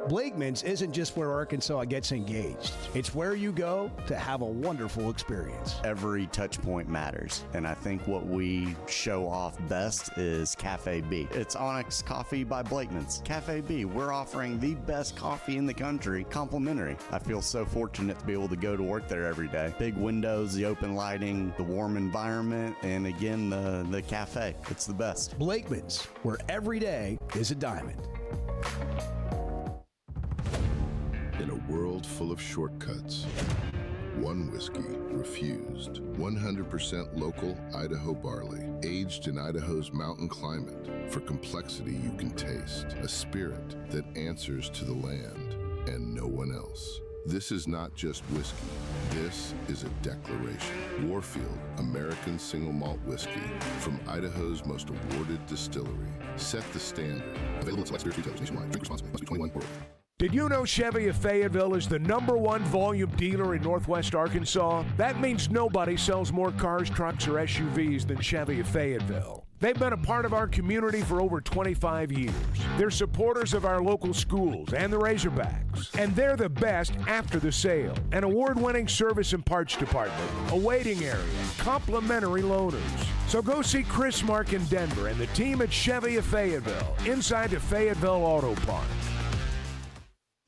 Blakeman's isn't just where Arkansas gets engaged. It's where you go to have a wonderful experience. Every touch point matters, and I think what we show off best is Cafe B. It's Onyx Coffee by Blakeman's. Cafe B, we're offering the best coffee in the country, complimentary. I feel so fortunate to be able to go to work there every day. Big windows, the open lighting, the warm environment, and again, the cafe. It's the best. Blakeman's, where every day is a diamond. In a world full of shortcuts, one whiskey refused. 100% local Idaho barley, aged in Idaho's mountain climate for complexity you can taste. A spirit that answers to the land and no one else. This is not just whiskey. This is a declaration. Warfield, American single malt whiskey from Idaho's most awarded distillery. Set the standard. Available at select spirits retailers nationwide. Drink responsibly. Must be 21 or older. Did you know Chevy of Fayetteville is the #1 volume dealer in Northwest Arkansas? That means nobody sells more cars, trucks, or SUVs than Chevy of Fayetteville. They've been a part of our community for over 25 years. They're supporters of our local schools and the Razorbacks. And they're the best after the sale. An award-winning service and parts department, a waiting area, complimentary loaners. So go see Chris Mark in Denver and the team at Chevy of Fayetteville, inside the Fayetteville Auto Park.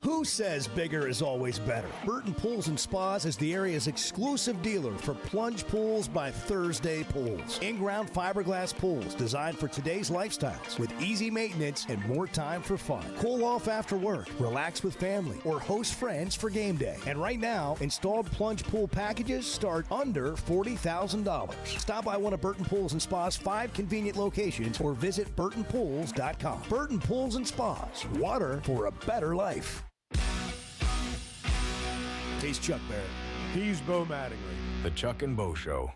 Who says bigger is always better? Burton Pools and Spas is the area's exclusive dealer for plunge pools by Thursday Pools. In-ground fiberglass pools designed for today's lifestyles with easy maintenance and more time for fun. Cool off after work, relax with family, or host friends for game day. And right now, installed plunge pool packages start under $40,000. Stop by one of Burton Pools and Spas' 5 convenient locations or visit burtonpools.com. Burton Pools and Spas, water for a better life. He's Chuck Barrett. He's Bo Mattingly. The Chuck and Bo Show.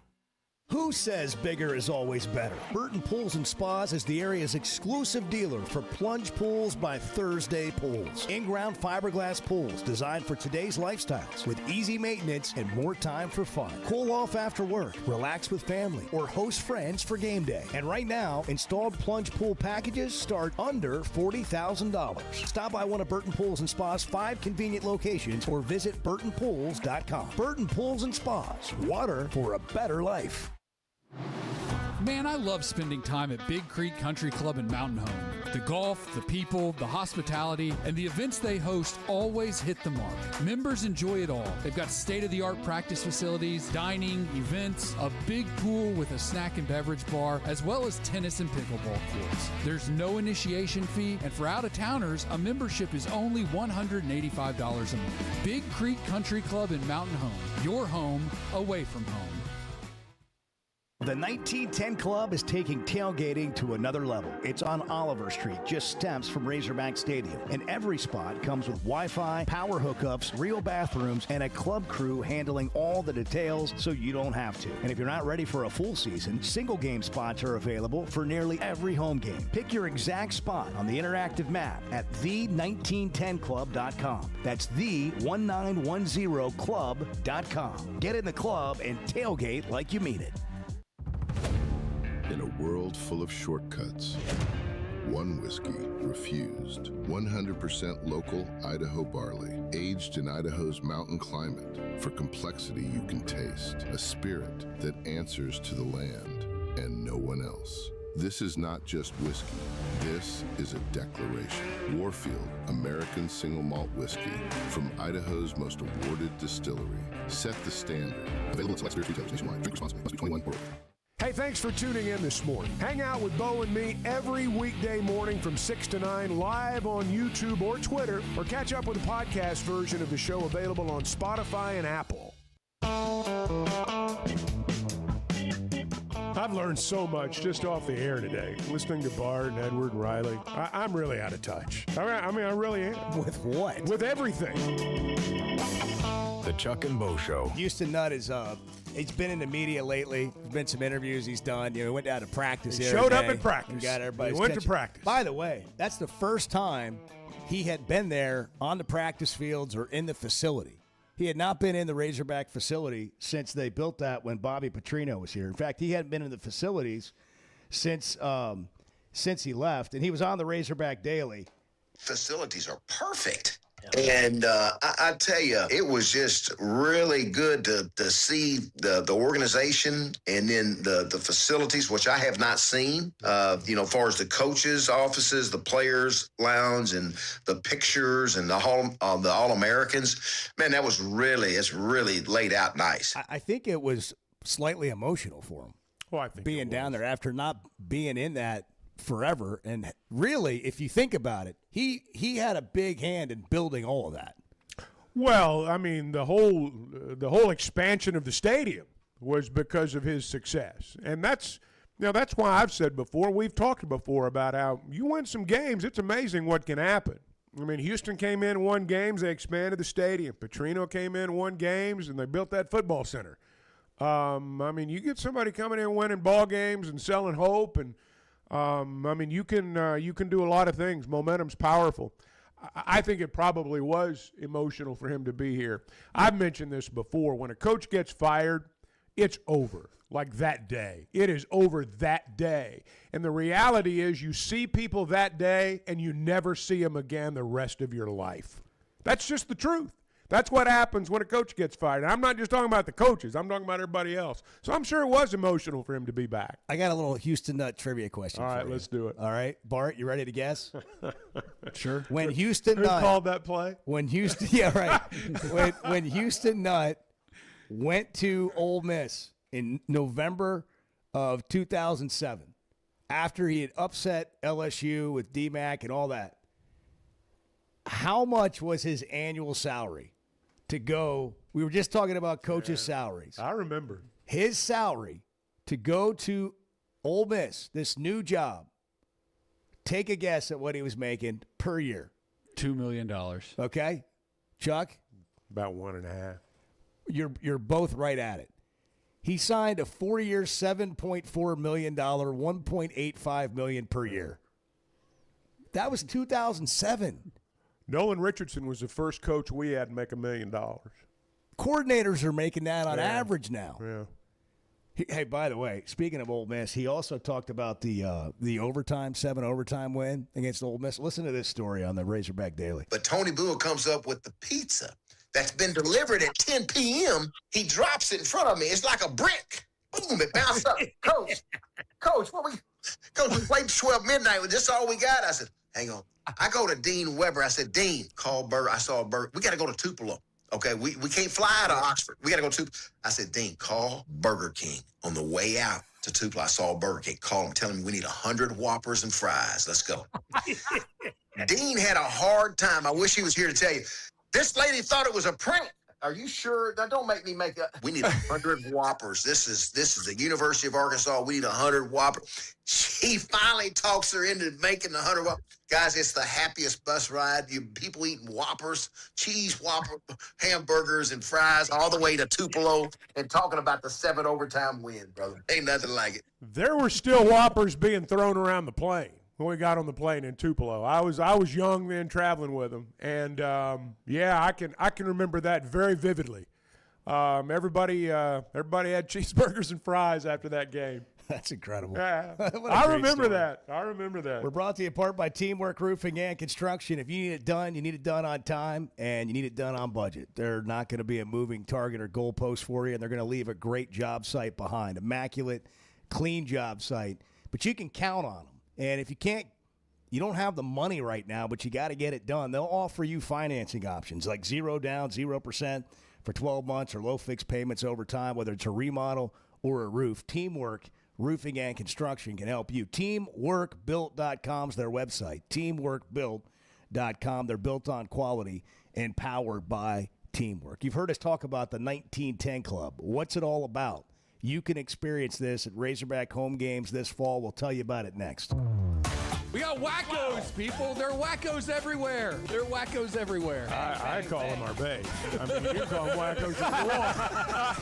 Who says bigger is always better? Burton Pools and Spas is the area's exclusive dealer for plunge pools by Thursday Pools. In-ground fiberglass pools designed for today's lifestyles with easy maintenance and more time for fun. Cool off after work, relax with family, or host friends for game day. And right now, installed plunge pool packages start under $40,000. Stop by one of Burton Pools and Spas' 5 convenient locations or visit burtonpools.com. Burton Pools and Spas, water for a better life. Man, I love spending time at Big Creek Country Club in Mountain Home. The golf, the people, the hospitality, and the events they host always hit the mark. Members enjoy it all. They've got state-of-the-art practice facilities, dining, events, a big pool with a snack and beverage bar, as well as tennis and pickleball courts. There's no initiation fee, and for out-of-towners, a membership is only $185 a month. Big Creek Country Club in Mountain Home. Your home away from home. The 1910 Club is taking tailgating to another level. It's on Oliver Street, just steps from Razorback Stadium. And every spot comes with Wi-Fi, power hookups, real bathrooms, and a club crew handling all the details so you don't have to. And if you're not ready for a full season, single game spots are available for nearly every home game. Pick your exact spot on the interactive map at the1910club.com. That's the1910club.com. Get in the club and tailgate like you mean it. In a world full of shortcuts, one whiskey refused. 100% local Idaho barley, aged in Idaho's mountain climate. For complexity you can taste, a spirit that answers to the land and no one else. This is not just whiskey. This is a declaration. Warfield, American single malt whiskey from Idaho's most awarded distillery. Set the standard. Available at select spirits retailers nationwide. Drink responsibly. Must be 21 or older. Hey, thanks for tuning in this morning. Hang out with Bo and me every weekday morning from 6 to 9 live on YouTube or Twitter, or catch up with the podcast version of the show available on Spotify and Apple. I've learned so much just off the air today, listening to Bart and Edward and Riley. I'm really out of touch. I mean, I really am. With what? With everything. The Chuck and Bo Show. Houston Nutt is he's been in the media lately. There's been some interviews he's done. You know, he went down to practice. He the showed other up day at practice. And got everybody's He went to attention. practice. By the way, that's the first time he had been there on the practice fields or in the facility. He had not been in the Razorback facility since they built that when Bobby Petrino was here. In fact, he hadn't been in the facilities since he left, and he was on the Razorback Daily. Facilities are perfect. And I tell you, it was just really good to see the organization and then the facilities, which I have not seen, as far as the coaches' offices, the players' lounge, and the pictures and the All-Americans. Man, it's really laid out nice. I think it was slightly emotional for him. Well, I think being down there after not being in that forever, and really, if you think about it, he had a big hand in building all of that. Well, I mean, the whole expansion of the stadium was because of his success, and that's why I've said before, we've talked before about how you win some games, it's amazing what can happen. I mean, Houston came in and won games, they expanded the stadium. Petrino came in and won games, and they built that football center. I mean, you get somebody coming in winning ball games and selling hope, and I mean, you can do a lot of things. Momentum's powerful. I think it probably was emotional for him to be here. I've mentioned this before. When a coach gets fired, it's over. Like that day. It is over that day. And the reality is you see people that day and you never see them again the rest of your life. That's just the truth. That's what happens when a coach gets fired. And I'm not just talking about the coaches. I'm talking about everybody else. So I'm sure it was emotional for him to be back. I got a little Houston Nut trivia question. All right, for you. let's do it. All right, Bart, you ready to guess? Sure. When Houston Who Nutt called that play? When Houston, yeah, right. when Houston Nutt went to Ole Miss in November of 2007, after he had upset LSU with D-Mac and all that, how much was his annual salary to go? We were just talking about coaches' salaries. I remember. His salary to go to Ole Miss, this new job, take a guess at what he was making per year. $2 million. Okay. Chuck? About 1.5. You're both right at it. He signed a 4-year, $7.4 million, $1.85 million per year. That was 2007. Nolan Richardson was the first coach we had to make $1 million. Coordinators are making that on average now. Yeah. Hey, by the way, speaking of Ole Miss, he also talked about the overtime, 7 overtime win against Ole Miss. Listen to this story on the Razorback Daily. But Tony Boone comes up with the pizza that's been delivered at 10 p.m. He drops it in front of me. It's like a brick. Boom, it bounced up. Coach, Coach, we played 12 midnight. This all we got? I said, hang on. I go to Dean Weber. I said, Dean, call Burger. I saw a Burger. We got to go to Tupelo. Okay, we can't fly out of Oxford. We got to go to Tupelo. I said, Dean, call Burger King. On the way out to Tupelo, I saw a Burger King. Call him, tell him we need 100 Whoppers and fries. Let's go. Dean had a hard time. I wish he was here to tell you. This lady thought it was a prank. Are you sure? Now, don't make me make a. We need 100 Whoppers. This is the University of Arkansas. We need 100 Whoppers. She finally talks her into making the 100 Whoppers. Guys, it's the happiest bus ride. People eating Whoppers, cheese Whopper, hamburgers and fries, all the way to Tupelo, and talking about the 7 overtime win, brother. Ain't nothing like it. There were still Whoppers being thrown around the plane when we got on the plane in Tupelo. I was young then, traveling with them, and yeah, I can remember that very vividly. Everybody had cheeseburgers and fries after that game. That's incredible. Yeah. What a I great remember story. that. I remember that. We're brought to you in part by Teamwork Roofing and Construction. If you need it done, you need it done on time, and you need it done on budget. They're not going to be a moving target or goalpost for you, and they're going to leave a great job site behind. Immaculate, clean job site. But you can count on them. And if you don't have the money right now, but you got to get it done, they'll offer you financing options like 0 down, 0% for 12 months or low fixed payments over time, whether it's a remodel or a roof. Teamwork Roofing and Construction can help you. TeamWorkBuilt.com is their website. TeamWorkBuilt.com. They're built on quality and powered by teamwork. You've heard us talk about the 1910 Club. What's it all about? You can experience this at Razorback home games this fall. We'll tell you about it next. We got wackos, people. There are wackos everywhere. I call them our bays. I mean, you call them wackos if you want.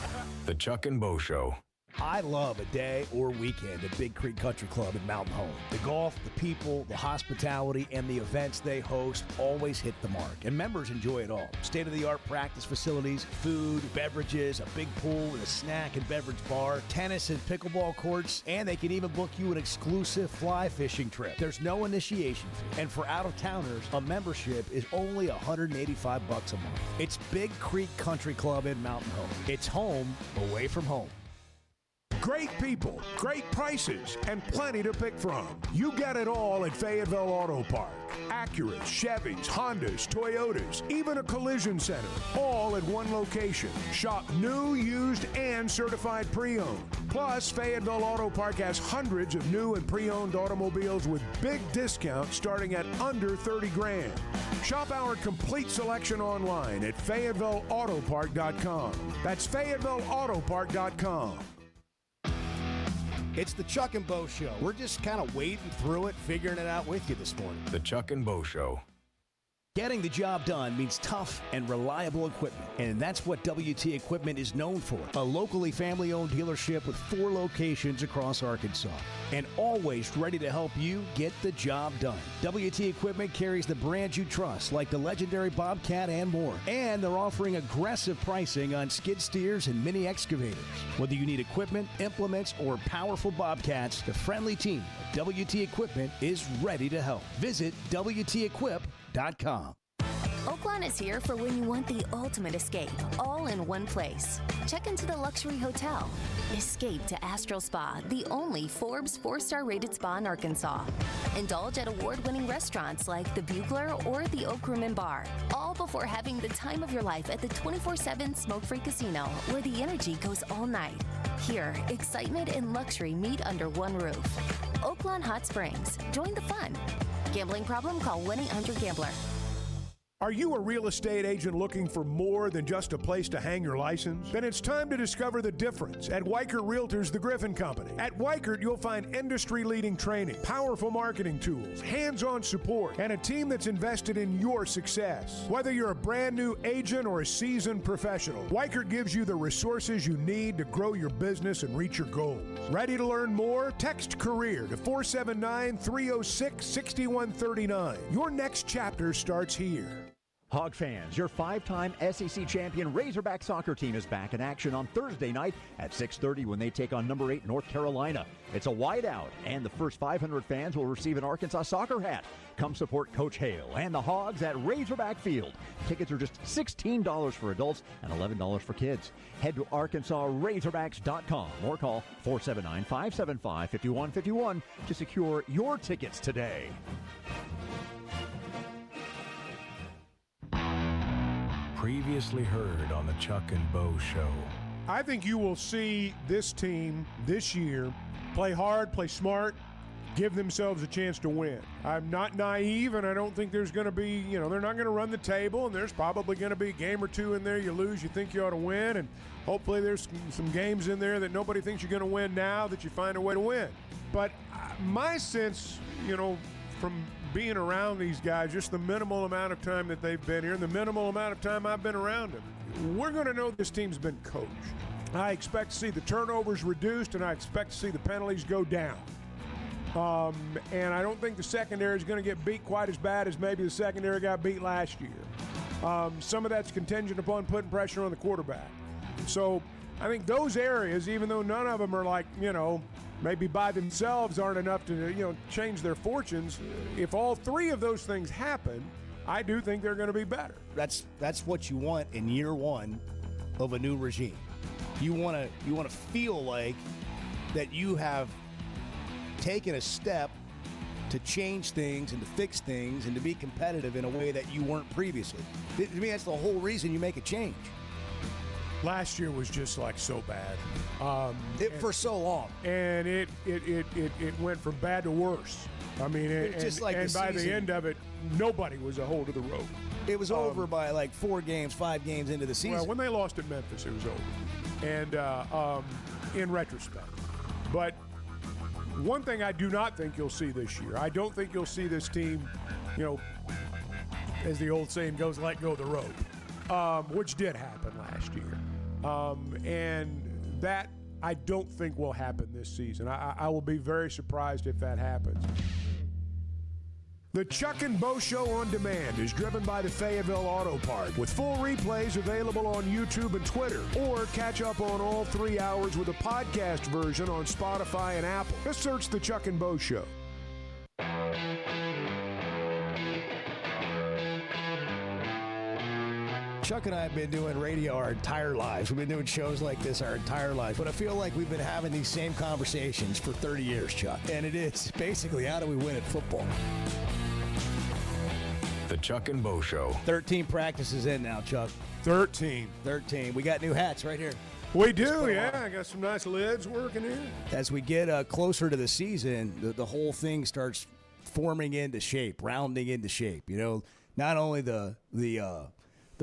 The Chuck and Bo Show. I love a day or weekend at Big Creek Country Club in Mountain Home. The golf, the people, the hospitality, and the events they host always hit the mark, and members enjoy it all. State-of-the-art practice facilities, food, beverages, a big pool with a snack and beverage bar, tennis and pickleball courts, and they can even book you an exclusive fly fishing trip. There's no initiation fee, and for out-of-towners, a membership is only $185 a month. It's Big Creek Country Club in Mountain Home. It's home away from home. Great people, great prices, and plenty to pick from. You get it all at Fayetteville Auto Park. Acuras, Chevys, Hondas, Toyotas, even a collision center, all at one location. Shop new, used, and certified pre-owned. Plus, Fayetteville Auto Park has hundreds of new and pre-owned automobiles with big discounts starting at under $30,000. Shop our complete selection online at FayettevilleAutopark.com. That's FayettevilleAutopark.com. It's the Chuck and Bo Show. We're just kind of wading through it, figuring it out with you this morning. The Chuck and Bo Show. Getting the job done means tough and reliable equipment, and that's what WT Equipment is known for. A locally family-owned dealership with 4 locations across Arkansas, and always ready to help you get the job done. WT Equipment carries the brands you trust, like the legendary Bobcat and more, and they're offering aggressive pricing on skid steers and mini excavators. Whether you need equipment, implements, or powerful Bobcats, the friendly team at WT Equipment is ready to help. Visit WTEquip.com. Oaklawn is here for when you want the ultimate escape, all in one place. Check into the luxury hotel. Escape to Astral Spa, the only Forbes 4-star rated spa in Arkansas. Indulge at award-winning restaurants like the Bugler or the Oak Room and Bar, all before having the time of your life at the 24/7 smoke-free casino, where the energy goes all night. Here, excitement and luxury meet under one roof. Oaklawn Hot Springs. Join the fun. Gambling problem? Call 1-800-GAMBLER. Are you a real estate agent looking for more than just a place to hang your license? Then it's time to discover the difference at Weichert Realtors, the Griffin Company. At Weichert, you'll find industry-leading training, powerful marketing tools, hands-on support, and a team that's invested in your success. Whether you're a brand new agent or a seasoned professional, Weichert gives you the resources you need to grow your business and reach your goals. Ready to learn more? Text CAREER to 479-306-6139. Your next chapter starts here. Hog fans, your 5-time SEC champion Razorback soccer team is back in action on Thursday night at 6:30 when they take on number 8 North Carolina. It's a whiteout, and the first 500 fans will receive an Arkansas soccer hat. Come support Coach Hale and the Hogs at Razorback Field. Tickets are just $16 for adults and $11 for kids. Head to ArkansasRazorbacks.com or call 479-575-5151 to secure your tickets today. Previously heard on the Chuck and Bo Show. I think you will see this team this year play hard, play smart, give themselves a chance to win. I'm not naive, and I don't think there's going to be, they're not going to run the table, and there's probably going to be a game or two in there you lose, you think you ought to win, and hopefully there's some games in there that nobody thinks you're going to win now that you find a way to win. But my sense, from being around these guys, just the minimal amount of time that they've been here and the minimal amount of time I've been around them, we're going to know this team's been coached. I expect to see the turnovers reduced, and I expect to see the penalties go down. And I don't think the secondary is going to get beat quite as bad as maybe the secondary got beat last year. Some of that's contingent upon putting pressure on the quarterback. So I think those areas, even though none of them are like, maybe by themselves aren't enough to, change their fortunes, if all three of those things happen, I do think they're going to be better. That's what you want in year one of a new regime. You want to feel like that you have taken a step to change things and to fix things and to be competitive in a way that you weren't previously. To me, that's the whole reason you make a change. Last year was just like so bad. For so long. And it went from bad to worse. I mean, and by the end of it, nobody was a hold of the rope. It was over by like 5 games into the season. Well, when they lost at Memphis, it was over. And in retrospect. But one thing I do not think you'll see this year, I don't think you'll see this team, as the old saying goes, let go of the rope, which did happen last year. And that I don't think will happen this season. I will be very surprised if that happens. The Chuck and Bo Show on Demand is driven by the Fayetteville Auto Park, with full replays available on YouTube and Twitter, or catch up on all 3 hours with a podcast version on Spotify and Apple. Just search The Chuck and Bo Show. Chuck and I have been doing radio our entire lives. We've been doing shows like this our entire lives. But I feel like we've been having these same conversations for 30 years, Chuck. And it is basically, how do we win at football? The Chuck and Bo Show. 13 practices in now, Chuck. 13. We got new hats right here. We do, yeah. I got some nice lids working here. As we get closer to the season, the whole thing starts forming into shape, rounding into shape. Not only the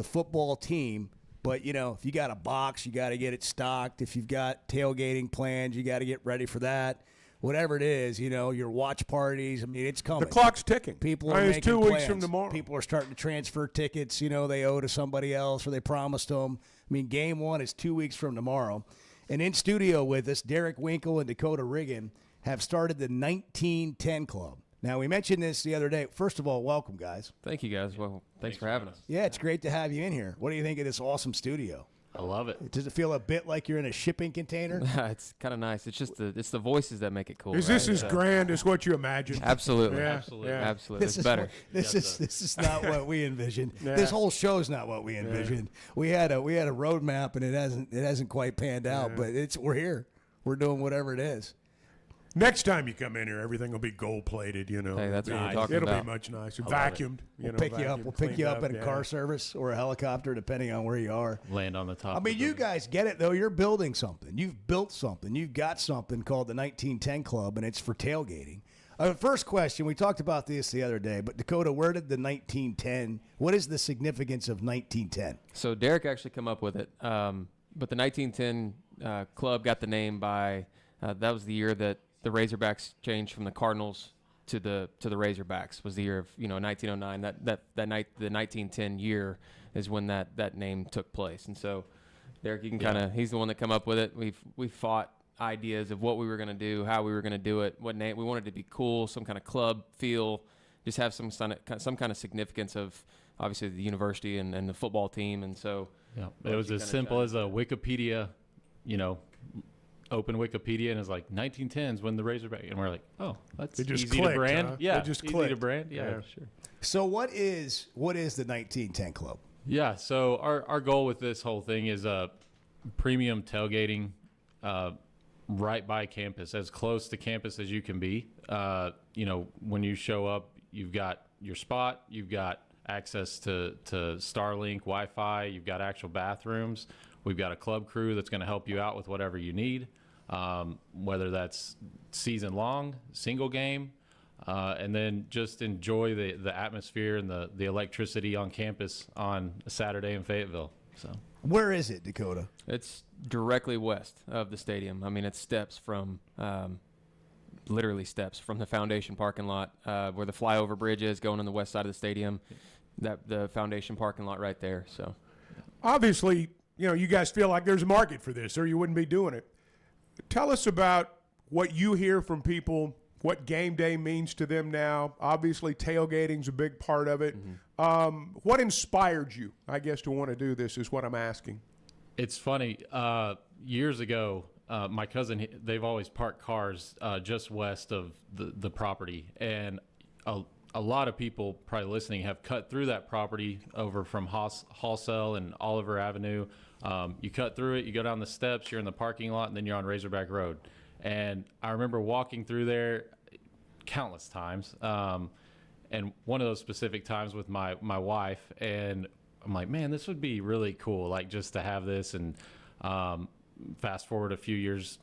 football team, but, if you got a box, you got to get it stocked. If you've got tailgating plans, you got to get ready for that. Whatever it is, your watch parties. I mean, it's coming. The clock's ticking. People are making 2 plans. weeks from tomorrow. People are starting to transfer tickets, they owe to somebody else or they promised them. I mean, game one is 2 weeks from tomorrow. And in studio with us, Derek Winkle and Dakota Riggin have started the 1910 Club. Now, we mentioned this the other day. First of all, welcome, guys. Thank you, guys. Well, thanks for having us. Yeah, it's great to have you in here. What do you think of this awesome studio? I love it. Does it feel a bit like you're in a shipping container? It's kind of nice. It's just the voices that make it cool. Is this as grand as what you imagined? Absolutely. Yeah. Absolutely. Yeah. Absolutely. It's better. This is not what we envisioned. Yeah. This whole show's not what we envisioned. We had a roadmap and it hasn't quite panned out, but we're here. We're doing whatever it is. Next time you come in here, everything will be gold-plated, Hey, that's what we're talking It'll about. be much nicer. Vacuumed. We'll pick you up. We'll pick you up in a car service or a helicopter, depending on where you are. Land on the top. I mean, you guys get it, though. You're building something. You've built something. You've got something called the 1910 Club, and it's for tailgating. First question, we talked about this the other day, but Dakota, where did the 1910, what is the significance of 1910? So Derek actually come up with it, but the 1910 Club got the name by, that was the year that the Razorbacks changed from the Cardinals to the Razorbacks. Was the year of 1909. That night, the 1910 year is when that name took place. And so Derek, you can he's the one that come up with it. We fought ideas of what we were going to do, how we were going to do it, what name we wanted to be cool, some kind of club feel, just have some kind of significance of obviously the university and the football team. And so it was as simple as a Wikipedia, open Wikipedia and it's like 1910s when the Razorback, and we're like, oh, that's easy to brand. Huh? Yeah, they just easy clicked. to brand. Yeah, sure. So what is the 1910 Club? Yeah, so our goal with this whole thing is premium tailgating right by campus, as close to campus as you can be. When you show up, you've got your spot, you've got access to Starlink, Wi-Fi, you've got actual bathrooms. We've got a club crew that's going to help you out with whatever you need. whether that's season long, single game, and then just enjoy the atmosphere and the electricity on campus on a Saturday in Fayetteville. So. Where is it, Dakota? It's directly west of the stadium. I mean, it's steps from, literally steps from the Foundation parking lot, where the flyover bridge is going on the west side of the stadium. The Foundation parking lot right there. So, obviously, you guys feel like there's a market for this, or you wouldn't be doing it. Tell us about what you hear from people, what game day means to them now. Obviously, tailgating's a big part of it. What inspired you, I guess, to want to do this is what I'm asking. It's funny. Years ago, my cousin, they've always parked cars just west of the property. And a lot of people probably listening have cut through that property over from Halsell and Oliver Avenue. You cut through it, you go down the steps, you're in the parking lot, and then you're on Razorback Road. And I remember walking through there countless times. And one of those specific times with my wife, and I'm like, man, this would be really cool, like just to have this. And fast forward a few years,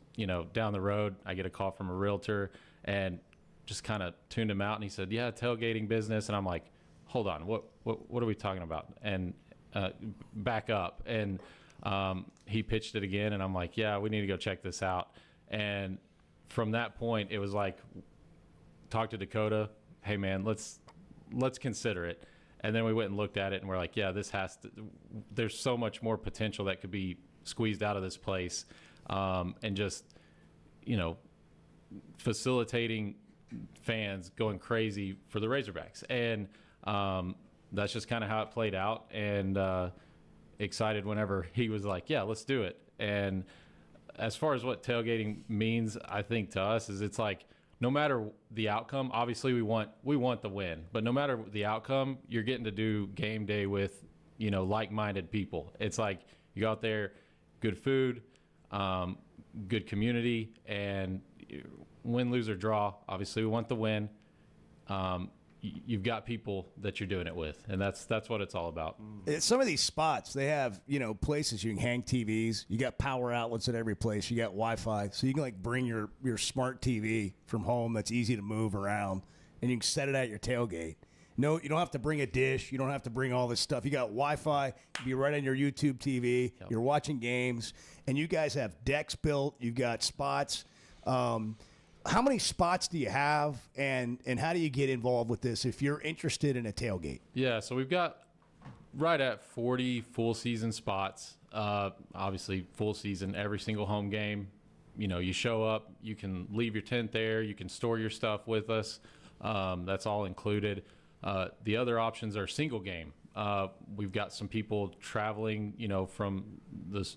down the road, I get a call from a realtor and just kind of tuned him out, and he said, yeah, tailgating business. And I'm like, hold on, what are we talking about? And back up. And he pitched it again, and I'm like, yeah, we need to go check this out. And from that point, it was like, talk to Dakota, hey man, let's consider it. And then we went and looked at it, and we're like, yeah, there's so much more potential that could be squeezed out of this place. And just, facilitating fans going crazy for the Razorbacks. And that's just kind of how it played out. And excited whenever he was like, yeah, let's do it. And as far as what tailgating means, I think to us is it's like, no matter the outcome, obviously we want the win, but no matter the outcome, you're getting to do game day with, like-minded people. It's like you go out there, good food, good community, and win, lose, or draw. Obviously we want the win. You've got people that you're doing it with, and that's what it's all about. Some of these spots, they have, places you can hang TVs. You got power outlets at every place. You got Wi-Fi. So you can bring your smart TV from home that's easy to move around, and you can set it at your tailgate. No, you don't have to bring a dish. You don't have to bring all this stuff. You got Wi-Fi. You can be right on your YouTube TV. Yep. You're watching games, and you guys have decks built. You've got spots. How many spots do you have, and how do you get involved with this if you're interested in a tailgate? Yeah, so we've got right at 40 full season spots. Obviously, full season, every single home game. You show up, you can leave your tent there, you can store your stuff with us. That's all included. The other options are single game. We've got some people traveling, from this,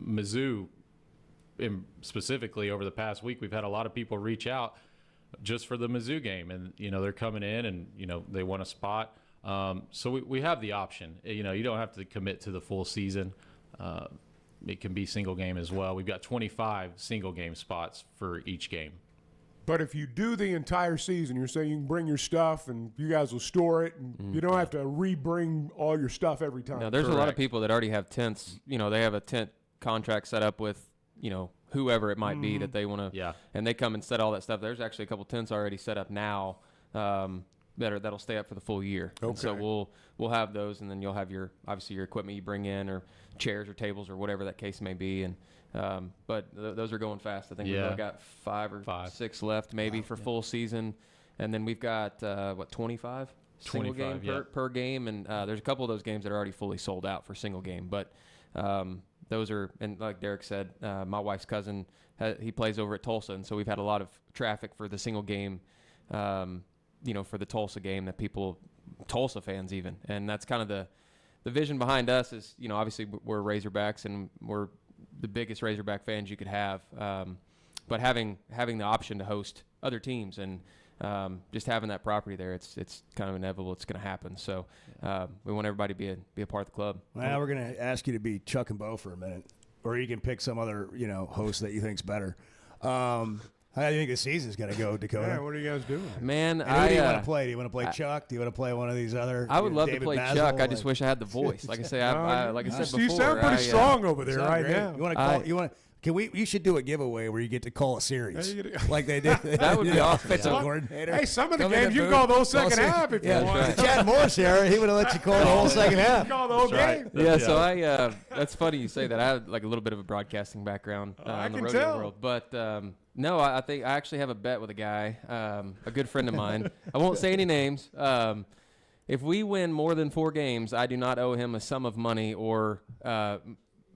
Mizzou. Specifically over the past week, we've had a lot of people reach out just for the Mizzou game, and they're coming in and they want a spot. So we have the option. You don't have to commit to the full season. It can be single game as well. We've got 25 single game spots for each game. But if you do the entire season, you're saying you can bring your stuff and you guys will store it, and you don't have to re-bring all your stuff every time. No, there's a lot of people that already have tents. They have a tent contract set up with whoever it might be that they want to, and they come and set all that stuff. There's actually a couple tents already set up now that'll stay up for the full year. Okay. And so we'll have those, and then you'll have your equipment you bring in, or chairs or tables or whatever that case may be. And but those are going fast. I think we've got 5 or 6 left maybe for full season, and then we've got 25 single game per game, and there's a couple of those games that are already fully sold out for single game, but. Those are, and like Derek said, my wife's cousin, he plays over at Tulsa, and so we've had a lot of traffic for the single game, for the Tulsa game, that people, Tulsa fans even, and that's kind of the vision behind us is, obviously we're Razorbacks and we're the biggest Razorback fans you could have, but having the option to host other teams and just having that property there, it's kind of inevitable it's going to happen. So we want everybody to be a part of the club. Well, we're going to ask you to be Chuck and Bo for a minute, or you can pick some other host that you think's better. How do you think the season's going to go, Dakota? Yeah, what are you guys doing? Man, who do you want to play? Do you want to play Chuck? Do you want to play one of these other? I would love David to play Basil? Chuck. I just wish I had the voice. Like I say, like I said before, you sound pretty strong over there right now. You want to call? You should do a giveaway where you get to call a series like they did. That would be offensive coordinator. Hey, some of the games you call those second half if you want. Right. Chad Morris here, he would have let you call the whole second half. Call the whole game. Yeah, so I that's funny you say that. I have like a little bit of a broadcasting background in the rodeo world, but no, I think I actually have a bet with a guy, a good friend of mine. I won't say any names. If we win more than 4 games, I do not owe him a sum of money or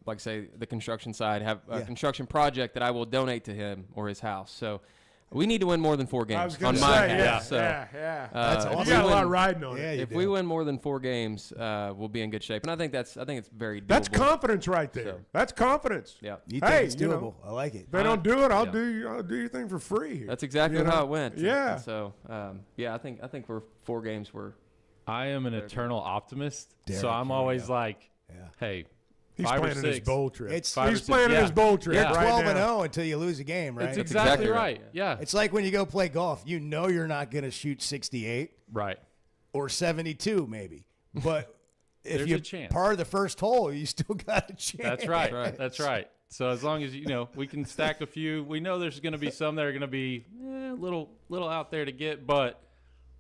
like say the construction side, have a construction project that I will donate to him or his house. So we need to win more than 4 games. I was going to my say, half. That's awesome. You got a lot riding on it. If we win more than 4 games, we'll be in good shape. And I think it's very doable. That's confidence right there. So, that's confidence. Yeah. You think it's doable? I like it. If they don't do it, I'll do your thing for free. Here. That's exactly how it went. Yeah. And so I think we're 4 games. I am an eternal optimist, Derek, so I'm always like, hey. He's 5 or planning 6. his bowl trip. He's planning his bowl trip. You're right 12-0 until you lose a game, right? That's exactly right. Yeah. It's like when you go play golf. You know you're not going to shoot 68. Right. Or 72 maybe. But if There's you a chance. par the first hole, you still got a chance. That's right. That's right. So as long as we can stack a few. We know there's going to be some that are going to be a little out there to get, but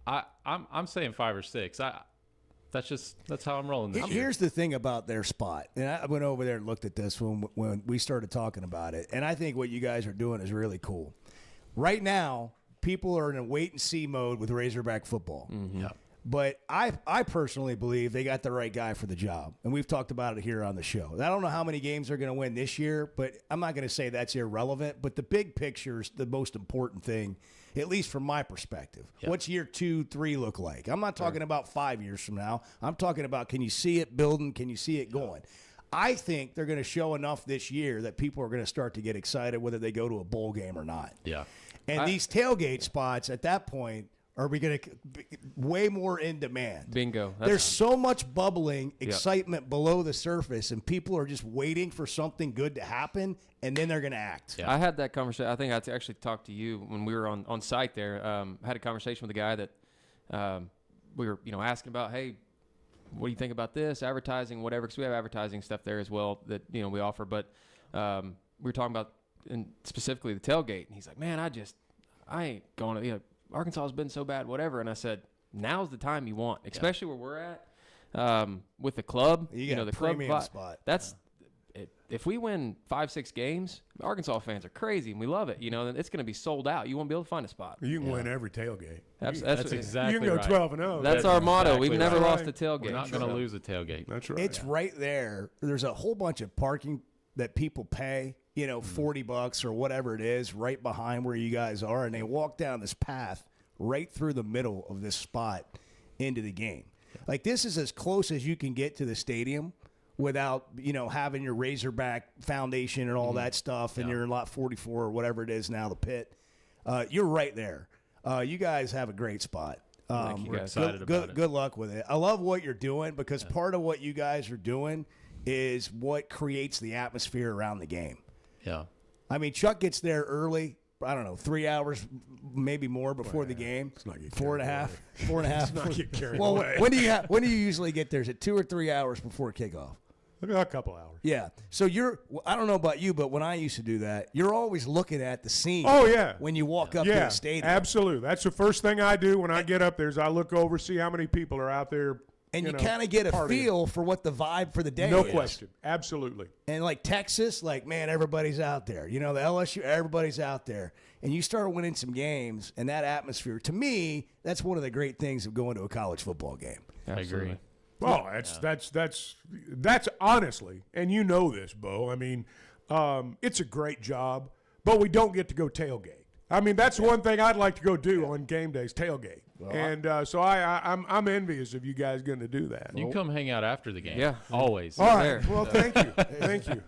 I'm saying 5 or 6. That's how I'm rolling this year. Here's the thing about their spot, and I went over there and looked at this when we started talking about it, and I think what you guys are doing is really cool. Right now, people are in a wait-and-see mode with Razorback football. Mm-hmm. Yeah. But I personally believe they got the right guy for the job, and we've talked about it here on the show. I don't know how many games they're going to win this year, but I'm not going to say that's irrelevant. But the big picture is the most important thing, at least from my perspective. Yeah. What's year 2, 3 look like? I'm not talking about 5 years from now. I'm talking about, can you see it building? Can you see it going? I think they're going to show enough this year that people are going to start to get excited whether they go to a bowl game or not. Yeah. And these tailgate spots at that point are we going to be way more in demand. Bingo. There's so much bubbling excitement below the surface, and people are just waiting for something good to happen, and then they're going to act. Yeah. I had that conversation. I think I actually talked to you when we were on site there. I had a conversation with a guy that we were asking about, hey, what do you think about this, advertising, whatever, because we have advertising stuff there as well that we offer. But we were talking about specifically the tailgate, and he's like, man, I ain't going to, Arkansas has been so bad, whatever. And I said, now's the time you want, especially where we're at with the club. You got the a premium club spot. That's if we win 5-6 games, Arkansas fans are crazy and we love it. It's going to be sold out. You won't be able to find a spot. You can win every tailgate. That's exactly You can go right. 12-0. That's our motto. We've never right. lost a tailgate. We're not going to lose a tailgate. That's right. It's right there. There's a whole bunch of parking that people pay, $40 or whatever it is, right behind where you guys are, and they walk down this path right through the middle of this spot into the game. Like, this is as close as you can get to the stadium without, having your Razorback Foundation and all that stuff, and you're in lot 44 or whatever it is now, the pit. You're right there. You guys have a great spot. We're excited about it. Good luck with it. I love what you're doing because part of what you guys are doing is what creates the atmosphere around the game. Yeah. I mean, Chuck gets there early. I don't know, 3 hours, maybe more before the game. Let's not get 4.5. 4.5. Let's not get carried well, away. when do you usually get there? Is it 2 or 3 hours before kickoff? A couple hours. Yeah. So I don't know about you, but when I used to do that, you're always looking at the scene. Oh, yeah. When you walk up to the stadium. Absolutely. That's the first thing I do when I get up there is I look over, see how many people are out there. And you kind of get a feel for what the vibe for the day is. No question. Absolutely. And like Texas, man, everybody's out there. The LSU, everybody's out there. And you start winning some games, and that atmosphere, to me, that's one of the great things of going to a college football game. I agree. Well, that's honestly, and you know this, Bo. I mean, it's a great job, but we don't get to go tailgate. I mean, that's one thing I'd like to go do on game days, tailgate. Well, and so I'm envious of you guys going to do that. You come hang out after the game. Yeah. Always. All right. Well, thank you. Thank you.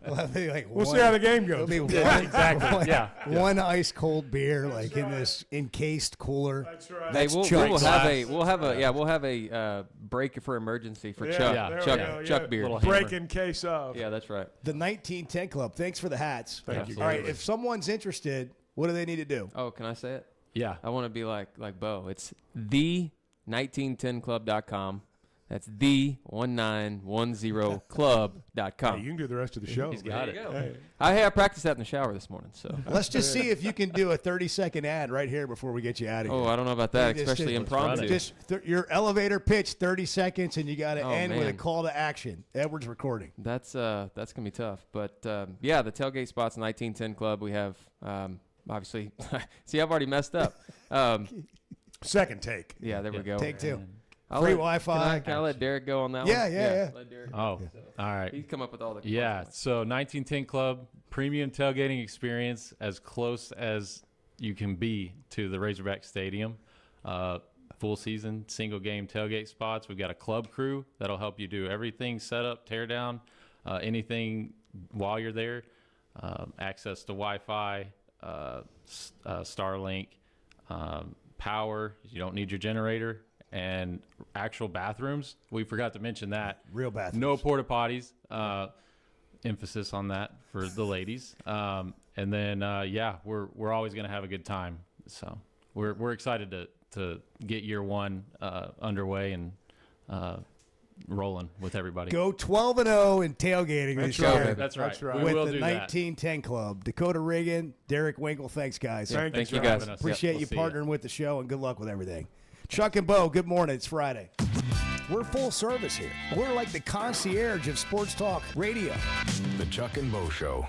We'll see how the game goes. Exactly. Yeah. One ice cold beer, in this encased cooler. That's right. That's we'll have a break for emergency for Chuck. Chuck beer. Break in case of. Yeah, that's right. The 1910 Club. Thanks for the hats. Thank you. All right. If someone's interested, what do they need to do? Oh, can I say it? Yeah. I want to be like Bo. It's the1910club.com. That's the1910club.com. Hey, you can do the rest of the show. He's got it. Hey. I practiced that in the shower this morning. So let's just see if you can do a 30-second ad right here before we get you out of here. Oh, I don't know about that, especially impromptu. Just your elevator pitch, 30 seconds, and you got to end with a man. call to action. Edwards recording. That's gonna be tough. But yeah, the tailgate spots, 1910 Club. We have obviously. See, I've already messed up. Second take. Yeah, there we go. Take two. Free Wi-Fi. Can I let Derek go on that Yeah, one? yeah. Let Derek Oh, go. all right. He's come up with all the Yeah, so 1910 Club, premium tailgating experience as close as you can be to the Razorback Stadium. Full season, single game tailgate spots. We've got a club crew that'll help you do everything, set up, tear down, anything while you're there. Access to Wi-Fi, Starlink, power. You don't need your generator. And actual bathrooms. We forgot to mention that. Real bathrooms. No porta potties. Emphasis on that for the ladies. And then yeah, we're always going to have a good time. So we're excited to get year one underway and rolling with everybody. Go 12-0 in tailgating this year. That's right. With We will the do 1910 Club. Dakota Reagan, Derek Winkle, thanks, guys. Thank you guys. Appreciate you partnering with the show, and good luck with everything. Chuck and Bo, good morning. It's Friday. We're full service here. We're like the concierge of sports talk radio. The Chuck and Bo Show.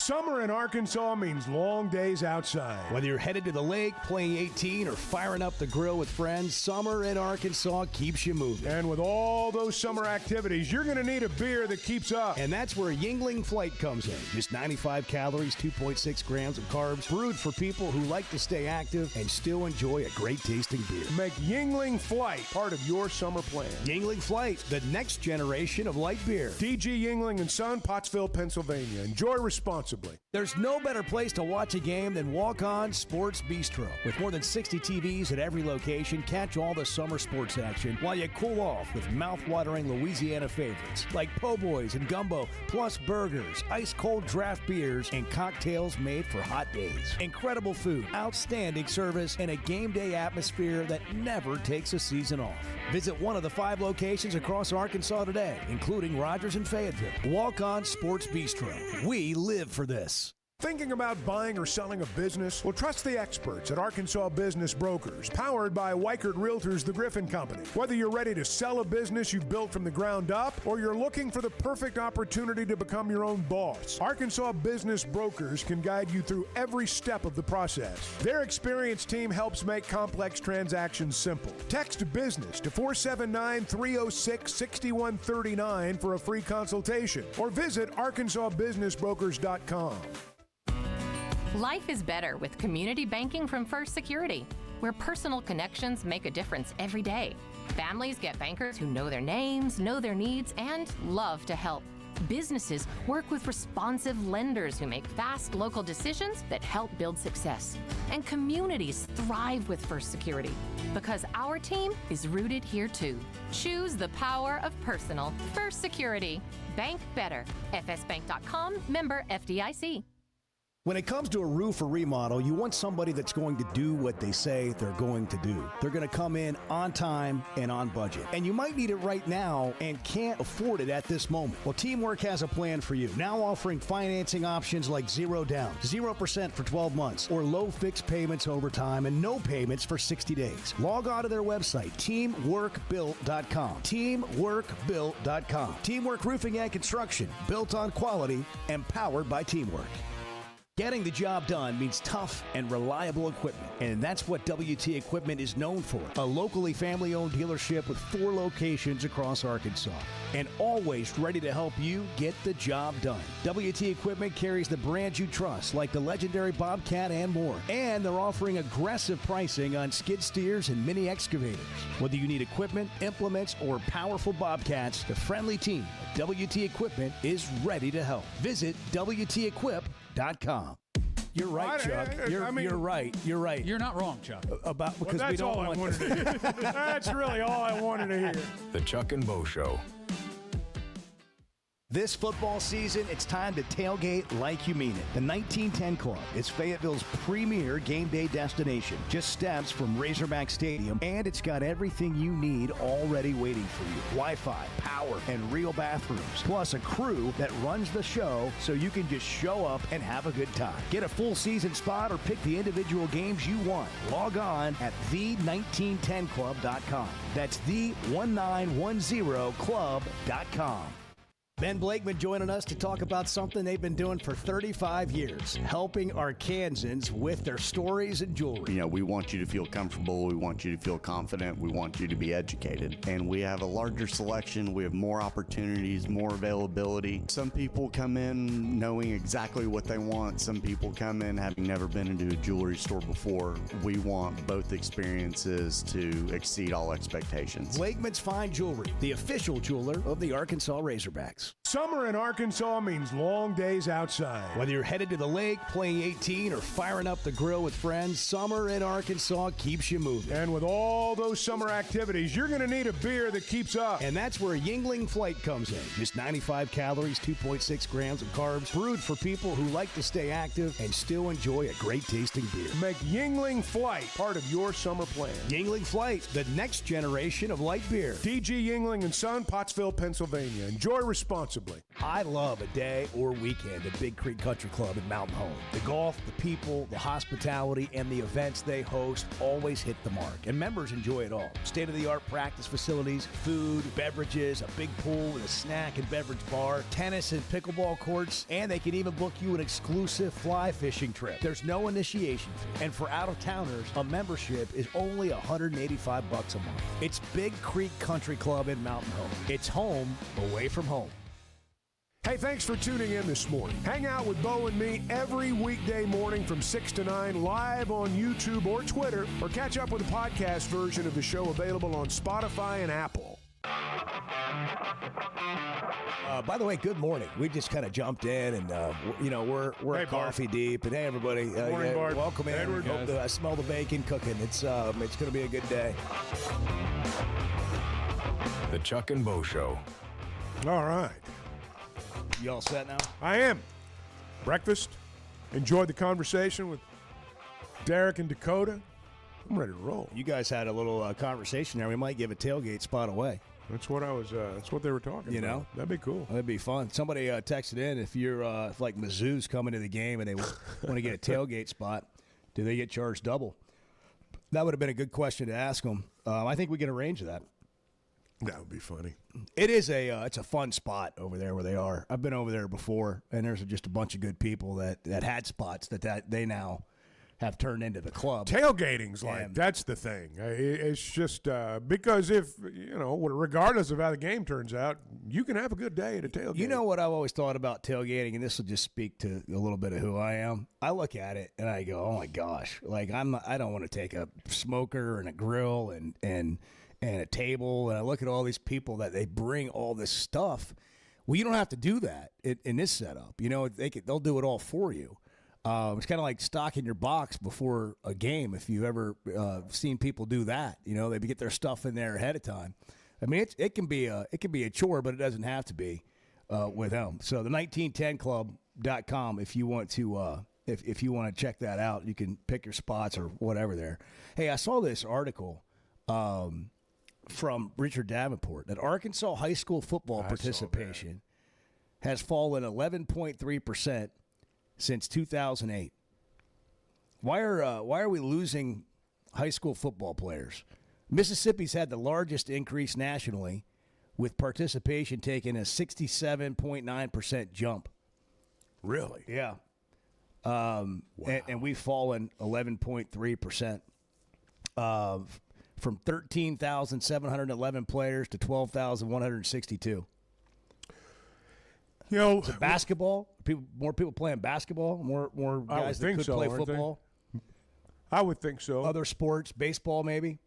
Summer in Arkansas means long days outside. Whether you're headed to the lake, playing 18, or firing up the grill with friends, summer in Arkansas keeps you moving. And with all those summer activities, you're going to need a beer that keeps up. And that's where Yingling Flight comes in. Just 95 calories, 2.6 grams of carbs, brewed for people who like to stay active and still enjoy a great tasting beer. Make Yingling Flight part of your summer plan. Yingling Flight, the next generation of light beer. DG Yingling and Son, Pottsville, Pennsylvania. Enjoy responsibly. There's no better place to watch a game than Walk On Sports Bistro. With more than 60 TVs at every location, catch all the summer sports action while you cool off with mouth-watering Louisiana favorites like po' boys and gumbo, plus burgers, ice-cold draft beers, and cocktails made for hot days. Incredible food, outstanding service, and a game day atmosphere that never takes a season off. Visit one of the 5 locations across Arkansas today, including Rogers and Fayetteville. Walk On Sports Bistro. We live for this. Thinking about buying or selling a business? Well, trust the experts at Arkansas Business Brokers, powered by Weichert Realtors, the Griffin Company. Whether you're ready to sell a business you've built from the ground up, or you're looking for the perfect opportunity to become your own boss, Arkansas Business Brokers can guide you through every step of the process. Their experienced team helps make complex transactions simple. Text BUSINESS to 479-306-6139 for a free consultation, or visit arkansasbusinessbrokers.com. Life is better with community banking from First Security, where personal connections make a difference every day. Families get bankers who know their names, know their needs, and love to help. Businesses work with responsive lenders who make fast local decisions that help build success. And communities thrive with First Security because our team is rooted here too. Choose the power of personal. First Security. Bank better. FSbank.com, member FDIC. When it comes to a roof or remodel, you want somebody that's going to do what they say they're going to do. They're going to come in on time and on budget. And you might need it right now and can't afford it at this moment. Well, Teamwork has a plan for you. Now offering financing options like 0 down, 0% for 12 months, or low fixed payments over time and no payments for 60 days. Log on to their website, teamworkbuilt.com. Teamworkbuilt.com. Teamwork Roofing and Construction, built on quality and powered by Teamwork. Getting the job done means tough and reliable equipment, and that's what WT Equipment is known for. A locally family-owned dealership with 4 locations across Arkansas, and always ready to help you get the job done. WT Equipment carries the brands you trust, like the legendary Bobcat and more, and they're offering aggressive pricing on skid steers and mini excavators. Whether you need equipment, implements, or powerful Bobcats, the friendly team at WT Equipment is ready to help. Visit WTEquip.com. You're right, Chuck. You're right. You're right. You're not wrong, Chuck. Because that's we don't all want I wanted to hear. That's really all I wanted to hear. The Chuck and Bo Show. This football season, it's time to tailgate like you mean it. The 1910 Club is Fayetteville's premier game day destination. Just steps from Razorback Stadium, and it's got everything you need already waiting for you. Wi-Fi, power, and real bathrooms, plus a crew that runs the show so you can just show up and have a good time. Get a full season spot or pick the individual games you want. Log on at the1910club.com. That's the1910club.com. Ben Blakeman joining us to talk about something they've been doing for 35 years, helping Arkansans with their stories and jewelry. You know, we want you to feel comfortable. We want you to feel confident. We want you to be educated. And we have a larger selection. We have more opportunities, more availability. Some people come in knowing exactly what they want. Some people come in having never been into a jewelry store before. We want both experiences to exceed all expectations. Blakeman's Fine Jewelry, the official jeweler of the Arkansas Razorbacks. Summer in Arkansas means long days outside. Whether you're headed to the lake, playing 18, or firing up the grill with friends, summer in Arkansas keeps you moving. And with all those summer activities, you're going to need a beer that keeps up. And that's where Yingling Flight comes in. Just 95 calories, 2.6 grams of carbs, brewed for people who like to stay active and still enjoy a great tasting beer. Make Yingling Flight part of your summer plan. Yingling Flight, the next generation of light beer. DG Yingling and Son, Pottsville, Pennsylvania. Enjoy responsibly. I love a day or weekend at Big Creek Country Club in Mountain Home. The golf, the people, the hospitality, and the events they host always hit the mark, and members enjoy it all. State-of-the-art practice facilities, food, beverages, a big pool with a snack and beverage bar, tennis and pickleball courts, and they can even book you an exclusive fly fishing trip. There's no initiation fee, and for out-of-towners, a membership is only $185 a month. It's Big Creek Country Club in Mountain Home. It's home away from home. Hey, thanks for tuning in this morning. Hang out with Bo and me every weekday morning from 6 to 9 live on YouTube or Twitter, or catch up with the podcast version of the show available on Spotify and Apple. By the way, good morning. We just kind of jumped in, and we're Hey, coffee deep. And hey, everybody, Morning, Bart. welcome in. Edward. I smell the bacon cooking. It's going to be a good day. The Chuck and Bo Show. All right. You all set now? I am. Breakfast. Enjoyed the conversation with Derek and Dakota. I'm ready to roll. You guys had a little conversation there. We might give a tailgate spot away. That's what I was. That's what they were talking You about. know? That'd be cool. That'd be fun. Somebody texted in if you're if like Mizzou's coming to the game and they want to get a tailgate spot, do they get charged double? That would have been a good question to ask them. I think we can arrange that. That would be funny. It is it's a fun spot over there where they are. I've been over there before, and there's just a bunch of good people that had spots that they now have turned into the club. Tailgating's like, that's the thing. It's just because if, regardless of how the game turns out, you can have a good day at a tailgate. You know what I've always thought about tailgating, and this will just speak to a little bit of who I am. I look at it and I go, oh my gosh, like I don't want to take a smoker and a grill and a table, and I look at all these people that they bring all this stuff. Well, you don't have to do that in this setup. They'll do it all for you. It's kind of like stocking your box before a game. If you've ever seen people do that, they get their stuff in there ahead of time. I mean, it can be a chore, but it doesn't have to be with them. So the 1910club.com, if you want to if you want to check that out, you can pick your spots or whatever there. Hey, I saw this article from Richard Davenport that Arkansas high school football participation has fallen 11.3% since 2008. Why are we losing high school football players? Mississippi's had the largest increase nationally, with participation taking a 67.9% jump. Really? Yeah. Wow. And we've fallen 11.3%. From 13,711 players to 12,162. Is it basketball? More people playing basketball? More guys that could play football? I would think so. Other sports, baseball maybe?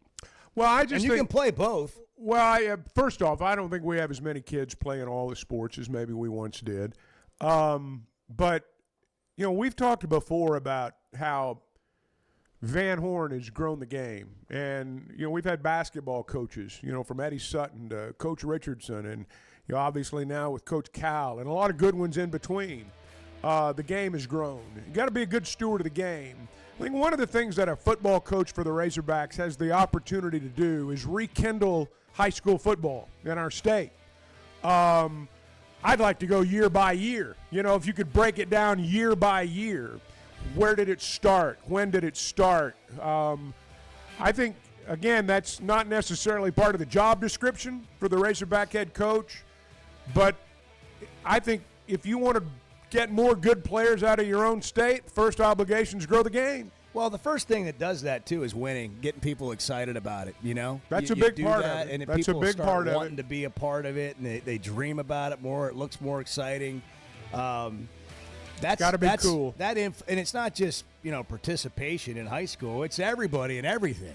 Well, I and just you think, can play both. Well, first off, I don't think we have as many kids playing all the sports as maybe we once did. But, we've talked before about how Van Horn has grown the game. And, we've had basketball coaches, from Eddie Sutton to Coach Richardson. And, obviously now with Coach Cal and a lot of good ones in between, the game has grown. You got to be a good steward of the game. I think one of the things that a football coach for the Razorbacks has the opportunity to do is rekindle high school football in our state. I'd like to go year by year. If you could break it down year by year, where did it start? When did it start? I think, again, that's not necessarily part of the job description for the Razorback head coach, but I think if you want to get more good players out of your own state, first obligation is grow the game. Well, the first thing that does that, too, is winning, getting people excited about it, That's a big part of it. And if That's people a big start part of wanting it. to be a part of it, and they dream about it more, it looks more exciting. That's got to be cool. And it's not just, participation in high school. It's everybody and everything.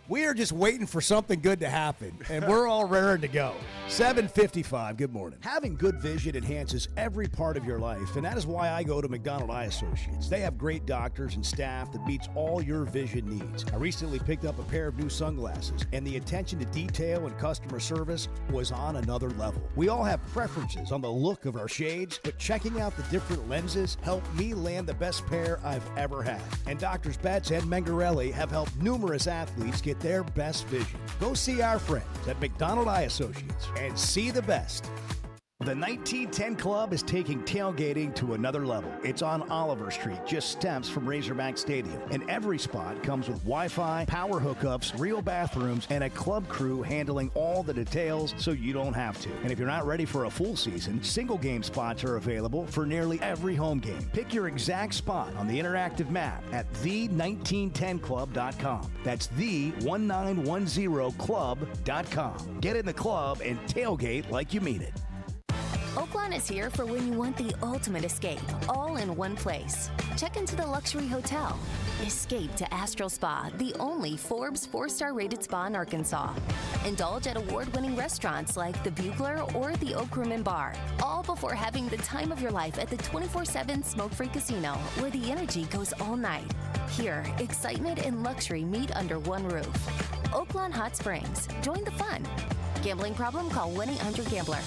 We are just waiting for something good to happen, and we're all raring to go. 7:55, good morning. Having good vision enhances every part of your life, and that is why I go to McDonald Eye Associates. They have great doctors and staff that meets all your vision needs. I recently picked up a pair of new sunglasses, and the attention to detail and customer service was on another level. We all have preferences on the look of our shades, but checking out the different lenses helped me land the best pair I've ever had. And Drs. Betts and Mengarelli have helped numerous athletes get their best vision. Go see our friends at McDonald Eye Associates and see the best. The 1910 Club is taking tailgating to another level. It's on Oliver Street, just steps from Razorback Stadium. And every spot comes with Wi-Fi, power hookups, real bathrooms, and a club crew handling all the details so you don't have to. And if you're not ready for a full season, single game spots are available for nearly every home game. Pick your exact spot on the interactive map at the1910club.com. That's the1910club.com. Get in the club and tailgate like you mean it. Oaklawn is here for when you want the ultimate escape, all in one place. Check into the luxury hotel. Escape to Astral Spa, the only Forbes 4-star rated spa in Arkansas. Indulge at award-winning restaurants like the Bugler or the Oak Room and Bar, all before having the time of your life at the 24/7 smoke-free casino, where the energy goes all night. Here, excitement and luxury meet under one roof. Oaklawn Hot Springs. Join the fun. Gambling problem? Call 1-800-GAMBLER.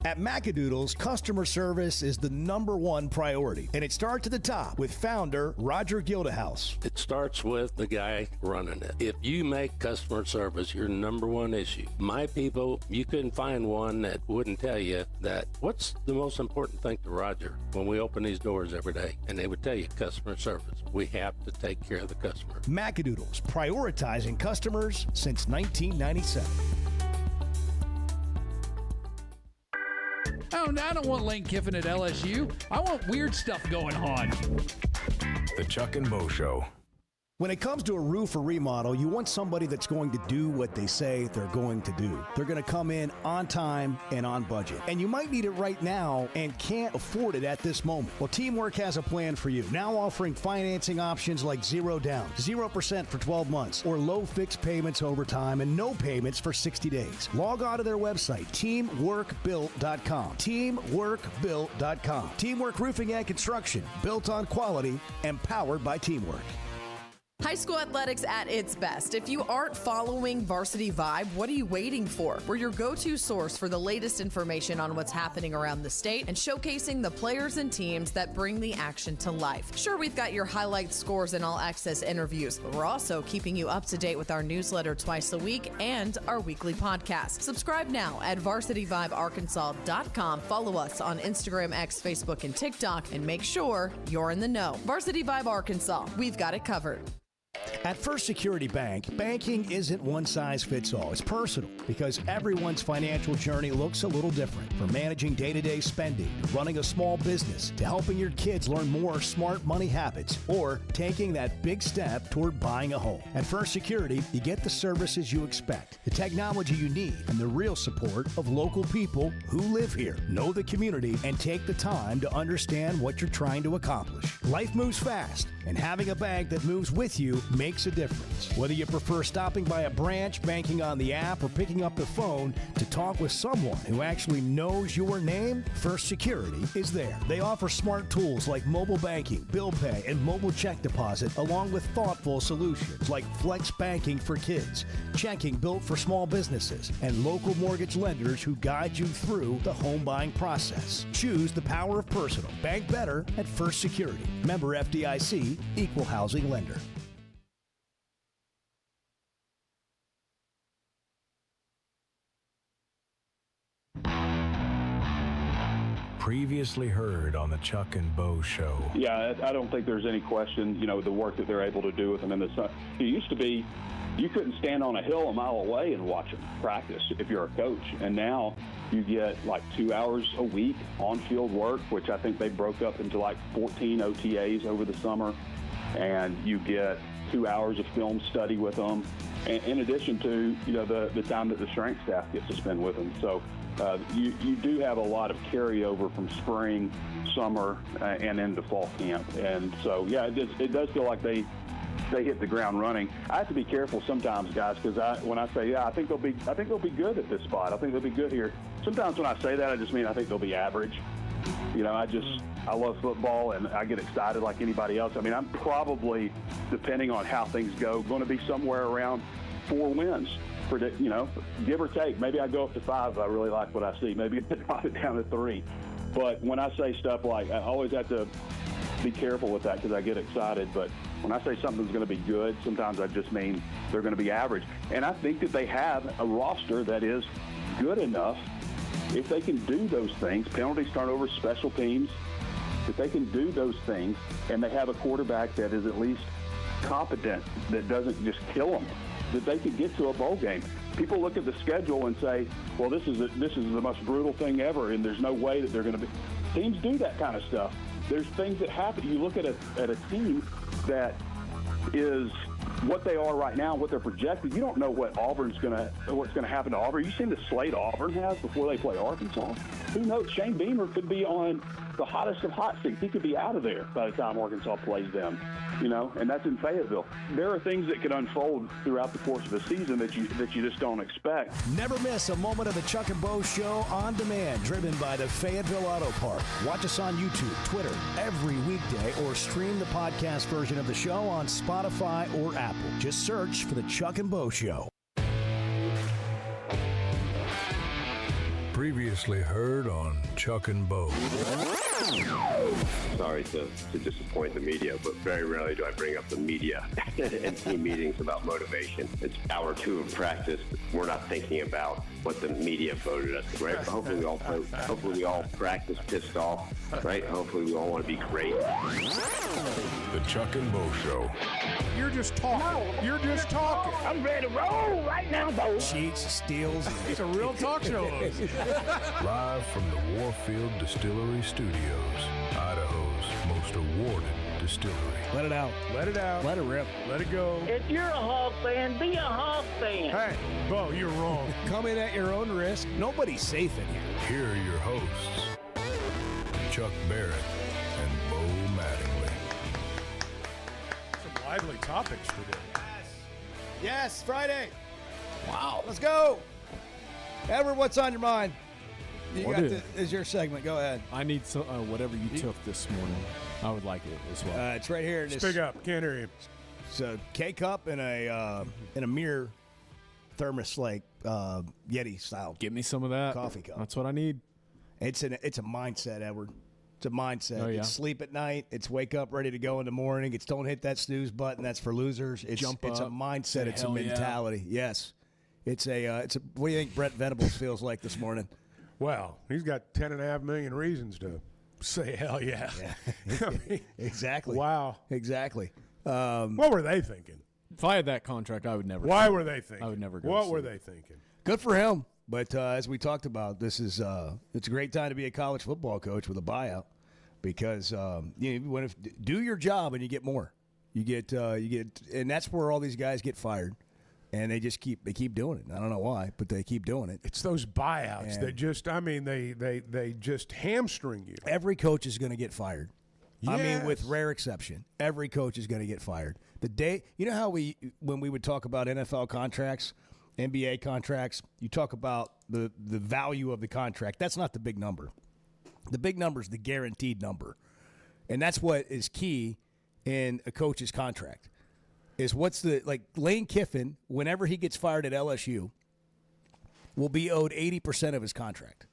At Macadoodles, customer service is the #1 priority, and it starts at the top with founder Roger Gildehouse. It starts with the guy running it. If you make customer service your #1 issue, my people, you couldn't find one that wouldn't tell you that what's the most important thing to Roger when we open these doors every day, and they would tell you customer service. We have to take care of the customer. Macadoodles, prioritizing customers since 1997. Oh, no, I don't want Lane Kiffin at LSU. I want weird stuff going on. The Chuck and Bo Show. When it comes to a roof or remodel, you want somebody that's going to do what they say they're going to do. They're going to come in on time and on budget. And you might need it right now and can't afford it at this moment. Well, Teamwork has a plan for you. Now offering financing options like 0 down, 0% for 12 months, or low fixed payments over time and no payments for 60 days. Log on to their website, teamworkbuilt.com. Teamworkbuilt.com. Teamwork Roofing and Construction, built on quality, empowered by teamwork. High school athletics at its best. If you aren't following Varsity Vibe, what are you waiting for? We're your go-to source for the latest information on what's happening around the state and showcasing the players and teams that bring the action to life. Sure, we've got your highlight scores and all-access interviews, but we're also keeping you up to date with our newsletter twice a week and our weekly podcast. Subscribe now at varsityvibearkansas.com. Follow us on Instagram, X, Facebook, and TikTok, and make sure you're in the know. Varsity Vibe Arkansas. We've got it covered. At First Security Bank, banking isn't one size fits all. It's personal because everyone's financial journey looks a little different. From managing day-to-day spending, to running a small business, to helping your kids learn more smart money habits, or taking that big step toward buying a home. At First Security, you get the services you expect, the technology you need, and the real support of local people who live here, know the community, and take the time to understand what you're trying to accomplish. Life moves fast, and having a bank that moves with you makes a difference. Whether you prefer stopping by a branch, banking on the app, or picking up the phone to talk with someone who actually knows your name, First Security is there. They offer smart tools like mobile banking, bill pay, and mobile check deposit, along with thoughtful solutions like flex banking for kids, checking built for small businesses, and local mortgage lenders who guide you through the home buying process. Choose the power of personal. Bank better at First Security. Member FDIC, Equal Housing Lender. Previously heard on the Chuck and Bo Show. Yeah, I don't think there's any question, the work that they're able to do with them in the sun. It used to be you couldn't stand on a hill a mile away and watch them practice if you're a coach. And now you get like 2 hours a week on-field work, which I think they broke up into like 14 OTAs over the summer. And you get 2 hours of film study with them, in addition to, the time that the strength staff gets to spend with them. So you do have a lot of carryover from spring, summer, and into fall camp. And so, yeah, it does feel like they hit the ground running. I have to be careful sometimes, guys, because when I say, I think they'll be good at this spot. I think they'll be good here. Sometimes when I say that, I just mean I think they'll be average. I love football, and I get excited like anybody else. I mean, I'm probably, depending on how things go, going to be somewhere around 4 wins. Give or take. Maybe I go up to 5 if I really like what I see. Maybe I drop it down to 3. But when I say stuff like, I always have to be careful with that because I get excited. But when I say something's going to be good, sometimes I just mean they're going to be average. And I think that they have a roster that is good enough. If they can do those things, penalties, turnovers, special teams, if they can do those things, and they have a quarterback that is at least competent, that doesn't just kill them, that they could get to a bowl game. People look at the schedule and say, well, this is the most brutal thing ever, and there's no way that they're going to be. Teams do that kind of stuff. There's things that happen. You look at a team that is what they are right now, what they're projected. You don't know what's going to happen to Auburn. You seen the slate Auburn has before they play Arkansas. Who knows? Shane Beamer could be on the hottest of hot seats. He could be out of there by the time Arkansas plays them. And that's in Fayetteville. There are things that could unfold throughout the course of the season that you just don't expect. Never miss a moment of the Chuck and Bo Show on demand, driven by the Fayetteville Auto Park. Watch us on YouTube, Twitter, every weekday, or stream the podcast version of the show on Spotify or Apple. Just search for the Chuck and Bo Show. Previously heard on Chuck and Bo. Sorry to disappoint the media, but very rarely do I bring up the media in team meetings about motivation. It's hour 2 of practice. We're not thinking about what the media voted us, right? Hopefully we all practice pissed off, right? Hopefully we all want to be great. The Chuck and Bo Show. You're just talking. You're just talking. I'm ready to roll right now, Bo. Cheats, steals. It's a real talk show. Live from the Warfield Distillery Studios, Idaho's most awarded distillery. Let it out. Let it out. Let it rip. Let it go. If you're a Hawk fan, be a Hawk fan. Hey, Bo, you're wrong. Come in at your own risk. Nobody's safe in here. Here are your hosts, Chuck Barrett and Bo Mattingly. Some lively topics today. Yes, Friday. Wow. Let's go. Edward, what's on your mind? Is your segment. Go ahead. I need some whatever you took this morning. I would like it as well. It's right here. Speak up. Can't hear you. It's a K-cup and a mirror thermos like Yeti style. Give me some of that coffee cup. That's what I need. It's a mindset, Edward. It's a mindset. Oh, yeah. It's sleep at night. It's wake up ready to go in the morning. It's don't hit that snooze button. That's for losers. It's Jump it's up. a mindset. Say It's a hell yeah. mentality. Yes. It's a. What do you think Brett Venables feels like this morning? Well, he's got 10.5 million reasons to say hell yeah. I mean, Exactly. wow. Exactly. What were they thinking? If I had that contract, I would never. Why were they thinking? I would never go. What to were sleep. they thinking? Good for him. But as we talked about, this is it's a great time to be a college football coach with a buyout because do your job and you get more. You get, and that's where all these guys get fired. And they just keep doing it. I don't know why, but they keep doing it. It's those buyouts that just, they just hamstring you. Every coach is going to get fired. I mean, with Yes. rare exception, every coach is going to get fired. The day, you know how when we would talk about NFL contracts, NBA contracts, you talk about the value of the contract. That's not the big number. The big number is the guaranteed number. And that's what is key in a coach's contract. Is what's like Lane Kiffin, whenever he gets fired at LSU, will be owed 80% of his contract.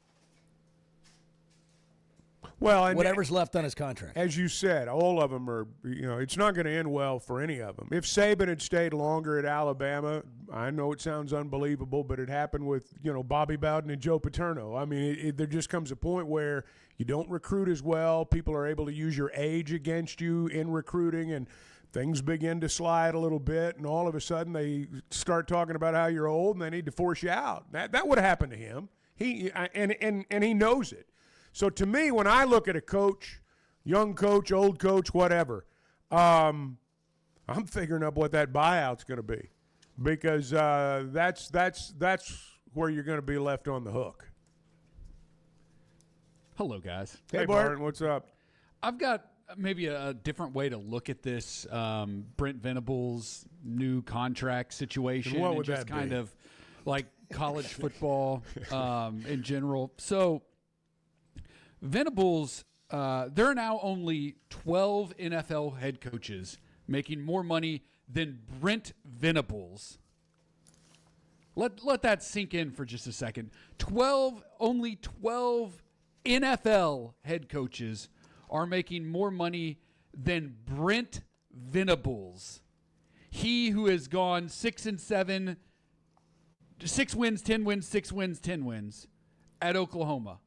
Well, and whatever's left on his contract. As you said, all of them are, it's not going to end well for any of them. If Saban had stayed longer at Alabama, I know it sounds unbelievable, but it happened with, Bobby Bowden and Joe Paterno. I mean, there just comes a point where you don't recruit as well. People are able to use your age against you in recruiting, and things begin to slide a little bit, and all of a sudden they start talking about how you're old and they need to force you out. That would have happened to him. He knows it. So to me, when I look at a coach, young coach, old coach, whatever, I'm figuring up what that buyout's going to be, because that's where you're going to be left on the hook. Hello, guys. Hey, Bart, what's up? I've got maybe a different way to look at this Brent Venables' new contract situation. And what and would just that kind be? of like college football in general. So Venables, there are now only 12 NFL head coaches making more money than Brent Venables. Let that sink in for just a second. Only 12 NFL head coaches are making more money than Brent Venables. He who has gone 6-7, 6 wins, 10 wins, 6 wins, 10 wins at Oklahoma.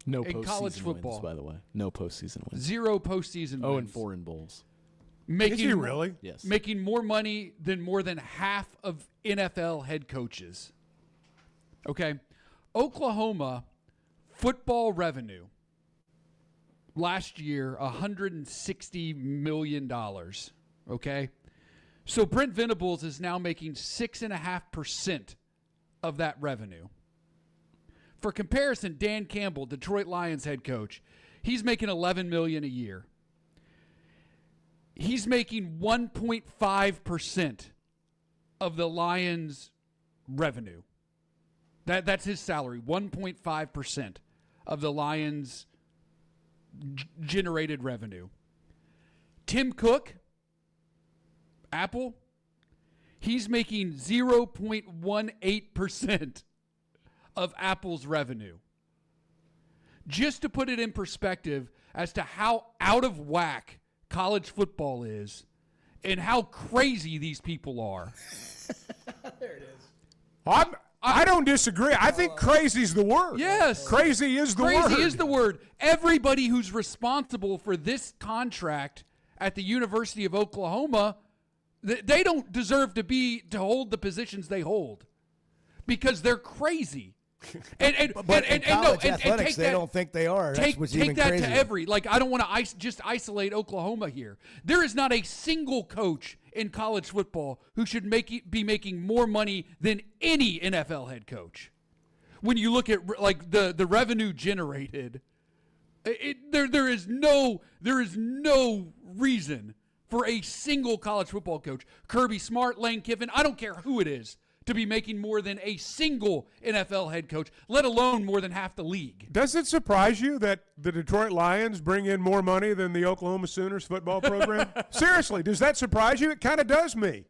No in postseason college football. wins, by the way. No postseason wins. 0 postseason wins. 0-4 in bowls. Making, Is he really? Yes. Making more money than more than half of NFL head coaches. Okay. Oklahoma football revenue last year, $160 million. Okay. So Brent Venables is now making 6.5% of that revenue. For comparison, Dan Campbell, Detroit Lions head coach, he's making $11 million a year. He's making 1.5% of the Lions' revenue. That's his salary, 1.5% of the Lions' generated revenue. Tim Cook, Apple, he's making 0.18% of Apple's revenue. Just to put it in perspective as to how out of whack college football is and how crazy these people are. There it is. I don't disagree. I think crazy's the word. Yes. Crazy is the word. Crazy is the word. Everybody who's responsible for this contract at the University of Oklahoma, they don't deserve to hold the positions they hold because they're crazy. But in college athletics, they don't think they are. That's what's even crazy. To every, I don't want to just isolate Oklahoma here. There is not a single coach in college football who should be making more money than any NFL head coach. When you look at the revenue generated, there is no reason for a single college football coach, Kirby Smart, Lane Kiffin, I don't care who it is, to be making more than a single NFL head coach, let alone more than half the league. Does it surprise you that the Detroit Lions bring in more money than the Oklahoma Sooners football program? Seriously, does that surprise you? It kind of does me.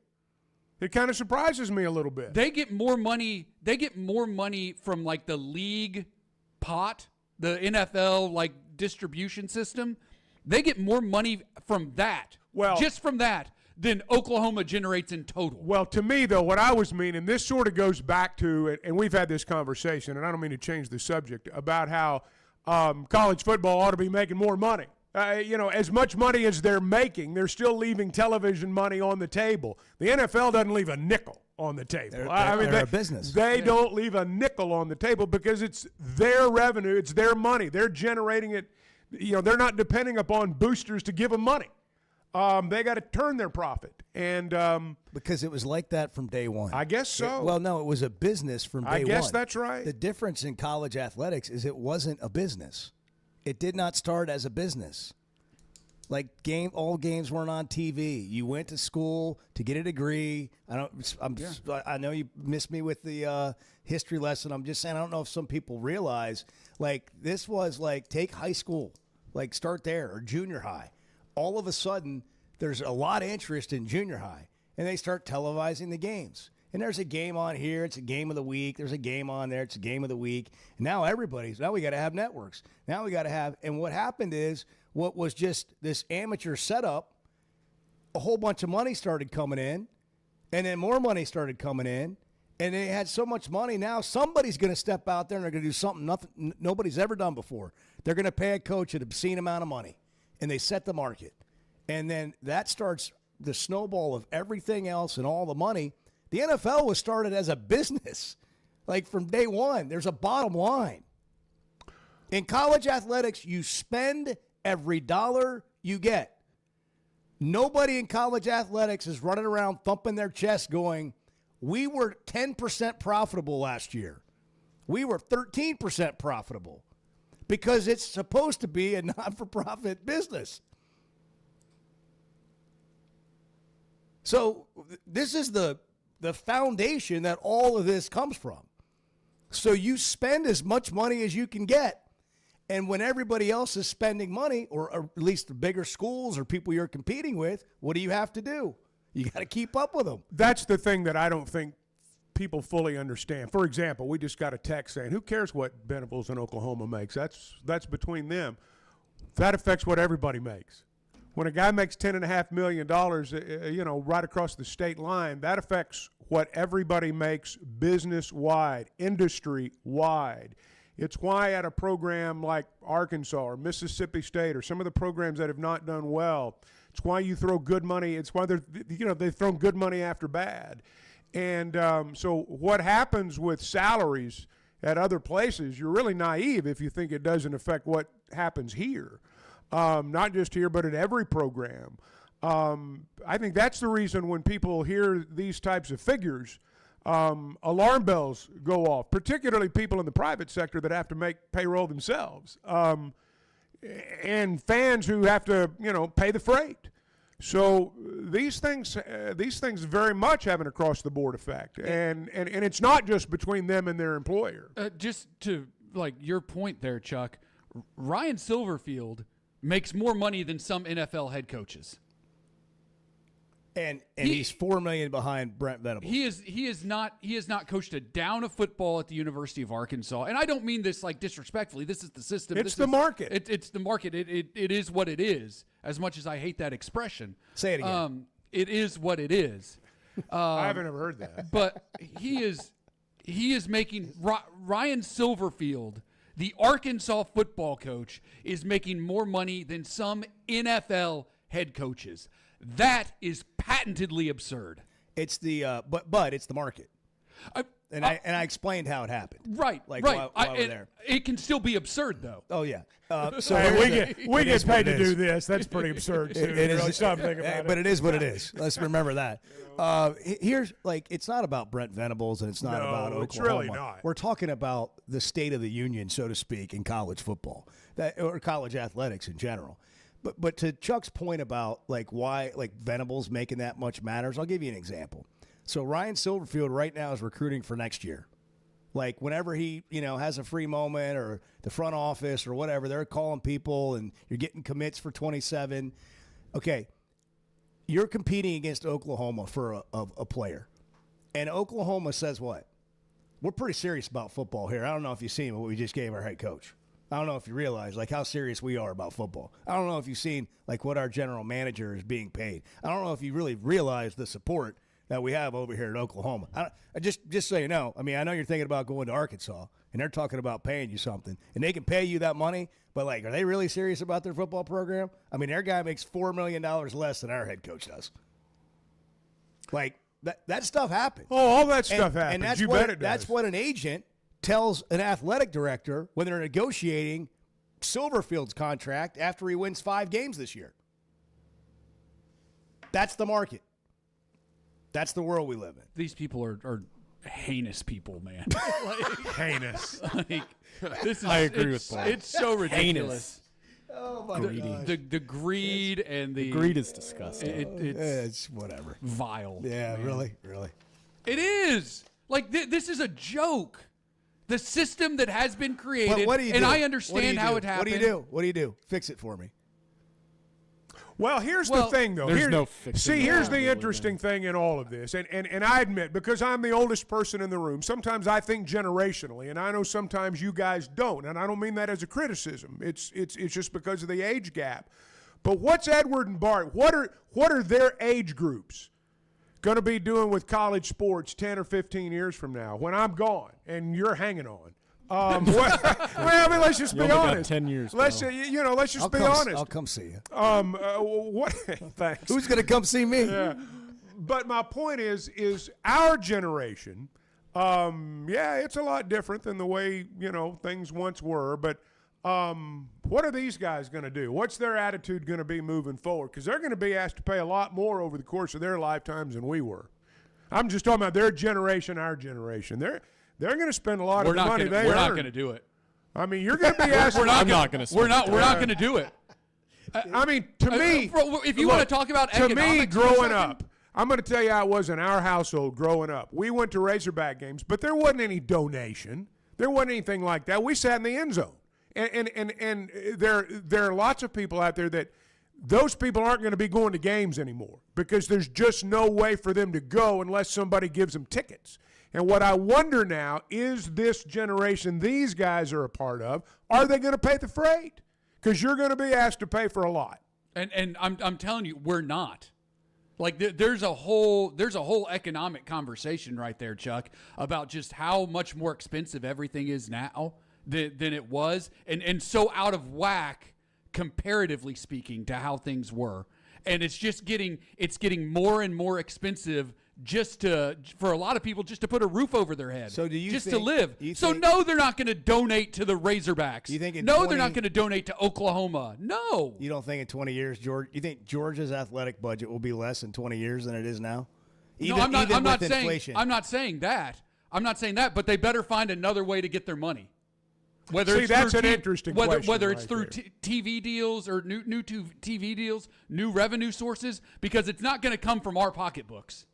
It kind of surprises me a little bit. They get more money. They get more money from the league pot, the NFL distribution system. They get more money from that. Well, just from that, than Oklahoma generates in total. Well, to me, though, what I was meaning, this sort of goes back to, and we've had this conversation, and I don't mean to change the subject, about how college football ought to be making more money. As much money as they're making, they're still leaving television money on the table. The NFL doesn't leave a nickel on the table. They're a business. They don't leave a nickel on the table because it's their revenue, it's their money. They're generating it. They're not depending upon boosters to give them money. They got to turn their profit, and because it was like that from day one. I guess so. It was a business from day one. I guess that's right. The difference in college athletics is it wasn't a business. It did not start as a business. Like all games weren't on TV. You went to school to get a degree. I know you missed me with the history lesson. I'm just saying, I don't know if some people realize, like, this was like, take high school, like start there, or junior high. All of a sudden, there's a lot of interest in junior high, and they start televising the games. And there's a game on here. It's a game of the week. There's a game on there. It's a game of the week. And now now we got to have networks. Now we got to have, and what happened is, what was just this amateur setup, a whole bunch of money started coming in, and then more money started coming in, and they had so much money. Now somebody's going to step out there and they're going to do something nobody's ever done before. They're going to pay a coach an obscene amount of money, and they set the market. And then that starts the snowball of everything else and all the money. The NFL was started as a business. Like from day one, there's a bottom line. In college athletics, you spend every dollar you get. Nobody in college athletics is running around thumping their chest going, we were 10% profitable last year. We were 13% profitable, because it's supposed to be a not-for-profit business. So this is the foundation that all of this comes from. So you spend as much money as you can get. And when everybody else is spending money, or at least the bigger schools or people you're competing with, what do you have to do? You got to keep up with them. That's the thing that I don't think people fully understand. For example, we just got a text saying, who cares what Venables in Oklahoma makes? That's between them. That affects what everybody makes. When a guy makes $10.5 million, right across the state line, that affects what everybody makes business-wide, industry-wide. It's why at a program like Arkansas or Mississippi State or some of the programs that have not done well, it's why you throw good money. It's why they've thrown good money after bad. And so what happens with salaries at other places, you're really naive if you think it doesn't affect what happens here. Not just here, but at every program. I think that's the reason when people hear these types of figures, alarm bells go off, particularly people in the private sector that have to make payroll themselves, and fans who have to, pay the freight. So these things very much have an across-the-board effect, and it's not just between them and their employer. Just to your point there, Chuck, Ryan Silverfield makes more money than some NFL head coaches. And he's $4 million behind Brent Venables. He is not coached a down of football at the University of Arkansas. And I don't mean this disrespectfully. This is the system. It's the market. It's the market. It is what it is. As much as I hate that expression. Say it again. It is what it is. I haven't ever heard that. But he is making Ryan Silverfield, the Arkansas football coach, is making more money than some NFL head coaches. That is patently absurd. It's the but it's the market. I explained how it happened. Right, right. While we're there. It can still be absurd, though. Oh yeah. So we get paid to do this. That's pretty absurd. Too. It is something about but it is what it is. Let's remember that. Here's it's not about Brent Venables and it's not about Oklahoma. It's really not. We're talking about the state of the union, so to speak, in college football, or college athletics in general. But to Chuck's point about why Venables making that much matters, I'll give you an example. So Ryan Silverfield right now is recruiting for next year. Whenever he has a free moment, or the front office or whatever, they're calling people and you're getting commits for 27. Okay, you're competing against Oklahoma for a player, and Oklahoma says what? We're pretty serious about football here. I don't know if you've seen what we just gave our head coach. I don't know if you realize how serious we are about football. I don't know if you've seen what our general manager is being paid. I don't know if you really realize the support that we have over here in Oklahoma. Just so you know, I know you're thinking about going to Arkansas, and they're talking about paying you something, and they can pay you that money, but are they really serious about their football program? Their guy makes $4 million less than our head coach does. That stuff happens. Oh, all that stuff happens. And that's you bet it does. That's what an agent tells an athletic director when they're negotiating Silverfield's contract after he wins 5 games this year. That's the market. That's the world we live in. These people are heinous people, man. Heinous. This is, I agree with Paul. It's so ridiculous. Oh my God. The greed and the greed is disgusting. It's whatever. Vile. Yeah, man. really. It is. Like this is a joke. The system that has been created, But what do you and do? I understand how it happened. What do you do? Fix it for me. Well, here's the thing, though. There's no fixing that. Here's the interesting thing in all of this, and I admit, because I'm the oldest person in the room, sometimes I think generationally, and I know sometimes you guys don't, and I don't mean that as a criticism. It's just because of the age gap. But what's Edward and Bart? What are their age groups going to be doing with college sports 10 or 15 years from now when I'm gone and you're hanging on? Well, I mean, let's just You be only got honest. 10 years, Let's bro. let's just be honest. I'll come see you. What? Thanks. Who's going to come see me? Yeah. But my point is our generation. It's a lot different than the way things once were. But what are these guys going to do? What's their attitude going to be moving forward? Because they're going to be asked to pay a lot more over the course of their lifetimes than we were. I'm just talking about their generation, our generation. They're going to spend a lot of the money they earn. We're not going to do it. I mean, you're going to be asked. We're not going to do it. I mean, to me, if you want to talk about to economics me, for a growing second, up, I'm going to tell you how it was in our household growing up. We went to Razorback games, but there wasn't any donation. There wasn't anything like that. We sat in the end zone, and there are lots of people out there that those people aren't going to be going to games anymore because there's just no way for them to go unless somebody gives them tickets. And what I wonder now is this generation these guys are a part of, are they going to pay the freight? Because you're going to be asked to pay for a lot. And I'm telling you, we're not. Like there's a whole economic conversation right there, Chuck, about just how much more expensive everything is now than it was, and so out of whack comparatively speaking to how things were. And it's getting more and more expensive for a lot of people just to put a roof over their head. So do you just think, to live? No, they're not going to donate to the Razorbacks. You think they're not going to donate to Oklahoma. No. You don't think in 20 years, you think Georgia's athletic budget will be less in 20 years than it is now? I'm not saying that. I'm not saying that, but they better find another way to get their money. That's an interesting question. Whether it's through TV deals or new TV deals, new revenue sources, because it's not going to come from our pocketbooks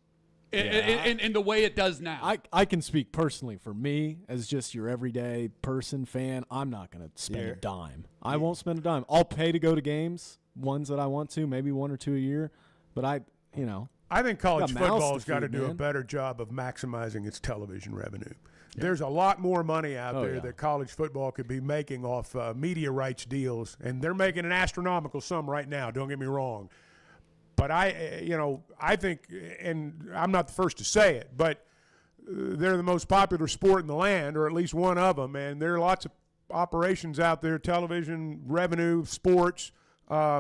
in the way it does now. I can speak personally for me as just your everyday person fan. I'm not going to spend a dime. I won't spend a dime. I'll pay to go to games, ones that I want to, maybe 1 or 2 a year. But I think college got mouths football's to got to feed, do a man. better job of maximizing its television revenue. There's a lot more money out there that college football could be making off media rights deals, and they're making an astronomical sum right now. Don't get me wrong, but I think, and I'm not the first to say it, but they're the most popular sport in the land, or at least one of them, and there are lots of operations out there, television revenue, sports,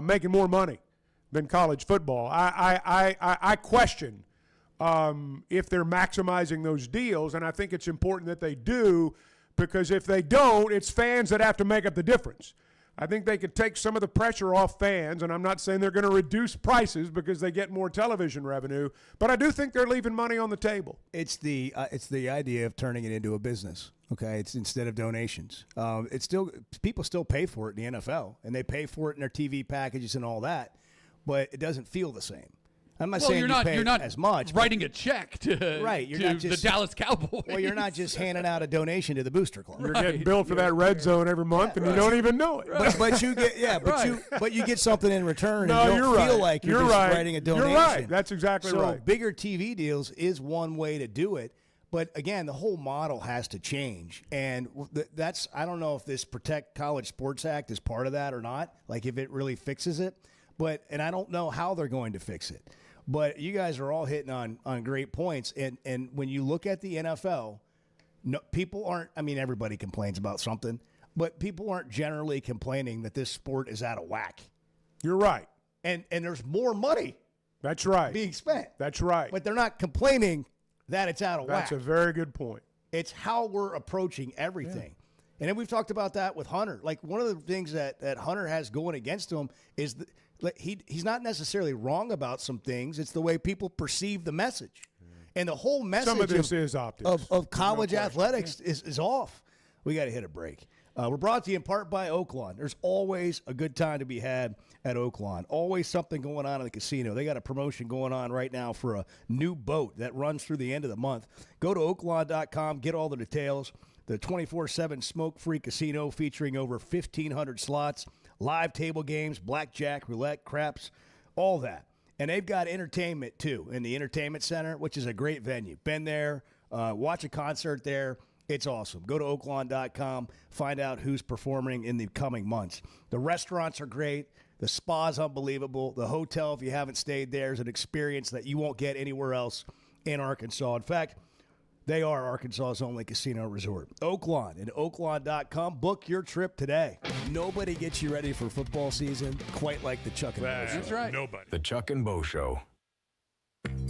making more money than college football. I question if they're maximizing those deals, and I think it's important that they do, because if they don't, it's fans that have to make up the difference. I think they could take some of the pressure off fans, and I'm not saying they're going to reduce prices because they get more television revenue, but I do think they're leaving money on the table. It's the idea of turning it into a business. Okay, it's instead of donations. People still pay for it in the NFL, and they pay for it in their TV packages and all that, but it doesn't feel the same. I'm not saying you're not as much. Writing a check to the Dallas Cowboys. Well, you're not just handing out a donation to the Booster Club. You're getting billed for that red zone every month, and you don't even know it. But you get but you get something in return. No, and you don't you're feel right. like you're You're just right. writing a donation. You're right. That's exactly right. So bigger TV deals is one way to do it. But again, the whole model has to change, and that's I don't know if this Protect College Sports Act is part of that or not. Like if it really fixes it, and I don't know how they're going to fix it. But you guys are all hitting on great points. And when you look at the NFL, people aren't – I mean, everybody complains about something, but people aren't generally complaining that this sport is out of whack. You're right. And there's more money. That's right. Being spent. That's right. But they're not complaining that it's out of whack. That's a very good point. It's how we're approaching everything. Yeah. And then we've talked about that with Hunter. Like one of the things that Hunter has going against him is he's not necessarily wrong about some things. It's the way people perceive the message. And the whole message Some of this is optics. of college athletics is off. We got to hit a break. We're brought to you in part by Oaklawn. There's always a good time to be had at Oaklawn. Always something going on in the casino. They got a promotion going on right now for a new boat that runs through the end of the month. Go to oaklawn.com, get all the details. The 24/7 smoke-free casino featuring over 1,500 slots, live table games, blackjack, roulette, craps, all that. And they've got entertainment, too, in the entertainment center, which is a great venue. Been there, watch a concert there. It's awesome. Go to oaklawn.com, find out who's performing in the coming months. The restaurants are great. The spa's unbelievable. The hotel, if you haven't stayed there, is an experience that you won't get anywhere else in Arkansas. In fact, they are Arkansas's only casino resort. Oaklawn and oaklawn.com. Book your trip today. Nobody gets you ready for football season quite like the Chuck and Bo Show. That's right. Nobody. The Chuck and Bo Show.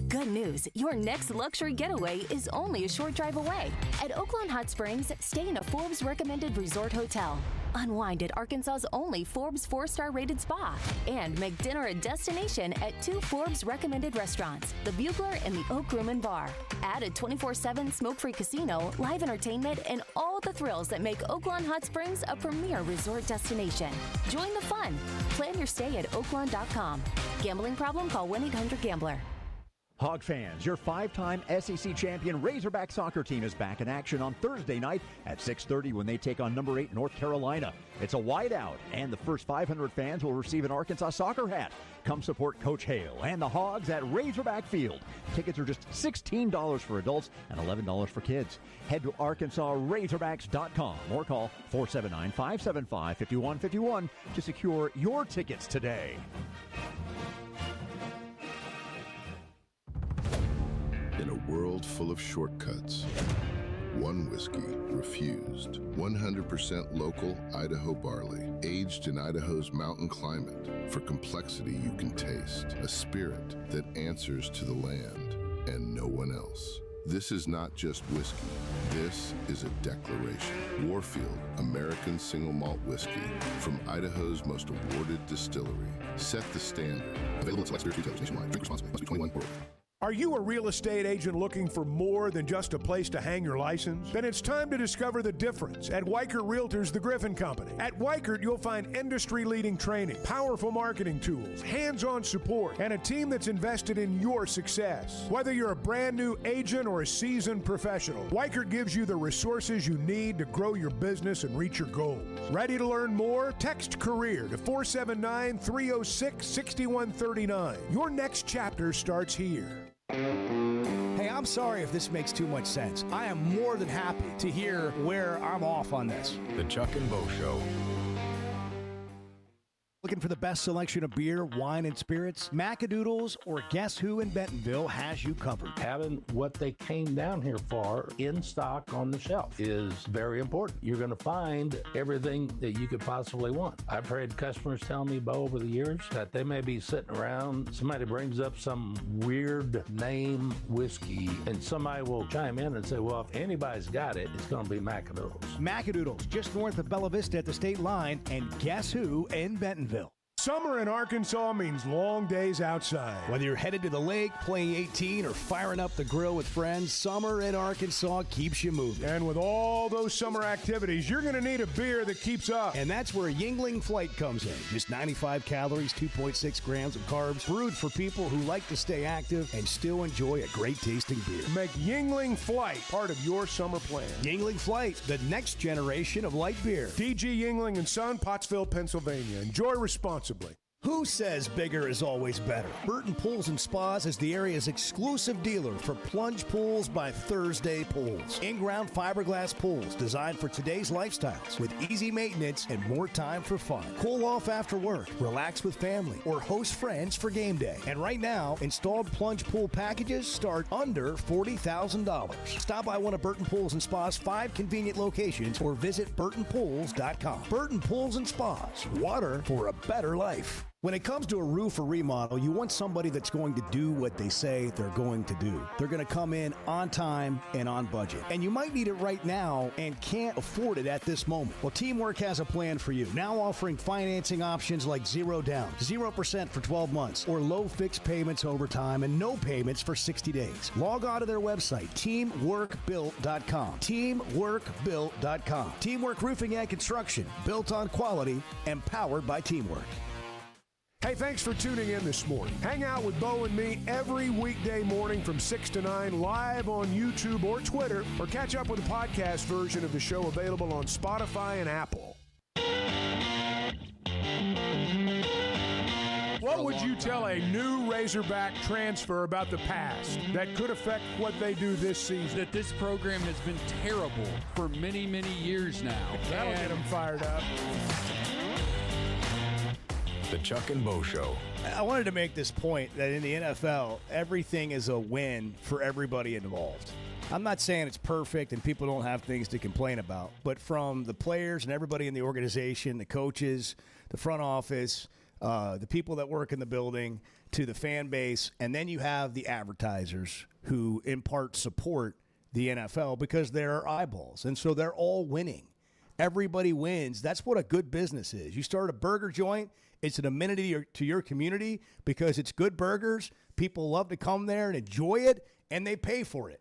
Good news, your next luxury getaway is only a short drive away. At Oaklawn Hot Springs, stay in a Forbes recommended resort hotel. Unwind at Arkansas's only Forbes 4-star rated spa. And make dinner a destination at 2 Forbes recommended restaurants, the Bugler and the Oak Room and Bar. Add a 24/7 smoke-free casino, live entertainment, and all the thrills that make Oaklawn Hot Springs a premier resort destination. Join the fun. Plan your stay at oaklawn.com. Gambling problem? Call 1-800-GAMBLER. Hog fans, your 5-time SEC champion Razorback soccer team is back in action on Thursday night at 6:30 when they take on number 8 North Carolina. It's a whiteout, and the first 500 fans will receive an Arkansas soccer hat. Come support Coach Hale and the Hogs at Razorback Field. Tickets are just $16 for adults and $11 for kids. Head to ArkansasRazorbacks.com or call 479-575-5151 to secure your tickets today. In a world full of shortcuts, one whiskey refused. 100% local Idaho barley, aged in Idaho's mountain climate. For complexity you can taste, a spirit that answers to the land and no one else. This is not just whiskey. This is a declaration. Warfield, American single malt whiskey from Idaho's most awarded distillery. Set the standard. Available at select spirits retailers nationwide. Drink responsibly. Must be 21 or older. Are you a real estate agent looking for more than just a place to hang your license? Then it's time to discover the difference at Weichert Realtors, the Griffin Company. At Weichert, you'll find industry-leading training, powerful marketing tools, hands-on support, and a team that's invested in your success. Whether you're a brand new agent or a seasoned professional, Weichert gives you the resources you need to grow your business and reach your goals. Ready to learn more? Text CAREER to 479-306-6139. Your next chapter starts here. Hey, I'm sorry if this makes too much sense. I am more than happy to hear where I'm off on this. The Chuck and Bo Show. Looking for the best selection of beer, wine, and spirits? Macadoodles or Guess Who in Bentonville has you covered. Having what they came down here for in stock on the shelf is very important. You're going to find everything that you could possibly want. I've heard customers tell me, Bo, over the years that they may be sitting around, somebody brings up some weird name whiskey, and somebody will chime in and say, well, if anybody's got it, it's going to be Macadoodles. Macadoodles, just north of Bella Vista at the state line, and Guess Who in Bentonville. Summer in Arkansas means long days outside. Whether you're headed to the lake, playing 18, or firing up the grill with friends, summer in Arkansas keeps you moving. And with all those summer activities, you're going to need a beer that keeps up. And that's where Yuengling Flight comes in. Just 95 calories, 2.6 grams of carbs, brewed for people who like to stay active and still enjoy a great tasting beer. Make Yuengling Flight part of your summer plan. Yuengling Flight, the next generation of light beer. DG Yuengling and Son, Pottsville, Pennsylvania. Enjoy responsibly. Who says bigger is always better? Burton Pools and Spas is the area's exclusive dealer for plunge pools by Thursday Pools. In-ground fiberglass pools designed for today's lifestyles with easy maintenance and more time for fun. Cool off after work, relax with family, or host friends for game day. And right now, installed plunge pool packages start under $40,000. Stop by one of Burton Pools and Spas' 5 convenient locations or visit burtonpools.com. Burton Pools and Spas, water for a better life. When it comes to a roof or remodel, you want somebody that's going to do what they say they're going to do. They're going to come in on time and on budget. And you might need it right now and can't afford it at this moment. Well, Teamwork has a plan for you. Now offering financing options like 0 down, 0% for 12 months, or low fixed payments over time and no payments for 60 days. Log on to their website, teamworkbuilt.com. Teamworkbuilt.com. Teamwork Roofing and Construction, built on quality and powered by Teamwork. Hey, thanks for tuning in this morning. Hang out with Bo and me every weekday morning from 6 to 9 live on YouTube or Twitter, or catch up with the podcast version of the show available on Spotify and Apple. What would you tell a new Razorback transfer about the past that could affect what they do this season? That this program has been terrible for many, many years now. That'll get them fired up. The Chuck and Bo Show. I wanted to make this point that in the NFL, everything is a win for everybody involved. I'm not saying it's perfect and people don't have things to complain about, but from the players and everybody in the organization, the coaches, the front office, the people that work in the building, to the fan base, and then you have the advertisers who in part support the NFL because they're eyeballs, and so they're all winning. Everybody wins. That's what a good business is. You start a burger joint, it's an amenity to your community because it's good burgers. People love to come there and enjoy it, and they pay for it.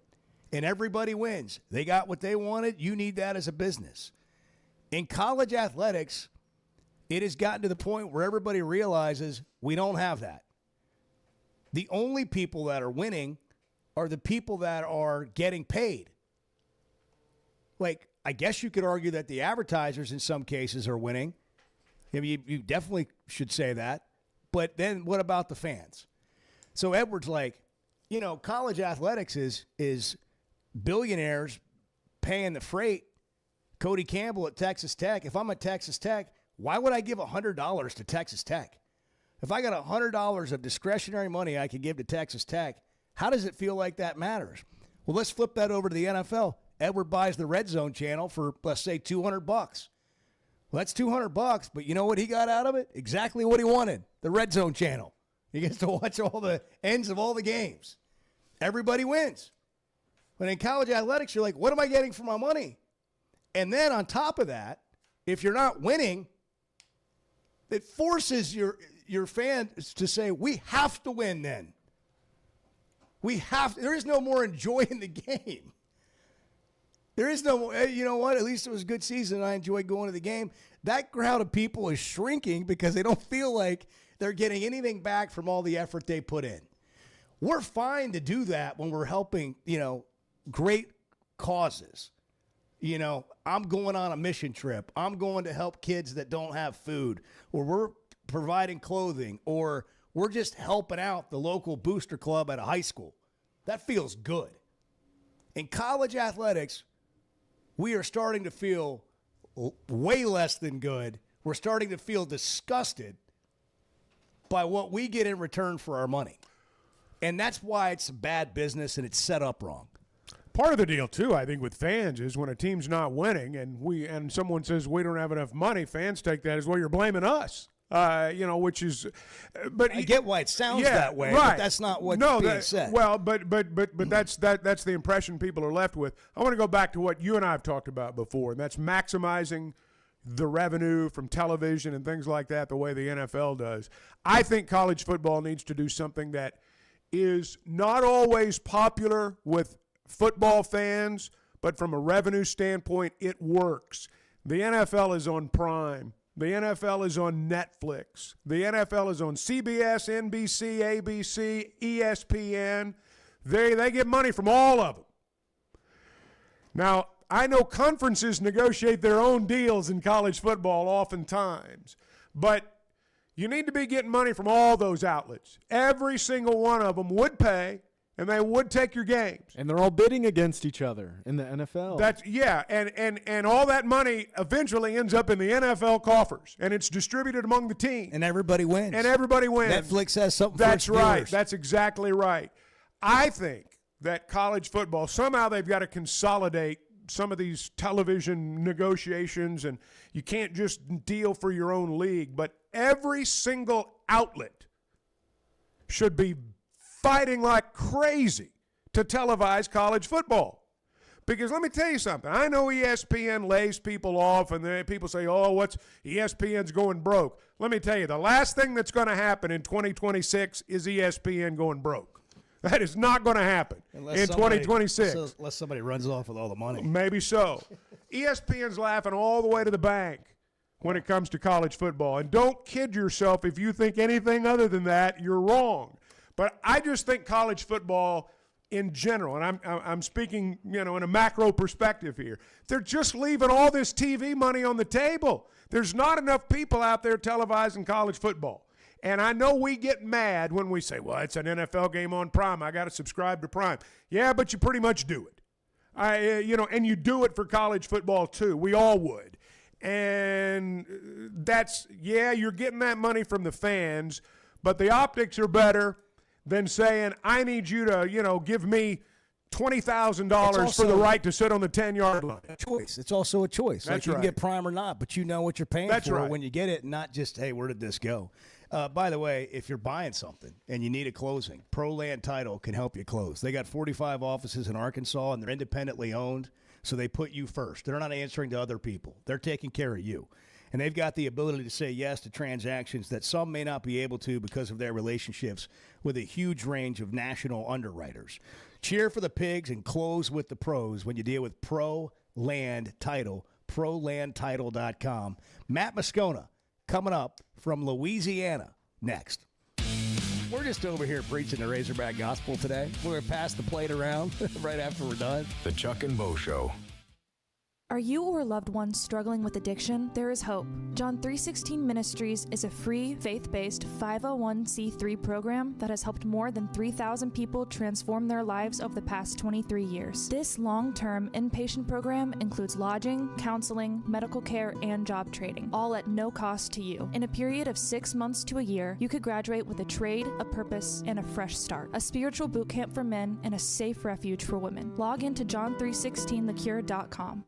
And everybody wins. They got what they wanted. You need that as a business. In college athletics, it has gotten to the point where everybody realizes we don't have that. The only people that are winning are the people that are getting paid. Like, I guess you could argue that the advertisers in some cases are winning. I mean, you definitely should say that. But then what about the fans? So Edwards, like, you know, college athletics is billionaires paying the freight. Cody Campbell at Texas Tech. If I'm at Texas Tech, why would I give $100 to Texas Tech? If I got $100 of discretionary money I could give to Texas Tech, how does it feel like that matters? Well, let's flip that over to the NFL. Edward buys the Red Zone channel for, let's say, $200. Well, that's $200, but you know what he got out of it? Exactly what he wanted, the Red Zone channel. He gets to watch all the ends of all the games. Everybody wins. But in college athletics, you're like, what am I getting for my money? And then on top of that, if you're not winning, it forces your fans to say, we have to win then. We have to. There is no more enjoying the game. There is no, you know what, at least it was a good season. I enjoyed going to the game. That crowd of people is shrinking because they don't feel like they're getting anything back from all the effort they put in. We're fine to do that when we're helping, you know, great causes. You know, I'm going on a mission trip. I'm going to help kids that don't have food, or we're providing clothing, or we're just helping out the local booster club at a high school. That feels good. In college athletics, we are starting to feel way less than good. We're starting to feel disgusted by what we get in return for our money. And that's why it's a bad business and it's set up wrong. Part of the deal, too, I think, with fans is when a team's not winning and someone says we don't have enough money, fans take that as, well, you're blaming us. You know, which is, but I get why it sounds that way, right. but that's not what's being said. Well, but that's the impression people are left with. I want to go back to what you and I have talked about before, and that's maximizing the revenue from television and things like that, the way the NFL does. I think college football needs to do something that is not always popular with football fans, but from a revenue standpoint, it works. The NFL is on Prime. The NFL is on Netflix. The NFL is on CBS, NBC, ABC, ESPN. They get money from all of them. Now, I know conferences negotiate their own deals in college football oftentimes, but you need to be getting money from all those outlets. Every single one of them would pay, and they would take your games. And they're all bidding against each other in the NFL. And all that money eventually ends up in the NFL coffers, and it's distributed among the team. And everybody wins. Netflix has something That's for its right. viewers. That's exactly right. I think that college football, somehow they've got to consolidate some of these television negotiations, and you can't just deal for your own league, but every single outlet should be fighting like crazy to televise college football. Because let me tell you something. I know ESPN lays people off, and then people say, oh, what's ESPN's going broke. Let me tell you, the last thing that's going to happen in 2026 is ESPN going broke. That is not going to happen in 2026. Unless somebody runs off with all the money. Maybe so. ESPN's laughing all the way to the bank when it comes to college football. And don't kid yourself. If you think anything other than that, you're wrong. But I just think college football in general, and I'm speaking, in a macro perspective here, they're just leaving all this TV money on the table. There's not enough people out there televising college football. And I know we get mad when we say, well, it's an NFL game on Prime. I got to subscribe to Prime. Yeah, but you pretty much do it. And you do it for college football too. We all would. And you're getting that money from the fans, but the optics are better than saying, I need you to, give me $20,000 for the right to sit on the 10-yard line. Choice. It's also a choice. That's you right. can get Prime or not, but you know what you're paying for when you get it, not just, hey, where did this go? By the way, if you're buying something and you need a closing, ProLand Title can help you close. They got 45 offices in Arkansas, and they're independently owned, so they put you first. They're not answering to other people. They're taking care of you. And they've got the ability to say yes to transactions that some may not be able to because of their relationships with a huge range of national underwriters. Cheer for the pigs and close with the pros when you deal with ProLand Title, ProLandTitle.com. Matt Moscona coming up from Louisiana next. We're just over here preaching the Razorback gospel today. We're going to pass the plate around right after we're done. The Chuck and Bo Show. Are you or a loved one struggling with addiction? There is hope. John 3:16 Ministries is a free, faith-based 501c3 program that has helped more than 3,000 people transform their lives over the past 23 years. This long-term inpatient program includes lodging, counseling, medical care, and job training, all at no cost to you. In a period of 6 months to a year, you could graduate with a trade, a purpose, and a fresh start. A spiritual boot camp for men and a safe refuge for women. Log into john316thecure.com.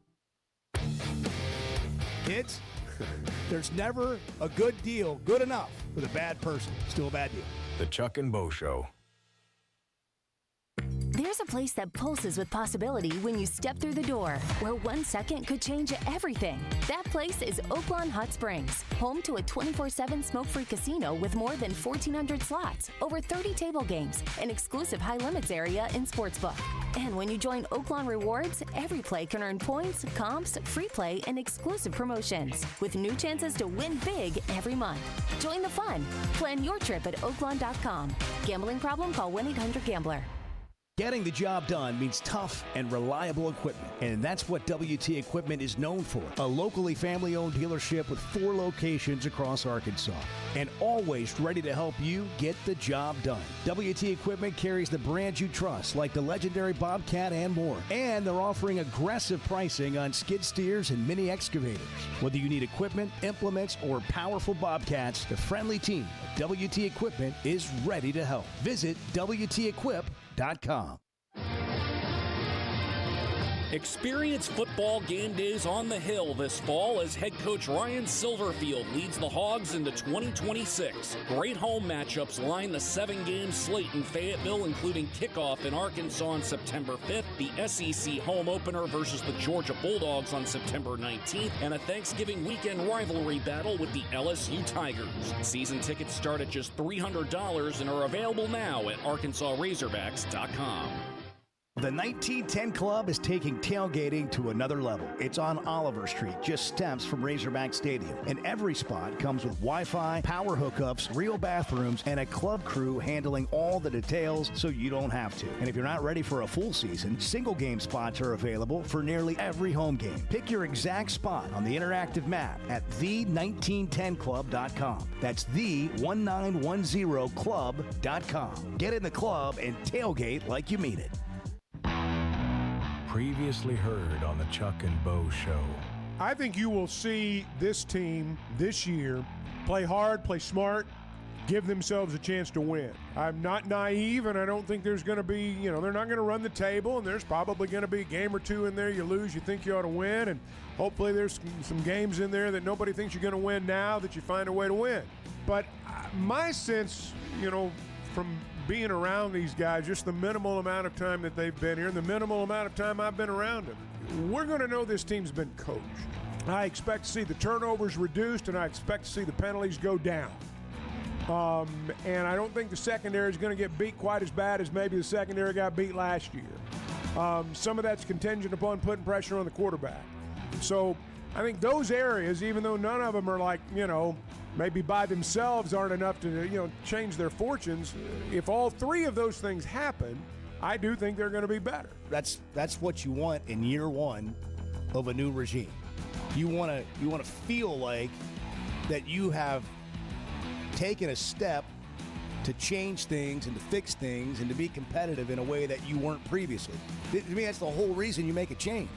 Kids, there's never a good deal good enough with a bad person. Still a bad deal. The Chuck and Bo Show. There's a place that pulses with possibility when you step through the door, where 1 second could change everything. That place is Oaklawn Hot Springs, home to a 24/7 smoke-free casino with more than 1,400 slots, over 30 table games, an exclusive high-limits area and sportsbook. And when you join Oaklawn Rewards, every play can earn points, comps, free play, and exclusive promotions, with new chances to win big every month. Join the fun. Plan your trip at Oaklawn.com. Gambling problem? Call 1-800-GAMBLER. Getting the job done means tough and reliable equipment, and that's what WT Equipment is known for. A locally family-owned dealership with 4 locations across Arkansas, and always ready to help you get the job done. WT Equipment carries the brands you trust, like the legendary Bobcat and more, and they're offering aggressive pricing on skid steers and mini excavators. Whether you need equipment, implements, or powerful Bobcats, the friendly team at WT Equipment is ready to help. Visit WTEquip.com. Experience football game days on the Hill this fall as head coach Ryan Silverfield leads the Hogs into 2026. Great home matchups line the 7-game slate in Fayetteville, including kickoff in Arkansas on September 5th, the SEC home opener versus the Georgia Bulldogs on September 19th, and a Thanksgiving weekend rivalry battle with the LSU Tigers. Season tickets start at just $300 and are available now at ArkansasRazorbacks.com. The 1910 Club is taking tailgating to another level. It's on Oliver Street, just steps from Razorback Stadium. And every spot comes with Wi-Fi, power hookups, real bathrooms, and a club crew handling all the details so you don't have to. And if you're not ready for a full season, single game spots are available for nearly every home game. Pick your exact spot on the interactive map at the1910club.com. That's the1910club.com. Get in the club and tailgate like you mean it. Previously heard on the Chuck and Bo Show. I think you will see this team this year play hard, play smart, give themselves a chance to win. I'm not naive, and I don't think there's going to be, they're not going to run the table, and there's probably going to be a game or two in there you lose, you think you ought to win, and hopefully there's some games in there that nobody thinks you're going to win now that you find a way to win. But my sense, from being around these guys, just the minimal amount of time that they've been here and the minimal amount of time I've been around them, we're going to know this team's been coached. I expect to see the turnovers reduced, and I expect to see the penalties go down. And I don't think the secondary is going to get beat quite as bad as maybe the secondary got beat last year. Some of that's contingent upon putting pressure on the quarterback. So I think those areas, even though none of them are like, maybe by themselves aren't enough to, change their fortunes, if all three of those things happen, I do think they're going to be better. That's what you want in year one of a new regime. You want to feel like that you have taken a step to change things and to fix things and to be competitive in a way that you weren't previously. To me, that's the whole reason you make a change.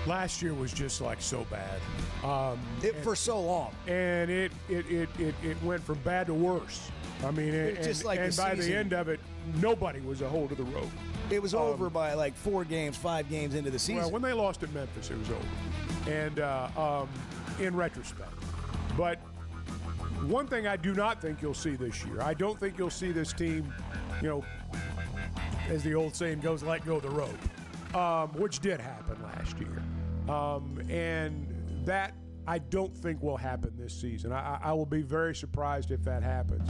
Last year was just like so bad. For so long. And it went from bad to worse. I mean, and by the end of it, nobody was a hold of the rope. It was over by like 4 games, 5 games into the season. Well, when they lost at Memphis, it was over. And in retrospect. But one thing I do not think you'll see this year, I don't think you'll see this team, as the old saying goes, let go of the rope, which did happen last year. And that I don't think will happen this season. I will be very surprised if that happens.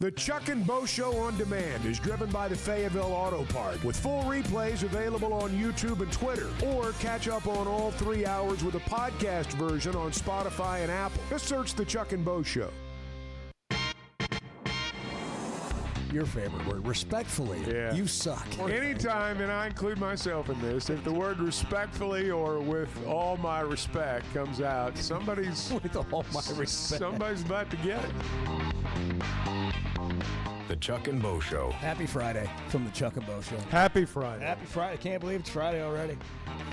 The Chuck and Bo Show on Demand is driven by the Fayetteville Auto Park, with full replays available on YouTube and Twitter, or catch up on all 3 hours with a podcast version on Spotify and Apple. Just search The Chuck and Bo Show. Your favorite word, respectfully. Yeah. You suck. Anytime, and I include myself in this, if the word respectfully or with all my respect comes out, somebody's with all my respect. Somebody's about to get it. The Chuck and Bo Show. Happy Friday from the Chuck and Bo Show. Happy Friday. Happy Friday. Can't believe it's Friday already.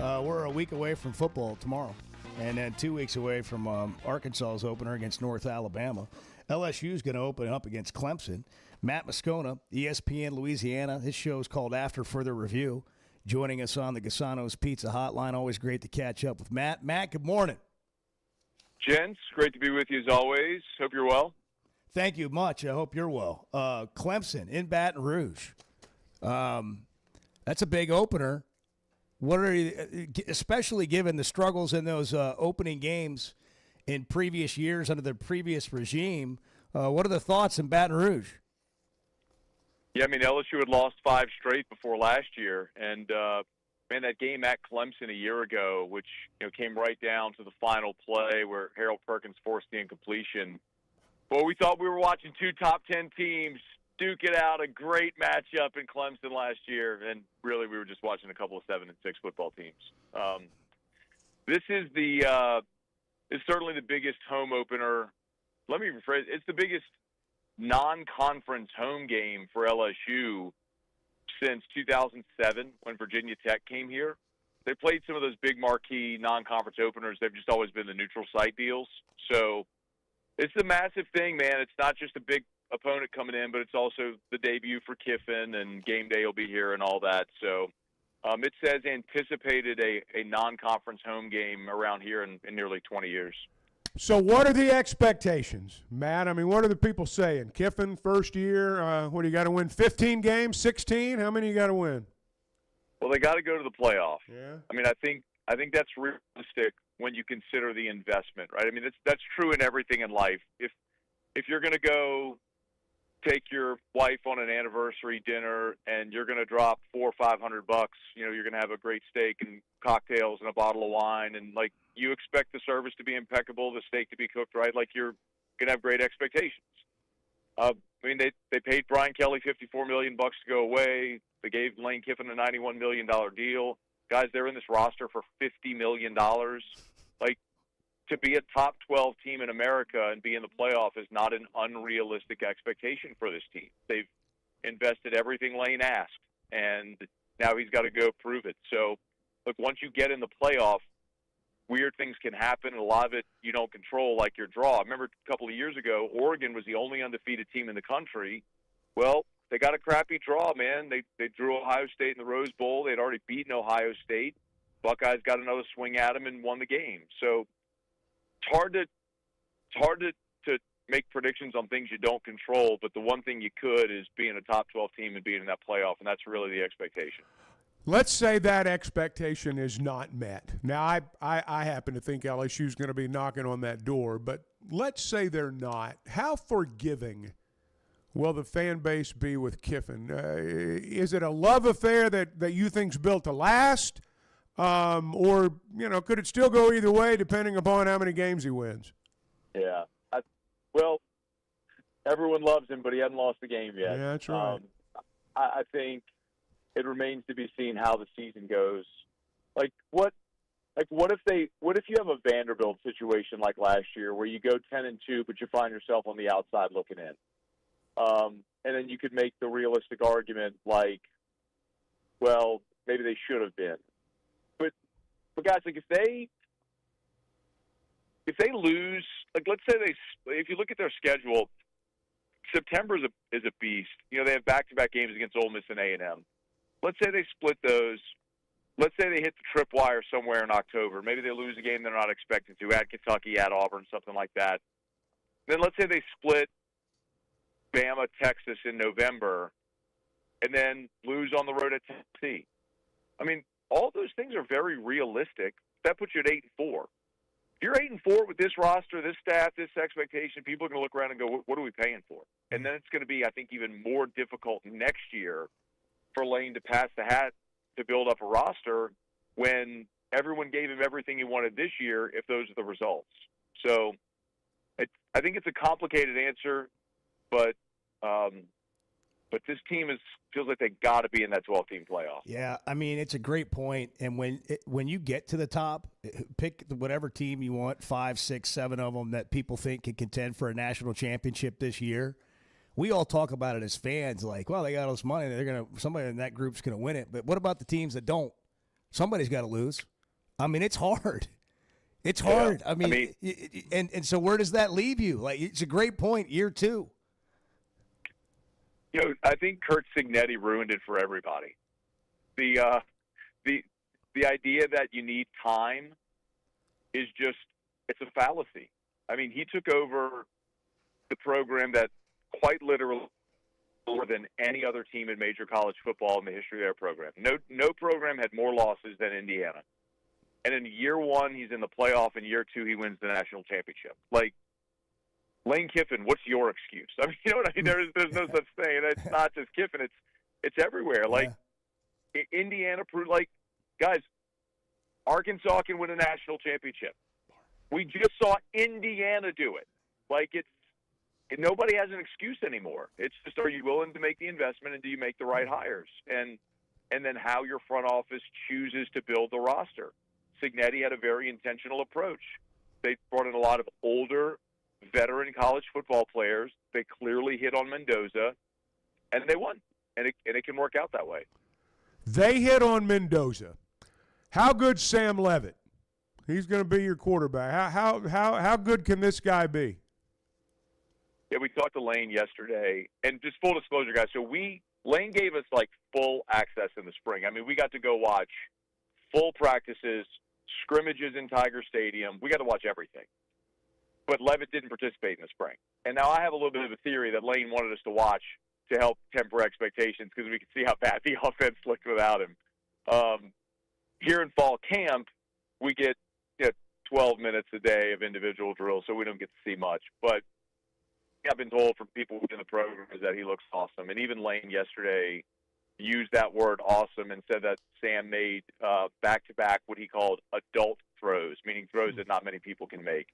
We're a week away from football tomorrow. And then 2 weeks away from Arkansas's opener against North Alabama. LSU's going to open up against Clemson. Matt Moscona, ESPN Louisiana. His show is called After Further Review. Joining us on the Gasano's Pizza Hotline. Always great to catch up with Matt. Matt, good morning. Gents, great to be with you as always. Hope you're well. Thank you much. I hope you're well. Clemson in Baton Rouge. That's a big opener. What are you, especially given the struggles in those opening games in previous years under the previous regime? What are the thoughts in Baton Rouge? Yeah, I mean, LSU had lost 5 straight before last year, and man, that game at Clemson a year ago, which came right down to the final play where Harold Perkins forced the incompletion. Well, we thought we were watching 2 top 10 teams duke it out, a great matchup in Clemson last year, and really we were just watching a couple of 7 and 6 football teams. This is it's certainly the biggest home opener. Let me rephrase. It's the biggest non-conference home game for LSU since 2007 when Virginia Tech came here. They played some of those big marquee non-conference openers. They've just always been the neutral site deals. So it's a massive thing, man. It's not just a big opponent coming in, but it's also the debut for Kiffin, and game day will be here and all that. So it says anticipated a non-conference home game around here in nearly 20 years. So what are the expectations, Matt? I mean, what are the people saying? Kiffin, first year, what do you got to win, 15 games, 16? How many you got to win? Well, they got to go to the playoff. Yeah. I mean, I think that's realistic when you consider the investment, right? I mean, that's true in everything in life. If you're going to go take your wife on an anniversary dinner and you're going to drop $400 or $500, you're going to have a great steak and cocktails and a bottle of wine, and like you expect the service to be impeccable, the steak to be cooked right, like you're going to have great expectations. I mean, they paid Brian Kelly $54 million to go away. They gave Lane Kiffin a $91 million deal. Guys, they're in this roster for $50 million. Like, to be a top 12 team in America and be in the playoff is not an unrealistic expectation for this team. They've invested everything Lane asked, and now he's got to go prove it. So, look, once you get in the playoff, weird things can happen, and a lot of it you don't control, like your draw. I remember a couple of years ago, Oregon was the only undefeated team in the country. Well, they got a crappy draw, man. They drew Ohio State in the Rose Bowl. They'd already beaten Ohio State. Buckeyes got another swing at them and won the game. So it's hard to make predictions on things you don't control, but the one thing you could is being a top 12 team and being in that playoff, and that's really the expectation. Let's say that expectation is not met. Now, I happen to think LSU is going to be knocking on that door, but let's say they're not. How forgiving will the fan base be with Kiffin? Is it a love affair that you think's built to last? Or, could it still go either way depending upon how many games he wins? Yeah. Well, everyone loves him, but he hasn't lost the game yet. Yeah, that's right. I think it remains to be seen how the season goes. What if you have a Vanderbilt situation like last year where you go 10-2, but you find yourself on the outside looking in? And then you could make the realistic argument well, maybe they should have been. But guys, if they lose, let's say if you look at their schedule, September is a beast. They have back-to-back games against Ole Miss and A&M. Let's say they split those. Let's say they hit the tripwire somewhere in October. Maybe they lose a game they're not expecting to, at Kentucky, at Auburn, something like that. Then let's say they split Bama, Texas in November, and then lose on the road at Tennessee. I mean, all those things are very realistic. That puts you at 8-4. If you're 8-4 with this roster, this staff, this expectation, people are going to look around and go, what are we paying for? And then it's going to be, I think, even more difficult next year for Lane to pass the hat to build up a roster when everyone gave him everything he wanted this year if those are the results. So I think it's a complicated answer, but this team feels like they got to be in that 12-team playoff. Yeah, I mean, it's a great point. And when you get to the top, pick whatever team you want, 5, 6, 7 of them that people think can contend for a national championship this year. We all talk about it as fans, well, they got all this money, somebody in that group's gonna win it. But what about the teams that don't? Somebody's got to lose. I mean, it's hard. It's hard. I mean, and so where does that leave you? It's a great point. Year 2. I think Curt Cignetti ruined it for everybody. The idea that you need time is it's a fallacy. I mean, he took over the program that quite literally more than any other team in major college football in the history of their program. No program had more losses than Indiana. And in year 1, he's in the playoff. In year 2, he wins the national championship. Lane Kiffin, what's your excuse? I mean, you know what I mean? There's no such thing. And it's not just Kiffin. It's everywhere. Indiana proved, guys, Arkansas can win a national championship. We just saw Indiana do it. Nobody has an excuse anymore. It's just, are you willing to make the investment and do you make the right hires? And then how your front office chooses to build the roster. Cignetti had a very intentional approach. They brought in a lot of older, veteran college football players. They clearly hit on Mendoza, and they won. And it can work out that way. They hit on Mendoza. How good's Sam Levitt? He's going to be your quarterback. How good can this guy be? Yeah, we talked to Lane yesterday, and just full disclosure, guys. So Lane gave us full access in the spring. I mean, we got to go watch full practices, scrimmages in Tiger Stadium. We got to watch everything. But Levitt didn't participate in the spring. And now I have a little bit of a theory that Lane wanted us to watch to help temper expectations because we could see how bad the offense looked without him. Here in fall camp, we get 12 minutes a day of individual drills, so we don't get to see much. But I've been told from people within the program is that he looks awesome. And even Lane yesterday used that word awesome and said that Sam made back-to-back what he called adult throws, meaning throws that not many people can make.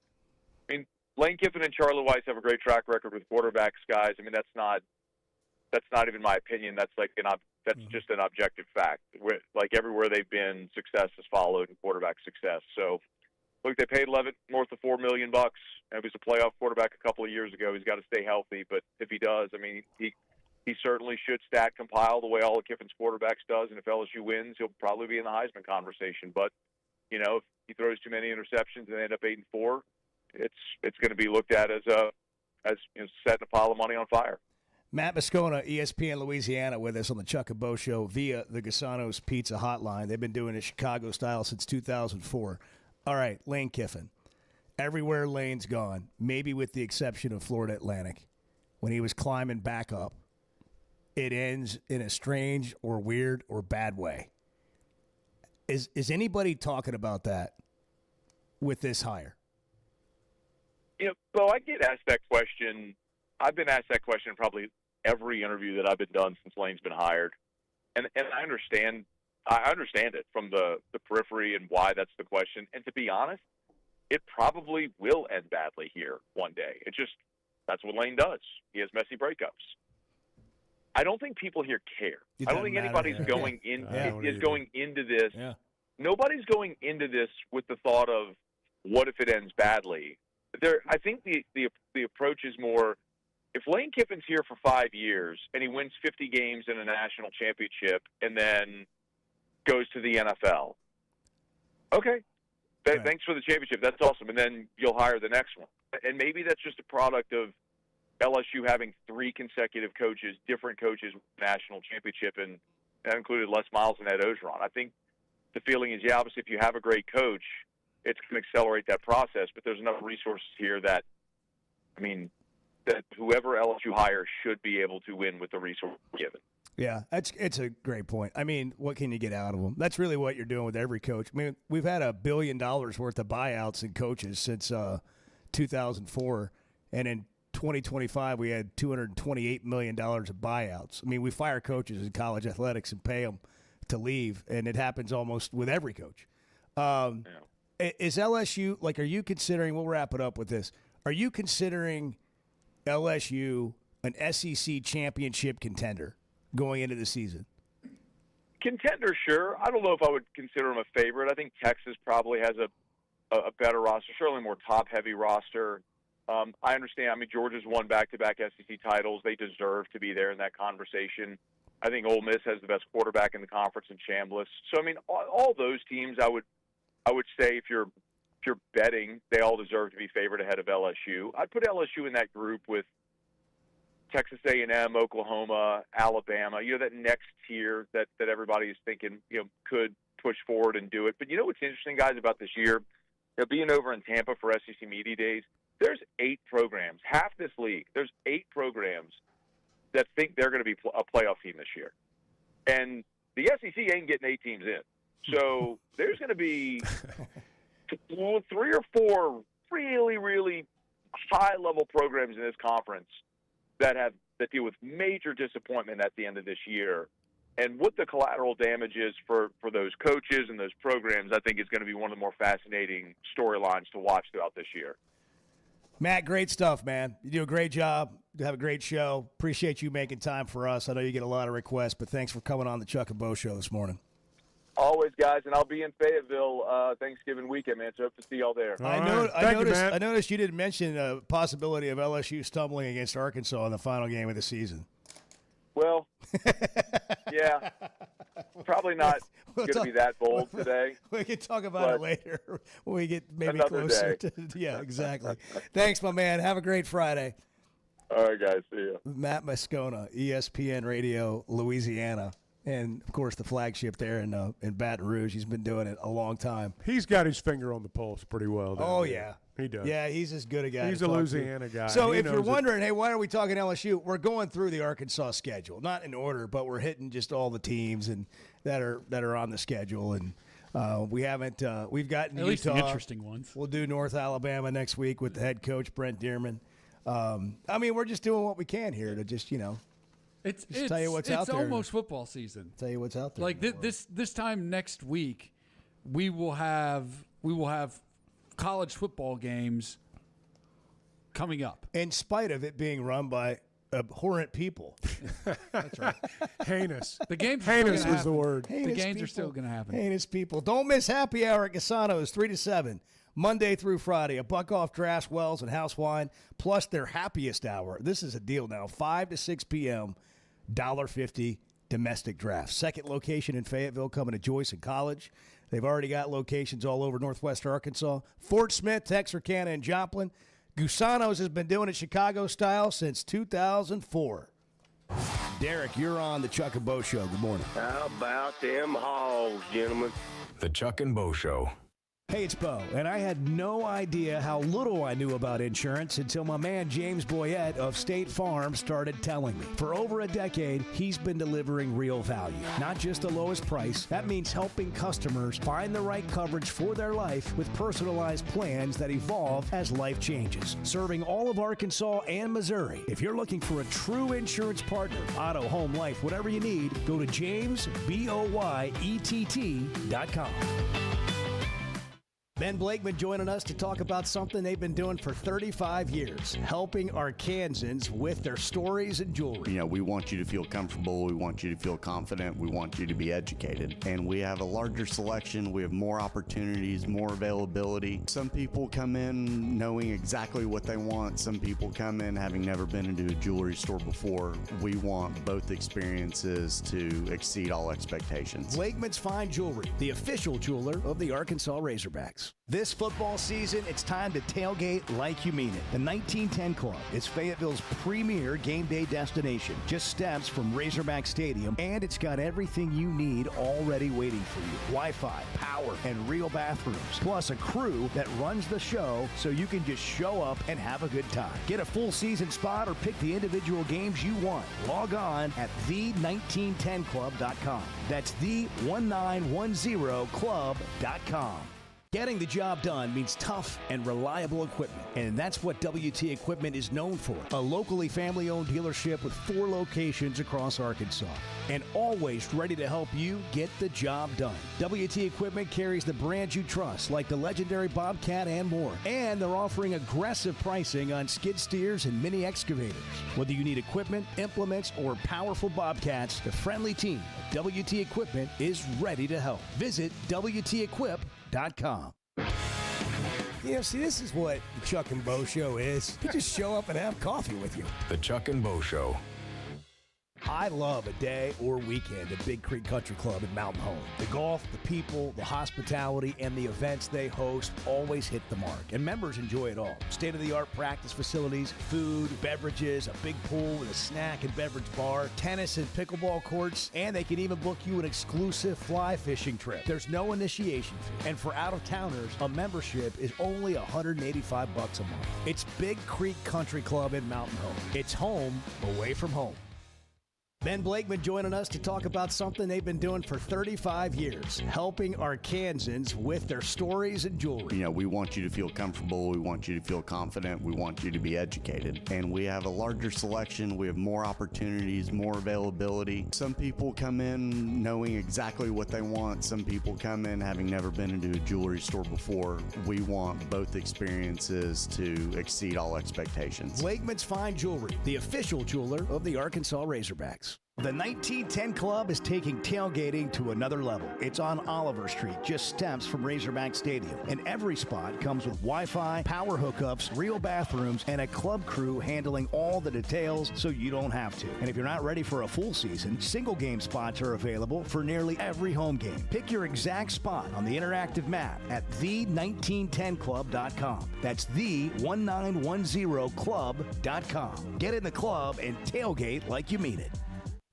I mean, Lane Kiffin and Charlie Weis have a great track record with quarterbacks, guys. I mean, that's not even my opinion. That's that's just an objective fact. Everywhere they've been, success has followed quarterback success. So, look, they paid Levitt north of $4 million. He was a playoff quarterback a couple of years ago. He's got to stay healthy, but if he does, I mean, he certainly should stat compile the way all of Kiffin's quarterbacks does. And if LSU wins, he'll probably be in the Heisman conversation. But If he throws too many interceptions and they end up 8-4, it's going to be looked at as setting a pile of money on fire. Matt Moscona, ESPN Louisiana, with us on the Chuck and Bo Show via the Gasano's Pizza Hotline. They've been doing it Chicago style since 2004. All right, Lane Kiffin. Everywhere Lane's gone, maybe with the exception of Florida Atlantic, when he was climbing back up, it ends in a strange or weird or bad way. Is anybody talking about that with this hire? Bo, I get asked that question. I've been asked that question in probably every interview that I've been done since Lane's been hired. And I understand it from the periphery and why that's the question. And to be honest, it probably will end badly here one day. That's what Lane does. He has messy breakups. I don't think people here care. I don't think anybody's going into this. Yeah. Nobody's going into this with the thought of what if it ends badly. I think the approach is more, if Lane Kiffin's here for 5 years and he wins 50 games in a national championship and then goes to the NFL, okay, thanks for the championship. That's awesome. And then you'll hire the next one. And maybe that's just a product of LSU having 3 consecutive coaches, different coaches, national championship, and that included Les Miles and Ed Ogeron. I think the feeling is, obviously if you have a great coach, it's going to accelerate that process, but there's enough resources here that whoever LSU hires should be able to win with the resources given. Yeah, it's a great point. What can you get out of them? That's really what you're doing with every coach. We've had $1 billion worth of buyouts in coaches since 2004, and in 2025 we had $228 million of buyouts. We fire coaches in college athletics and pay them to leave, and it happens almost with every coach. Is LSU, are you considering, we'll wrap it up with this, are you considering LSU an SEC championship contender going into the season? Contender, sure. I don't know if I would consider them a favorite. I think Texas probably has a better roster, certainly more top-heavy roster. I understand. Georgia's won back-to-back SEC titles. They deserve to be there in that conversation. I think Ole Miss has the best quarterback in the conference in Chambliss. So, all those teams, I would say if you're betting, they all deserve to be favored ahead of LSU. I'd put LSU in that group with Texas A&M, Oklahoma, Alabama. That next tier that everybody is thinking could push forward and do it. But what's interesting, guys, about this year, being over in Tampa for SEC Media Days, there's 8 programs, half this league. There's 8 programs that think they're going to be a playoff team this year, and the SEC ain't getting 8 teams in. So there's going to be 3 or 4 really, really high-level programs in this conference that deal with major disappointment at the end of this year. And what the collateral damage is for those coaches and those programs, I think is going to be one of the more fascinating storylines to watch throughout this year. Matt, great stuff, man. You do a great job. You have a great show. Appreciate you making time for us. I know you get a lot of requests, but thanks for coming on the Chuck and Bo Show this morning. Always, guys, and I'll be in Fayetteville Thanksgiving weekend, man, so hope to see y'all there. I noticed you didn't mention a possibility of LSU stumbling against Arkansas in the final game of the season. Well, yeah, probably not going to be that bold today. We can talk about it later when we get maybe closer to – yeah, exactly. Thanks, my man. Have a great Friday. All right, guys. See you. Matt Moscona, ESPN Radio, Louisiana. And, of course, the flagship there in Baton Rouge. He's been doing it a long time. He's got his finger on the pulse pretty well. Oh, yeah. He does. Yeah, he's as good a guy. He's a Louisiana guy. So if you're wondering, hey, why are we talking LSU? We're going through the Arkansas schedule. Not in order, but we're hitting just all the teams and that are on the schedule. And we've gotten at least the interesting ones. We'll do North Alabama next week with the head coach, Brent Dearman. We're just doing what we can here to just, tell you what's out there. It's almost football season. Tell you what's out there. Like this time next week, we will have college football games coming up. In spite of it being run by abhorrent people. That's right. Heinous. The games. Heinous was the word. The games are still going to happen. Heinous people. Don't miss happy hour at Gasano's 3 to 7. Monday through Friday, a buck off Draft Wells and House Wine, plus their happiest hour. This is a deal now, 5 to 6 p.m., $1.50 domestic draft. Second location in Fayetteville, coming to Joyce and College. They've already got locations all over northwest Arkansas. Fort Smith, Texarkana, and Joplin. Gusano's has been doing it Chicago style since 2004. Derek, you're on the Chuck and Bo Show. Good morning. How about them hogs, gentlemen? The Chuck and Bo Show. Hey, it's Bo, and I had no idea how little I knew about insurance until my man James Boyette of State Farm started telling me. For over a decade, he's been delivering real value, not just the lowest price. That means helping customers find the right coverage for their life with personalized plans that evolve as life changes. Serving all of Arkansas and Missouri. If you're looking for a true insurance partner, auto, home, life, whatever you need, go to JamesBoyett.com. Ben Blakeman joining us to talk about something they've been doing for 35 years, helping Arkansans with their stories and jewelry. You know, we want you to feel comfortable. We want you to feel confident. We want you to be educated. And we have a larger selection. We have more opportunities, more availability. Some people come in knowing exactly what they want. Some people come in having never been into a jewelry store before. We want both experiences to exceed all expectations. Blakeman's Fine Jewelry, the official jeweler of the Arkansas Razorbacks. This football season, it's time to tailgate like you mean it. The 1910 Club is Fayetteville's premier game day destination, just steps from Razorback Stadium, and it's got everything you need already waiting for you. Wi-Fi, power, and real bathrooms, plus a crew that runs the show so you can just show up and have a good time. Get a full season spot or pick the individual games you want. Log on at the1910club.com. That's the1910club.com. Getting the job done means tough and reliable equipment, and that's what WT Equipment is known for. A locally family-owned dealership with 4 locations across Arkansas, and always ready to help you get the job done. WT Equipment carries the brands you trust, like the legendary Bobcat and more, and they're offering aggressive pricing on skid steers and mini excavators. Whether you need equipment, implements, or powerful Bobcats, the friendly team at WT Equipment is ready to help. Visit WTEquip.com. Yeah, see, this is what the Chuck and Bo Show is. We just show up and have coffee with you. The Chuck and Bo Show. I love a day or weekend at Big Creek Country Club in Mountain Home. The golf, the people, the hospitality, and the events they host always hit the mark, and members enjoy it all. State-of-the-art practice facilities, food, beverages, a big pool with a snack and beverage bar, tennis and pickleball courts, and they can even book you an exclusive fly fishing trip. There's no initiation fee, and for out-of-towners, a membership is only $185 a month. It's Big Creek Country Club in Mountain Home. It's home away from home. Ben Blakeman joining us to talk about something they've been doing for 35 years, helping Arkansans with their stories and jewelry. You know, we want you to feel comfortable. We want you to feel confident. We want you to be educated. And we have a larger selection. We have more opportunities, more availability. Some people come in knowing exactly what they want. Some people come in having never been into a jewelry store before. We want both experiences to exceed all expectations. Blakeman's Fine Jewelry, the official jeweler of the Arkansas Razorbacks. The 1910 Club is taking tailgating to another level. It's on Oliver Street, just steps from Razorback Stadium. And every spot comes with Wi-Fi, power hookups, real bathrooms, and a club crew handling all the details so you don't have to. And if you're not ready for a full season, single game spots are available for nearly every home game. Pick your exact spot on the interactive map at the1910club.com. That's the1910club.com. Get in the club and tailgate like you mean it.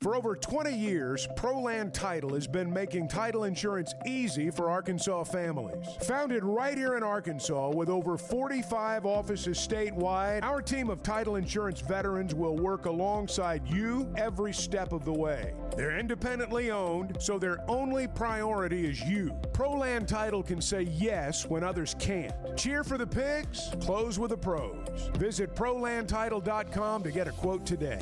For over 20 years, ProLand Title has been making title insurance easy for Arkansas families. Founded right here in Arkansas with over 45 offices statewide, our team of title insurance veterans will work alongside you every step of the way. They're independently owned, so their only priority is you. ProLand Title can say yes when others can't. Cheer for the pigs, close with the pros. Visit ProLandTitle.com to get a quote today.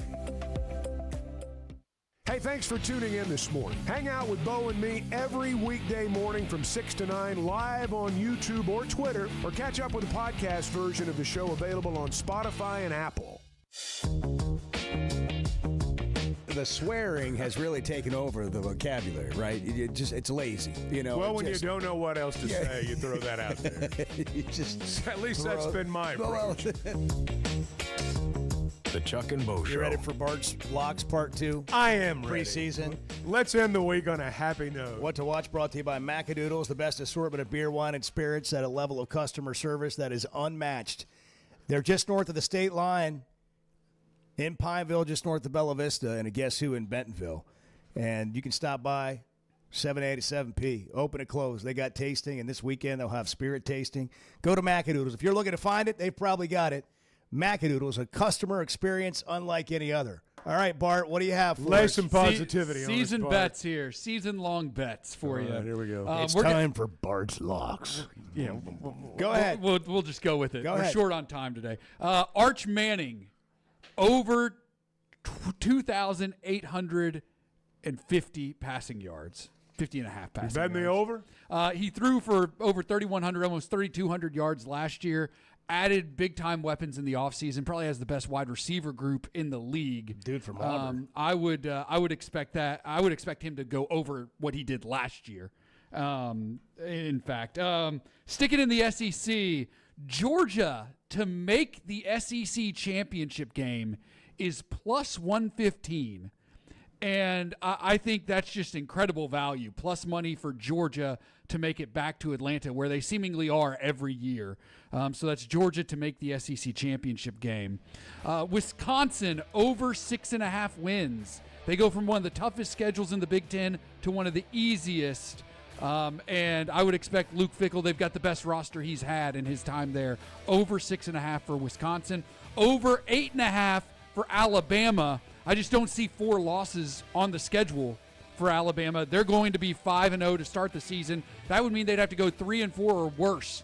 Hey, thanks for tuning in this morning. Hang out with Bo and me every weekday morning from 6 to 9 live on YouTube or Twitter, or catch up with the podcast version of the show available on Spotify and Apple. The swearing has really taken over the vocabulary, right? It's lazy, you know. Well, when you don't know what else to say, you throw that out there. You just at least that's been my approach. The The Chuck and Bo Show. You ready for Bart's Locks Part 2? I am ready. Preseason. Let's end the week on a happy note. What to watch brought to you by Macadoodles, the best assortment of beer, wine, and spirits at a level of customer service that is unmatched. They're just north of the state line in Pineville, just north of Bella Vista, and a Guess Who in Bentonville. And you can stop by 7A to 7P, open and close. They got tasting, and this weekend they'll have spirit tasting. Go to Macadoodles. If you're looking to find it, they've probably got it. Macadoodles, a customer experience unlike any other. All right, Bart, what do you have for Lay us? some positivity on Season us, bets here. Season-long bets for you. All right, here we go. It's time for Bart's Locks. Go ahead. We'll just go with it. Go We're ahead. short on time today. Arch Manning, over 2,850 passing yards. 50 and a half passing betting the yards. over? He threw for over 3,100, almost 3,200 yards last year. Added big-time weapons in the offseason. Probably has the best wide receiver group in the league. Dude from Auburn. I would expect that. I would expect him to go over what he did last year. In fact, sticking in the SEC, Georgia to make the SEC championship game is plus 115. And I think that's just incredible value. Plus money for Georgia to make it back to Atlanta, where they seemingly are every year. So that's Georgia to make the SEC championship game. Wisconsin over 6.5 wins. They go from one of the toughest schedules in the Big Ten to one of the easiest. And I would expect Luke Fickell, they've got the best roster he's had in his time there. Over 6.5 for Wisconsin. Over 8.5 for Alabama. I just don't see 4 losses on the schedule for Alabama. They're going to be 5-0 to start the season. That would mean they'd have to go 3-4 or worse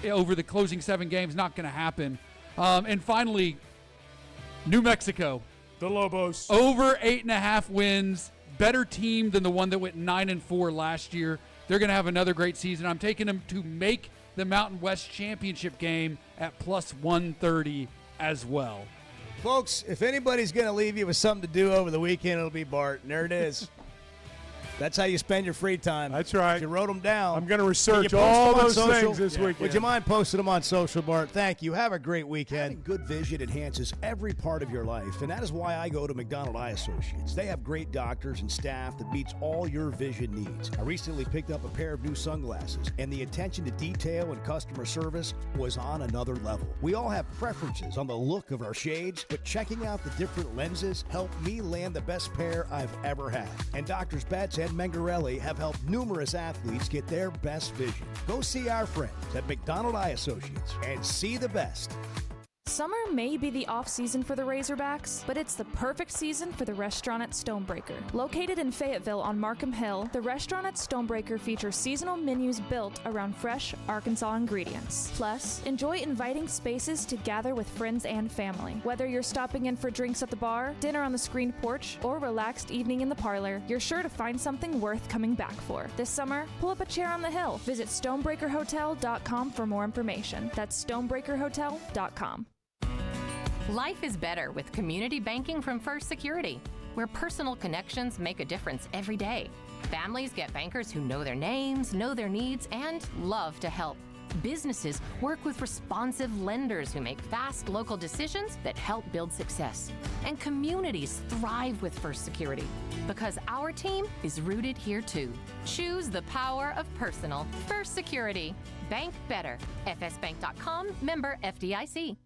over the closing 7 games. Not going to happen. And finally, New Mexico. The Lobos. Over 8.5 wins. Better team than the one that went 9-4 last year. They're going to have another great season. I'm taking them to make the Mountain West Championship game at plus 130 as well. Folks, if anybody's going to leave you with something to do over the weekend, it'll be Bart. And there it is. That's how you spend your free time. That's right. You wrote them down. I'm going to research Can you post all them on those social? things this weekend. Would you mind posting them on social, Bart? Thank you. Have a great weekend. Having good vision enhances every part of your life, and that is why I go to McDonald Eye Associates. They have great doctors and staff that meets all your vision needs. I recently picked up a pair of new sunglasses, and the attention to detail and customer service was on another level. We all have preferences on the look of our shades, but checking out the different lenses helped me land the best pair I've ever had. And Doctors Betts and Mengarelli have helped numerous athletes get their best vision. Go see our friends at McDonald Eye Associates and see the best. Summer may be the off-season for the Razorbacks, but it's the perfect season for the restaurant at Stonebreaker. Located in Fayetteville on Markham Hill, the restaurant at Stonebreaker features seasonal menus built around fresh Arkansas ingredients. Plus, enjoy inviting spaces to gather with friends and family. Whether you're stopping in for drinks at the bar, dinner on the screened porch, or relaxed evening in the parlor, you're sure to find something worth coming back for. This summer, pull up a chair on the hill. Visit StonebreakerHotel.com for more information. That's StonebreakerHotel.com. Life is better with community banking from First Security, where personal connections make a difference every day. Families get bankers who know their names, know their needs, and love to help. Businesses work with responsive lenders who make fast local decisions that help build success. And communities thrive with First Security because our team is rooted here too. Choose the power of personal. First Security. Bank better. FSbank.com, member FDIC.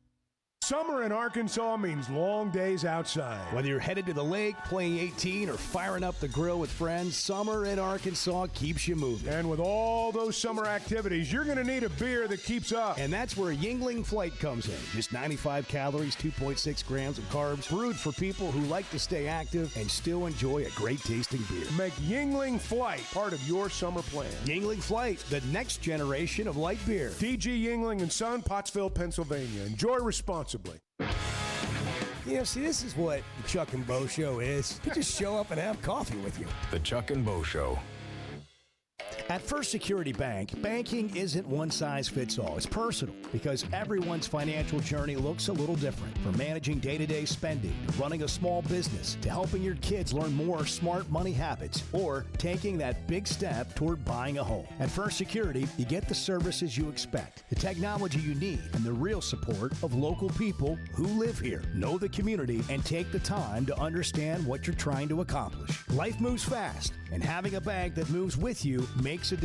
Summer in Arkansas means long days outside. Whether you're headed to the lake, playing 18, or firing up the grill with friends, summer in Arkansas keeps you moving. And with all those summer activities, you're going to need a beer that keeps up. And that's where Yingling Flight comes in. Just 95 calories, 2.6 grams of carbs, brewed for people who like to stay active and still enjoy a great tasting beer. Make Yingling Flight part of your summer plan. Yingling Flight, the next generation of light beer. DG Yingling and Son, Pottsville, Pennsylvania. Enjoy responsibly. You know, see, this is what the Chuck and Bo Show is. You just show up and have coffee with you. The Chuck and Bo Show. At First Security Bank, banking isn't one size fits all. It's personal because everyone's financial journey looks a little different. From managing day-to-day spending, to running a small business, to helping your kids learn more smart money habits, or taking that big step toward buying a home. At First Security, you get the services you expect, the technology you need, and the real support of local people who live here, know the community, and take the time to understand what you're trying to accomplish. Life moves fast, and having a bank that moves with you makes a difference.